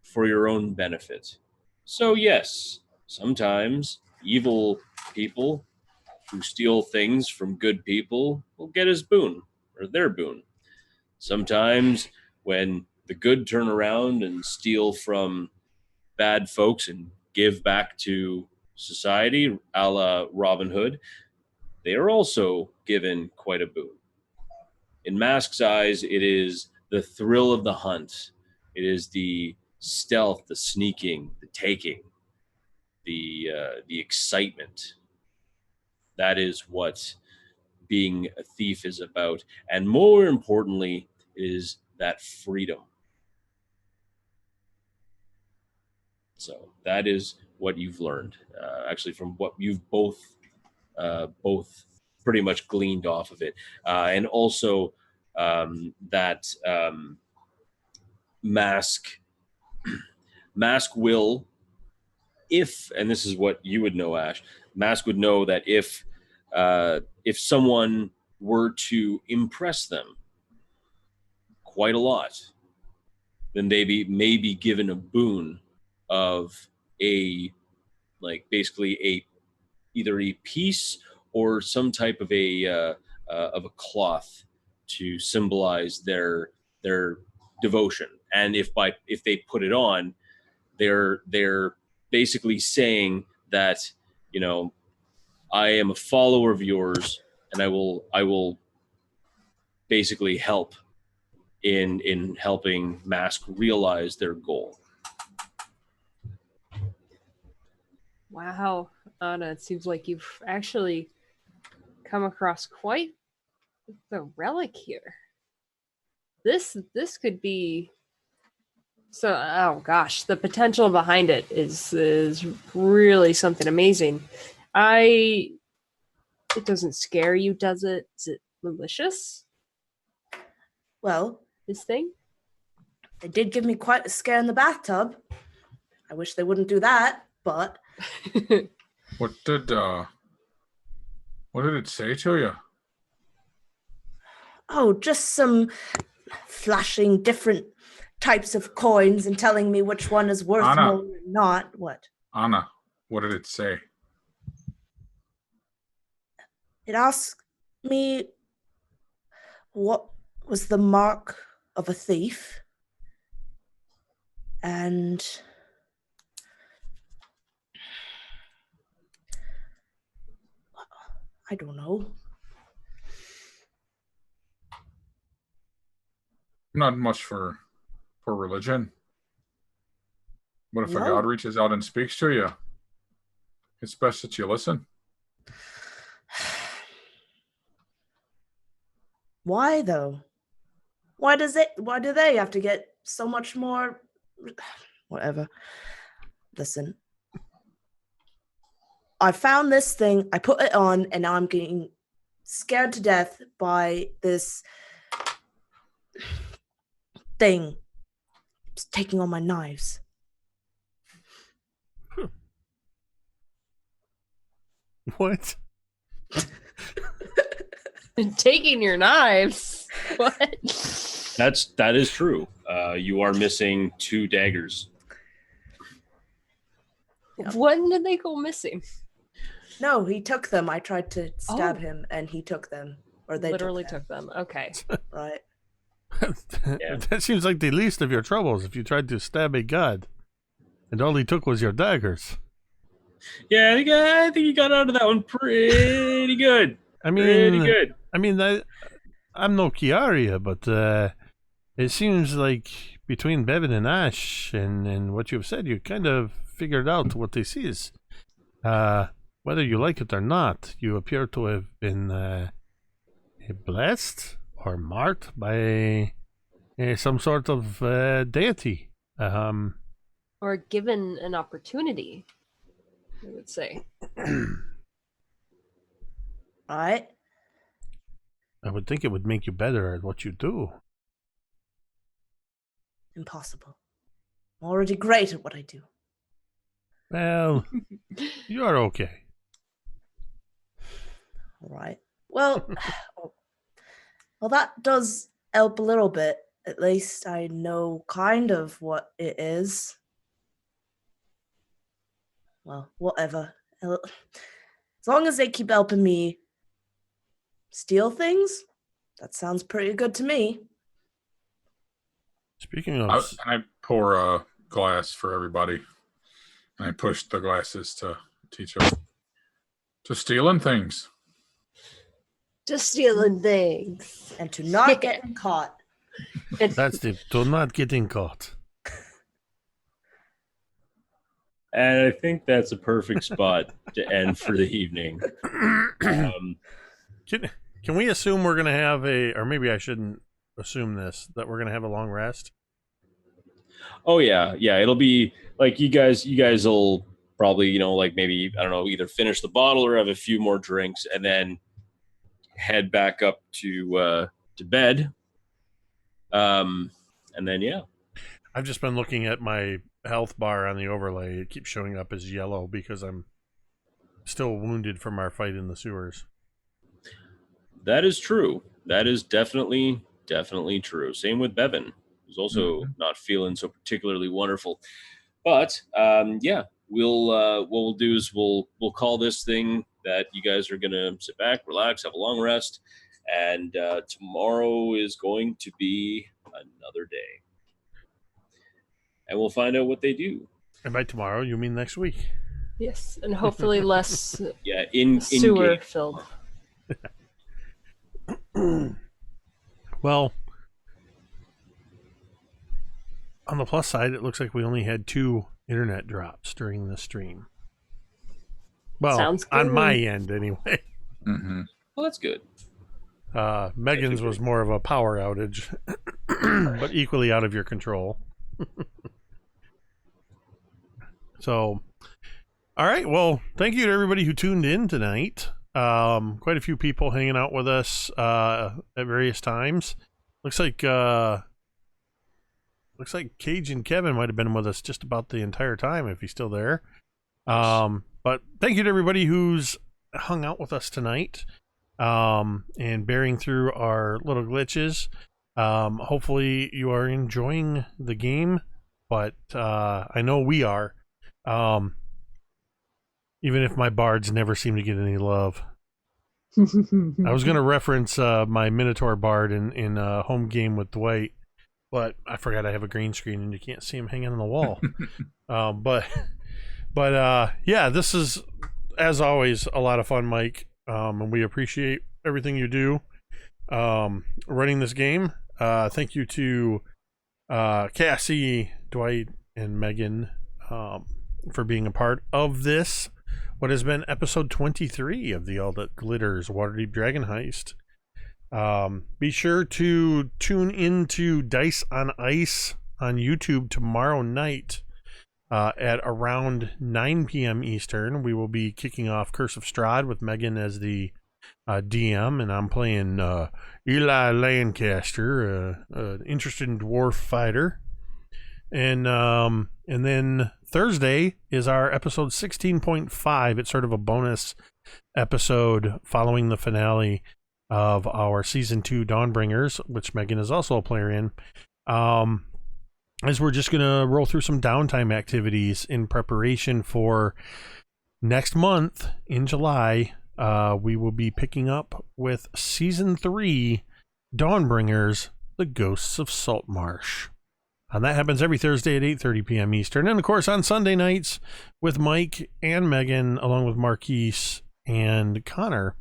for your own benefit. So yes, sometimes evil people who steal things from good people will get his boon, or their boon. Sometimes when the good turn around and steal from bad folks and give back to society, a la Robin Hood, they are also given quite a boon. In Mask's eyes, it is the thrill of the hunt. It is the stealth, the sneaking, the taking, the excitement. That is what being a thief is about. And more importantly, is that freedom. So that is what you've learned, actually, from what you've both pretty much gleaned off of it, and also that Mask will, and this is what you would know, Ash. Mask would know that if someone were to impress them quite a lot, then they may be given a boon of either a piece or some type of a cloth to symbolize their devotion. And if they put it on, they're basically saying that, I am a follower of yours, and I will basically help in helping Mask realize their goal. Wow, Anna, it seems like you've actually come across quite the relic here. This could be so. Oh gosh, the potential behind it is really something amazing. It doesn't scare you, does it? Is it malicious? Well, this thing? They did give me quite a scare in the bathtub. I wish they wouldn't do that, but... What did it say to you? Oh, just some flashing different types of coins and telling me which one is worth Anna. more or not. What? Anna, what did it say? It asked me what was the mark of a thief, and I don't know. Not much for religion. But if a No. god reaches out and speaks to you, it's best that you listen. Why though? Why do they have to get so much more? Whatever. Listen. I found this thing, I put it on, and now I'm getting scared to death by this thing. It's taking all my knives. What? Taking your knives? What? That is true. You are missing 2 daggers. When did they go missing? No, he took them. I tried to stab him, and he took them. Or they literally took them. Okay. Right. That seems like the least of your troubles if you tried to stab a god, and all he took was your daggers. Yeah, I think you got out of that one pretty good. Pretty good. I mean, I'm no Chiaria, but it seems like between Bevyn and Asche and what you've said, you kind of figured out what this is. Whether you like it or not, you appear to have been blessed or marked by some sort of deity. Or given an opportunity, I would say. Right. I would think it would make you better at what you do. impossible. I'm already great at what I do. Well, you're okay. All right. Well, well, that does help a little bit. At least I know kind of what it is. Well, whatever. As long as they keep helping me steal things, that sounds pretty good to me. Speaking of... I pour a glass for everybody. I push the glasses to teach them to stealing things. Just stealing things. And to not get caught. That's it. To not getting caught. And I think that's a perfect spot to end for the evening. Can we assume we're going to have or maybe I shouldn't assume this, that we're going to have a long rest? Oh yeah. It'll be like you guys will probably, like maybe, I don't know, either finish the bottle or have a few more drinks and then head back up to bed. And then, yeah. I've just been looking at my health bar on the overlay. It keeps showing up as yellow because I'm still wounded from our fight in the sewers. That is true. That is definitely true. Same with Bevyn, who's also not feeling so particularly wonderful. But yeah, what we'll do is we'll call this thing that you guys are gonna sit back, relax, have a long rest, and tomorrow is going to be another day, and we'll find out what they do. And by tomorrow, you mean next week? Yes, and hopefully less in sewer filled. Well, on the plus side, it looks like we only had 2 internet drops during the stream. Well, on my end, anyway. Mm-hmm. Well, that's good. Megan's was more of a power outage, but equally out of your control. So, all right. Well, thank you to everybody who tuned in tonight. Quite a few people hanging out with us at various times. Looks like Cage and Kevin might have been with us just about the entire time if he's still there. But thank you to everybody who's hung out with us tonight and bearing through our little glitches. Hopefully you are enjoying the game, but I know we are. Even if my bards never seem to get any love. I was going to reference my Minotaur bard in a home game with Dwight, but I forgot I have a green screen and you can't see him hanging on the wall. But yeah, this is, as always, a lot of fun, Mike, and we appreciate everything you do running this game. Thank you to Cassie, Dwight, and Megan for being a part of this, what has been episode 23 of the All That Glitters Waterdeep Dragon Heist. Be sure to tune into Dice on Ice on YouTube tomorrow night at around 9 p.m. Eastern. We will be kicking off Curse of Strahd with Megan as the DM, and I'm playing Eli Lancaster, an interested dwarf fighter. And then Thursday is our episode 16.5. It's sort of a bonus episode following the finale of our season 2 Dawnbringers, which Megan is also a player in. As we're just going to roll through some downtime activities in preparation for next month in July. We will be picking up with season 3 Dawnbringers, The Ghosts of Saltmarsh. And that happens every Thursday at 8:30 p.m. Eastern. And, of course, on Sunday nights with Mike and Megan, along with Marquise and Connor,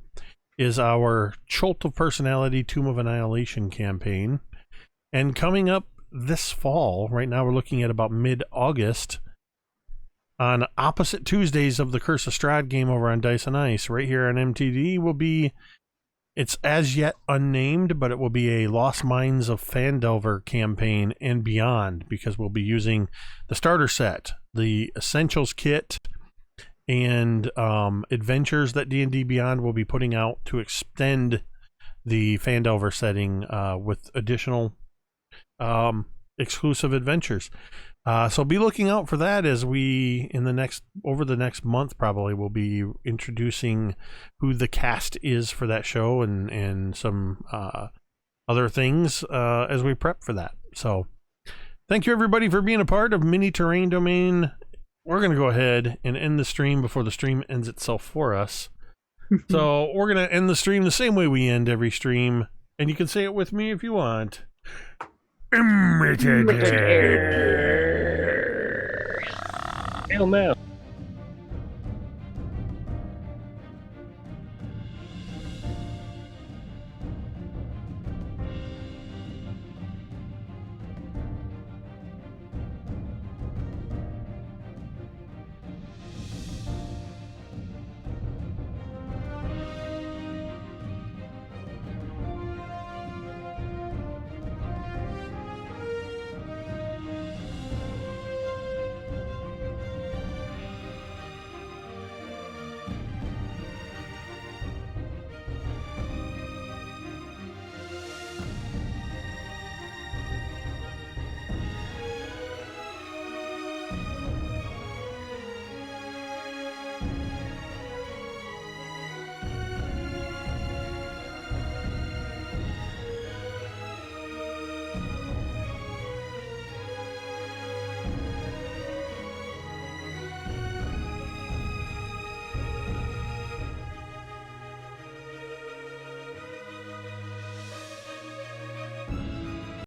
is our Chult of Personality Tomb of Annihilation campaign. And coming up this fall, right now we're looking at about mid-August, on opposite Tuesdays of the Curse of Strahd game over on Dice and Ice, right here on MTD, will be... It's as yet unnamed, but it will be a Lost Mines of Phandelver campaign and beyond, because we'll be using the starter set, the Essentials kit, and adventures that D&D Beyond will be putting out to extend the Phandelver setting with additional exclusive adventures. So be looking out for that as we over the next month probably we'll be introducing who the cast is for that show and some other things as we prep for that. So thank you everybody for being a part of Mini Terrain Domain. We're going to go ahead and end the stream before the stream ends itself for us. So we're going to end the stream the same way we end every stream, and you can say it with me if you want. Hail Mass.